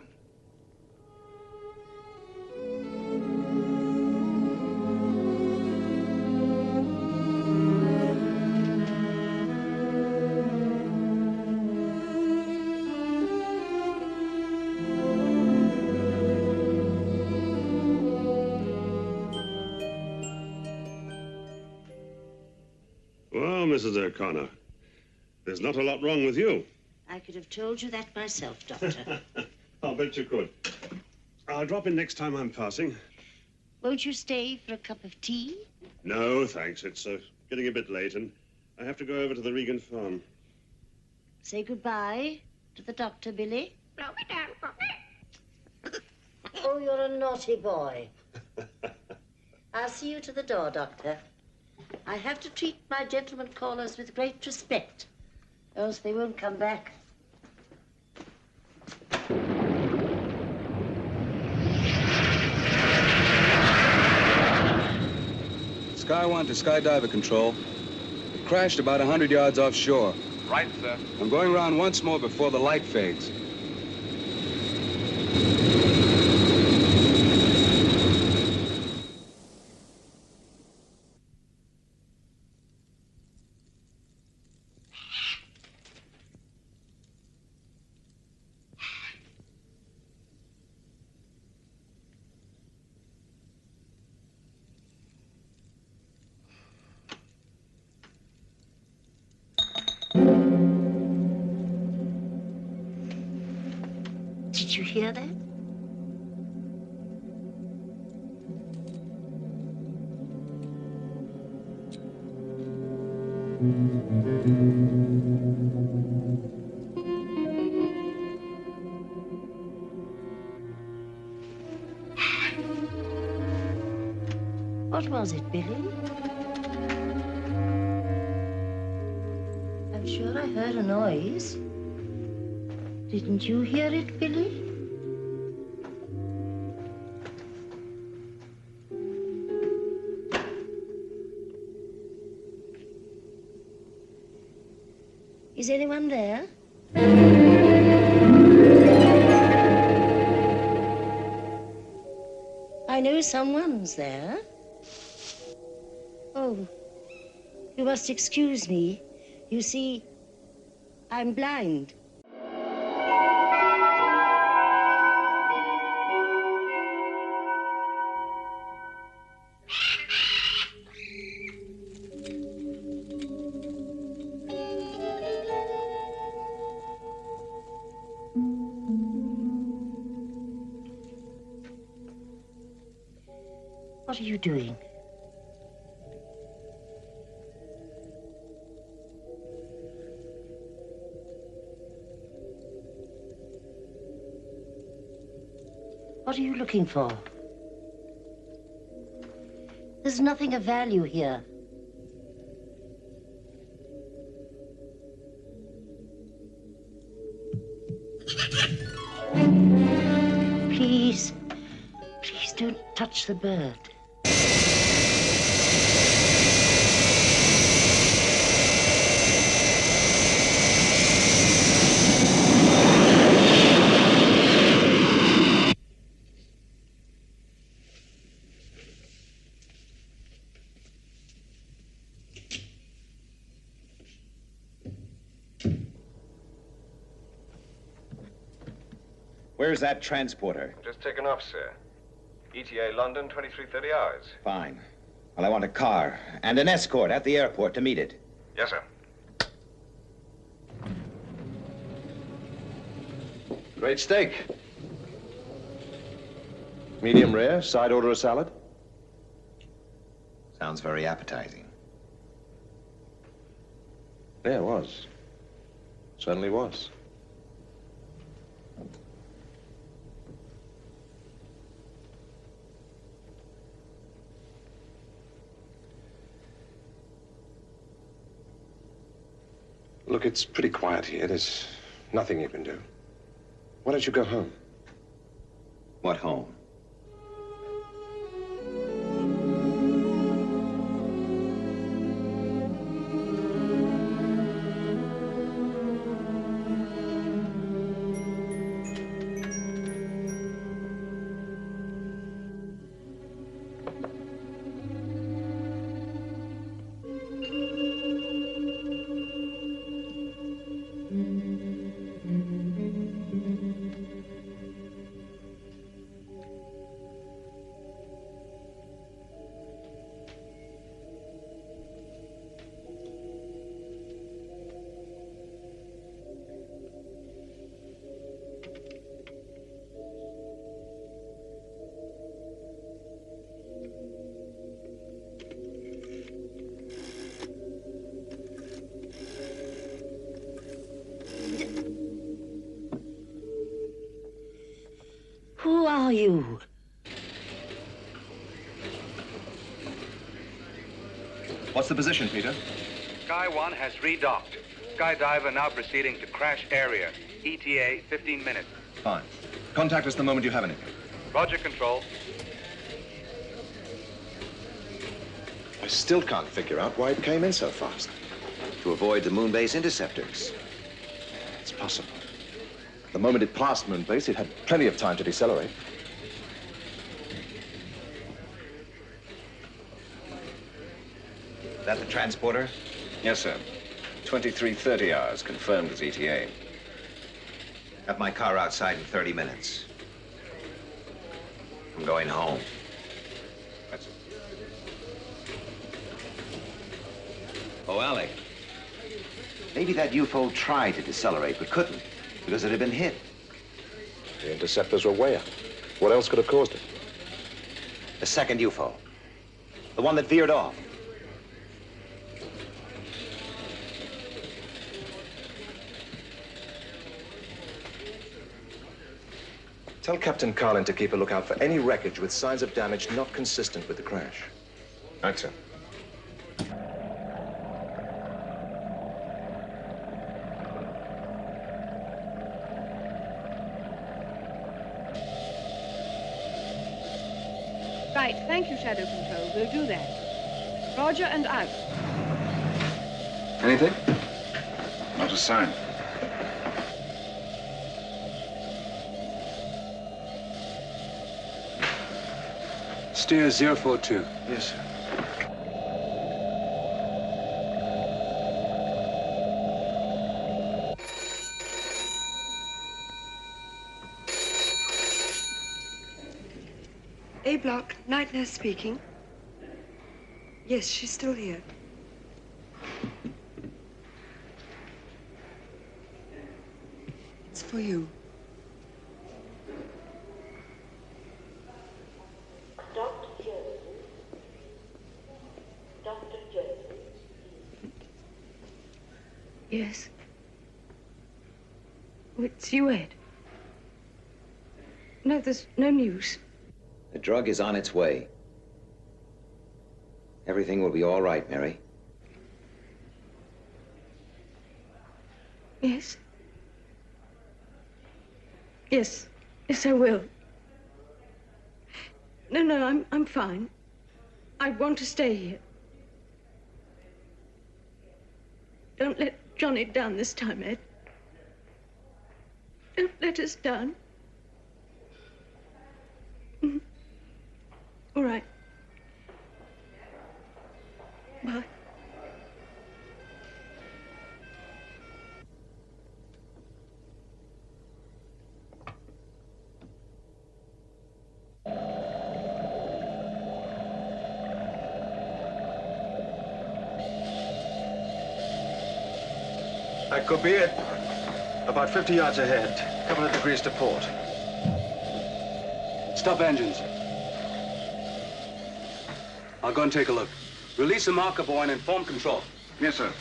Well, Mrs. O'Connor, there's not a lot wrong with you. I could have told you that myself, Doctor. I'll bet you could. I'll drop in next time I'm passing. Won't you stay for a cup of tea? No, thanks. It's getting a bit late, and I have to go over to the Regan farm. Say goodbye to the doctor, Billy. Oh, you're a naughty boy. I'll see you to the door, Doctor. I have to treat my gentlemen callers with great respect, else they won't come back. Sky 1 to Skydiver Control. It crashed about 100 yards offshore. Right, sir. I'm going around once more before the light fades. Did you hear that? What was it, Billy? I'm sure I heard a noise. Didn't you hear it, Billy? Is anyone there? I know someone's there. Oh, you must excuse me. You see, I'm blind. What are you doing? What are you looking for? There's There's nothing of value here. Please, please don't touch the bird. Where's that transporter? Just taken off, sir. ETA London, 23:30 hours. Fine. Well, I want a car and an escort at the airport to meet it. Yes, sir. Great steak. Medium rare, side order a salad. Sounds very appetizing. Yeah, it was. Certainly was. Look, it's pretty quiet here. There's nothing you can do. Why don't you go home? What home? Who are you? What's the position, Peter? Sky 1 has redocked. Skydiver now proceeding to crash area. ETA 15 minutes. Fine. Contact us the moment you have anything. Roger, Control. I still can't figure out why it came in so fast. To avoid the Moonbase interceptors. It's possible. The moment it passed Moonbase, it had plenty of time to decelerate. Is that the transporter? Yes, sir. 23:30 hours, confirmed as ETA. Have my car outside in 30 minutes. I'm going home. That's it. Oh, Alec. Maybe that UFO tried to decelerate, but couldn't, because it had been hit. The interceptors were way up. What else could have caused it? The second UFO. The one that veered off. Tell Captain Carlin to keep a lookout for any wreckage with signs of damage not consistent with the crash. Right, sir. Right, thank you, Shadow Control. We'll do that. Roger and out. Anything? Not a sign. Steer 042. Yes, sir. A block, night nurse speaking. Yes, she's still here. It's for you. Yes. Oh, it's you, Ed. No, there's no news. The drug is on its way. Everything will be all right, Mary. Yes. Yes. Yes, I will. No, I'm fine. I want to stay here. Don't let Johnny down this time, Ed. Don't let us down. All right. Bye. That could be it. About 50 yards ahead. A couple of degrees to port. Stop engines. I'll go and take a look. Release the marker buoy and inform control. Yes, sir.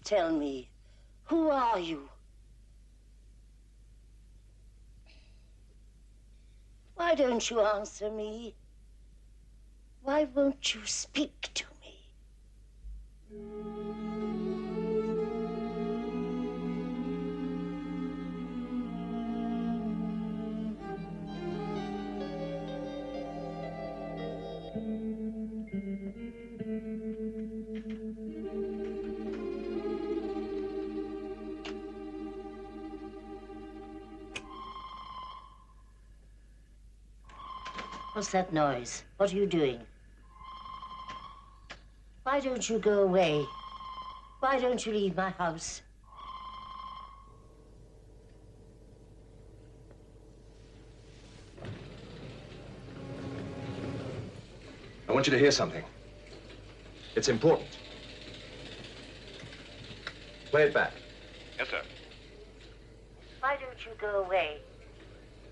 Tell me, who are you? Why don't you answer me? Why won't you speak to me? What's that noise? What are you doing? Why don't you go away? Why don't you leave my house? I want you to hear something. It's important. Play it back. Yes, sir. Why don't you go away?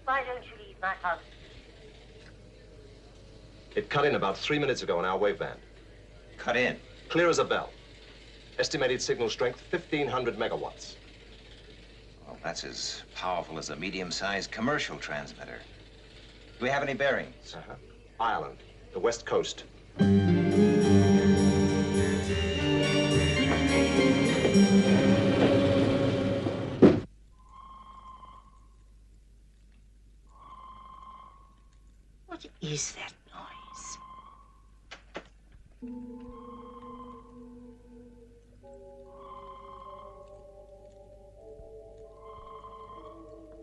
Why don't you leave my house? It cut in about 3 minutes ago on our waveband. Cut in? Clear as a bell. Estimated signal strength, 1,500 megawatts. Well, that's as powerful as a medium-sized commercial transmitter. Do we have any bearings? Ireland, the west coast. What is that noise?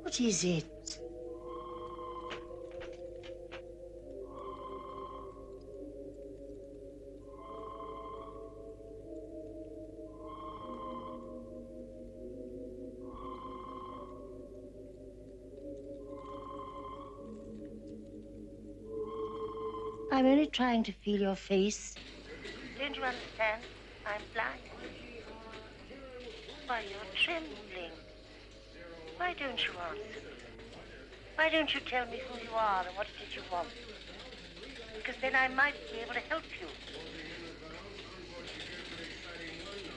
What is it? I'm only trying to feel your face. Don't you understand? I'm blind. Why, you're trembling. Why don't you answer me? Why don't you tell me who you are and what it is you want? Because then I might be able to help you.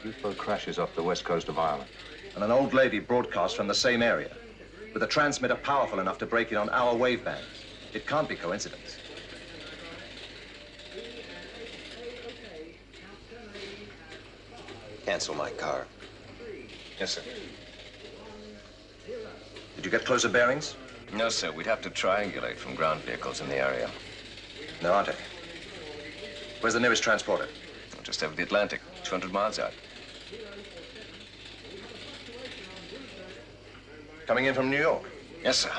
UFO crashes off the west coast of Ireland. And an old lady broadcasts from the same area, with a transmitter powerful enough to break in on our waveband. It can't be coincidence. Cancel my car. Yes, sir. Did you get closer bearings? No, sir. We'd have to triangulate from ground vehicles in the area. There aren't any. Where's the nearest transporter? Just over the Atlantic, 200 miles out. Coming in from New York? Yes, sir.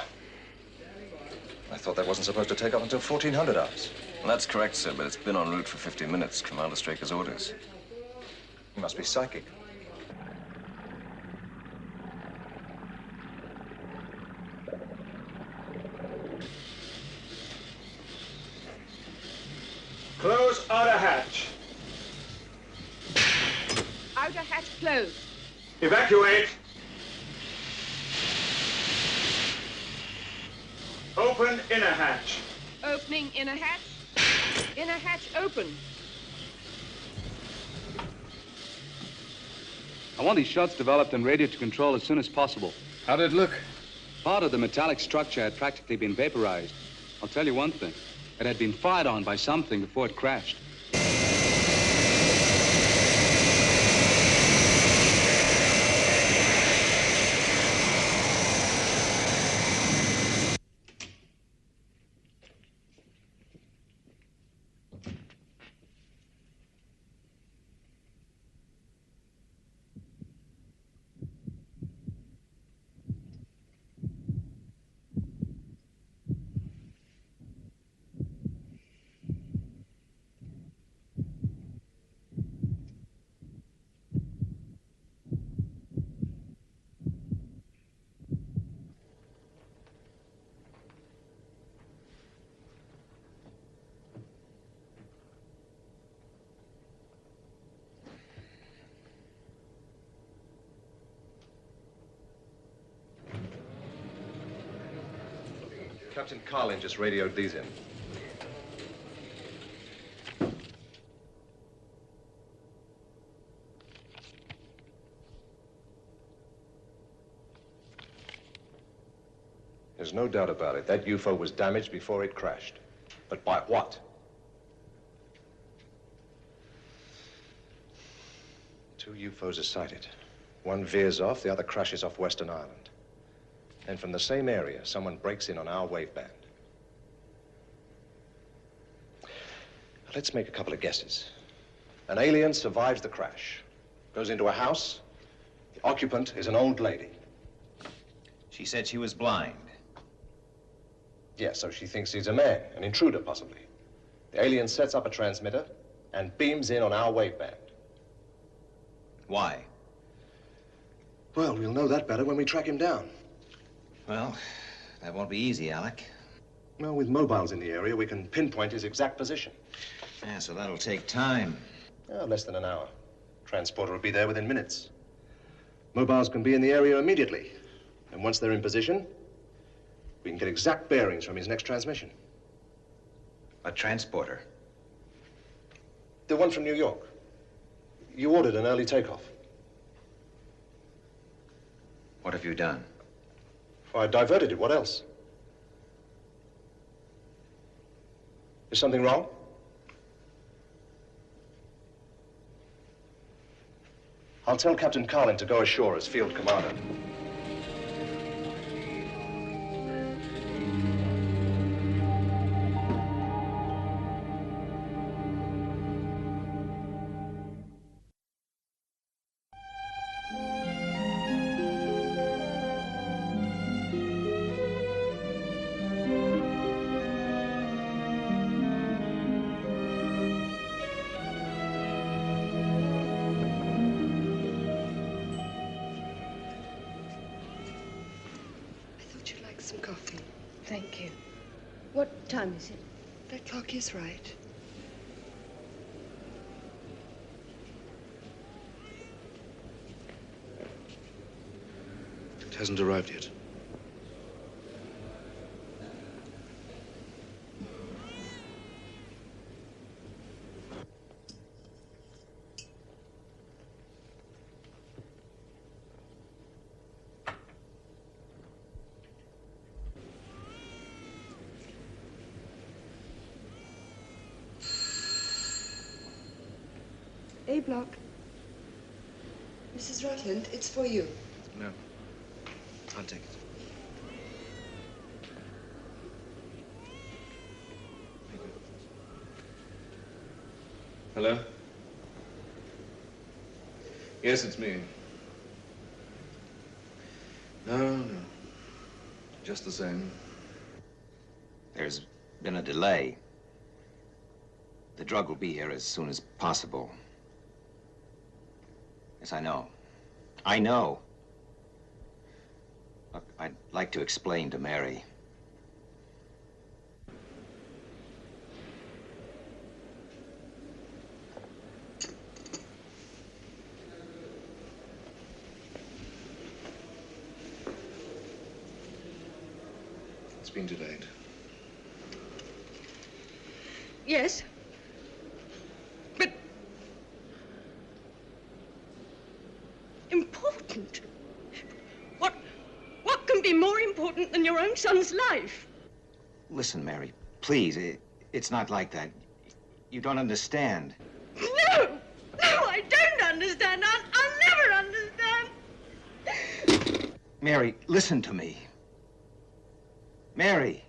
I thought that wasn't supposed to take off until 1400 hours. Well, that's correct, sir, but it's been en route for 50 minutes. Commander Straker's orders. You must be psychic. Close outer hatch. Outer hatch closed. Evacuate. Opening inner hatch. Inner hatch open. I want these shots developed and radio to control as soon as possible. How'd it look? Part of the metallic structure had practically been vaporized. I'll tell you one thing. It had been fired on by something before it crashed. Captain Carlin just radioed these in. There's no doubt about it. That UFO was damaged before it crashed. But by what? Two UFOs are sighted. One veers off, the other crashes off Western Island. And from the same area, someone breaks in on our waveband. Let's make a couple of guesses. An alien survives the crash, goes into a house. The occupant is an old lady. She said she was blind. Yes, so she thinks he's a man, an intruder, possibly. The alien sets up a transmitter and beams in on our waveband. Why? Well, we'll know that better when we track him down. Well, that won't be easy, Alec. Well, with mobiles in the area, we can pinpoint his exact position. Yeah, so that'll take time. Oh, less than an hour. Transporter will be there within minutes. Mobiles can be in the area immediately. And once they're in position, we can get exact bearings from his next transmission. A transporter? The one from New York. You ordered an early takeoff. What have you done? Well, I diverted it. What else? Is something wrong? I'll tell Captain Carlin to go ashore as field commander. Some coffee. Thank you. What time is it? That clock is right. It hasn't arrived yet. A block. Mrs. Rutland, it's for you. No. I'll take it. Thank you. Hello? Yes, it's me. No. Just the same. There's been a delay. The drug will be here as soon as possible. Yes, I know. I know. Look, I'd like to explain to Mary. It's been delayed. Yes. But... important? What can be more important than your own son's life? Listen, Mary, please, it's not like that. You don't understand. No! No, I don't understand. I'll never understand. Mary, listen to me. Mary.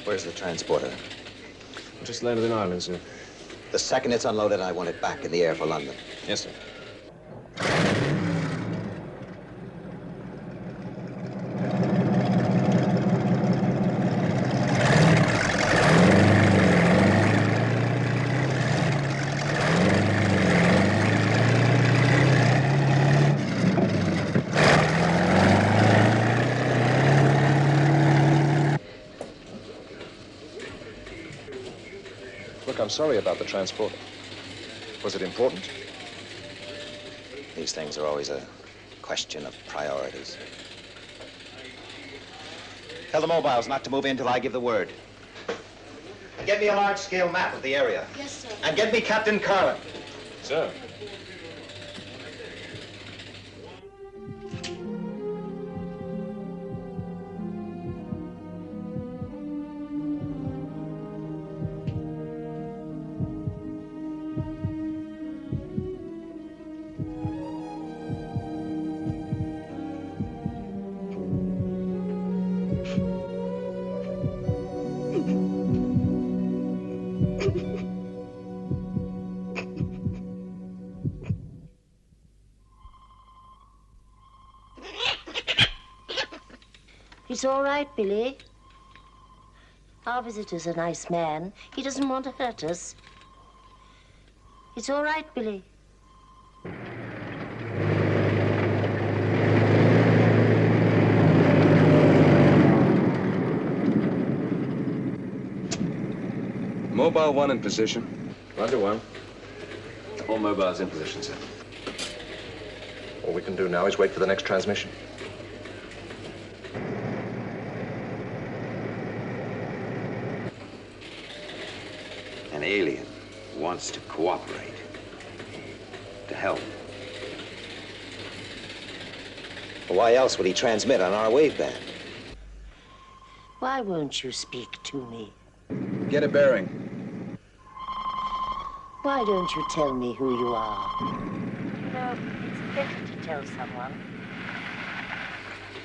Where's the transporter? Just landed in Ireland, sir. The second it's unloaded, I want it back in the air for London. Yes, sir. Look, I'm sorry about the transporter. Was it important? These things are always a question of priorities. Tell the mobiles not to move in till I give the word. Get me a large-scale map of the area. Yes, sir. And get me Captain Carlin. Sir. It's all right, Billy. Our visitor's a nice man. He doesn't want to hurt us. It's all right, Billy. Mobile 1 in position. Roger, 1. All mobiles in position, sir. All we can do now is wait for the next transmission. An alien wants to cooperate, to help. Why else would he transmit on our waveband? Why won't you speak to me? Get a bearing. Why don't you tell me who you are? You know, it's better to tell someone.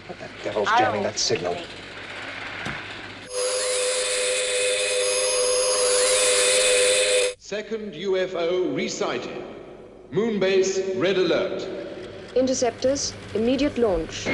What the devil's jamming that signal? Second UFO resighted. Moonbase, red alert. Interceptors, immediate launch.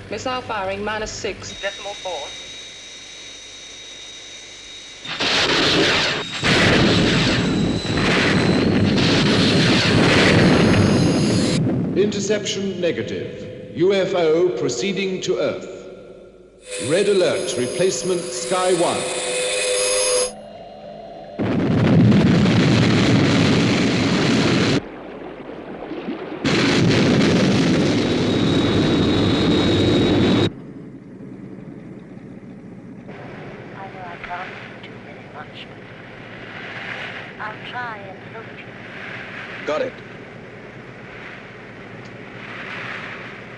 Missile firing -6.4. Interception negative. UFO proceeding to Earth. Red alert, replacement Sky 1. I'll try and help you. Got it.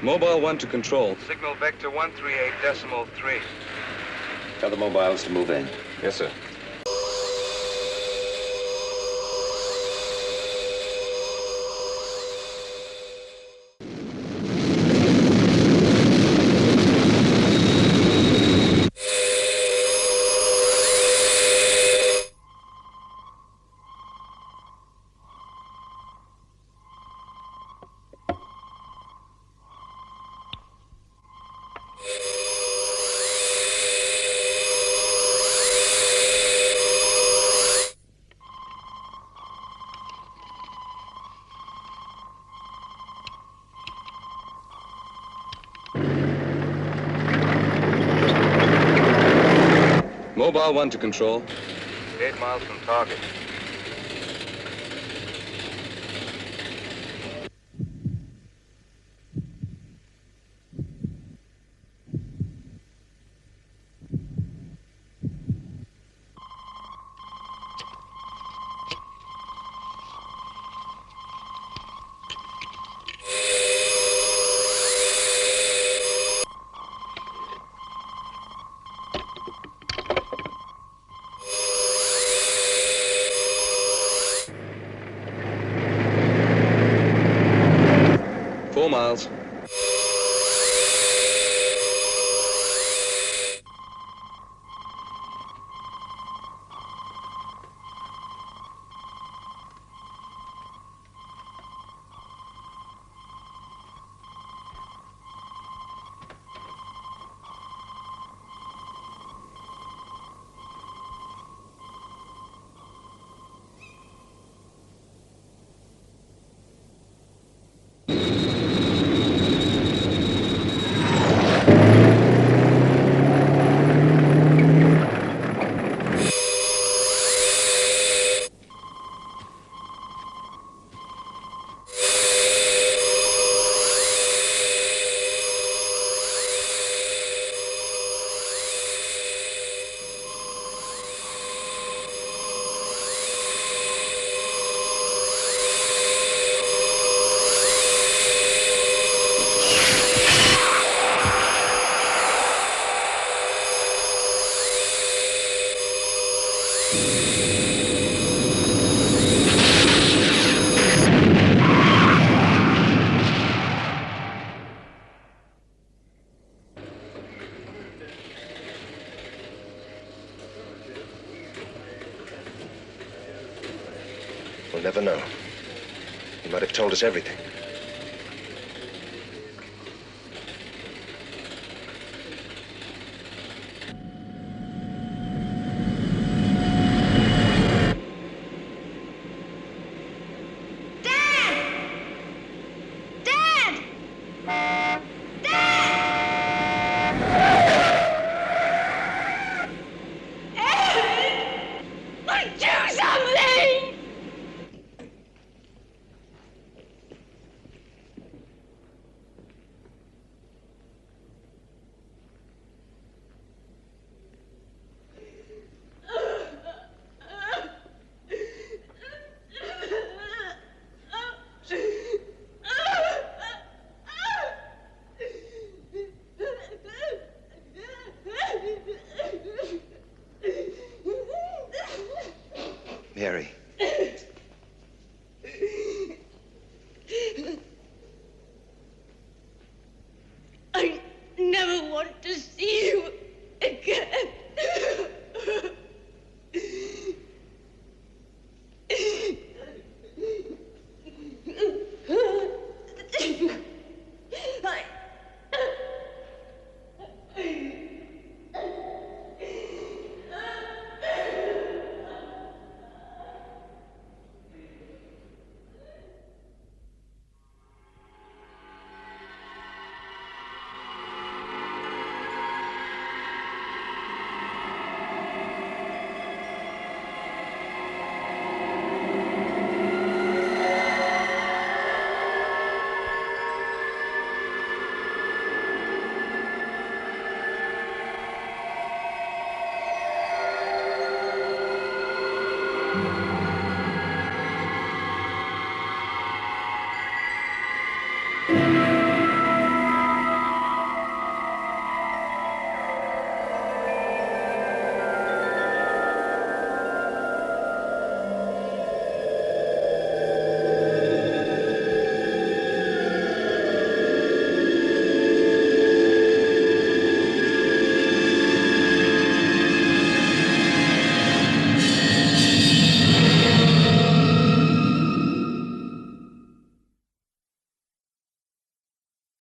Mobile 1 to control. Signal vector 138.3. Tell the mobiles to move in. Yes, sir. Mobile 1 to control. 8 miles from target. Miles. We'll never know. He might have told us everything. Mary. I never want to see you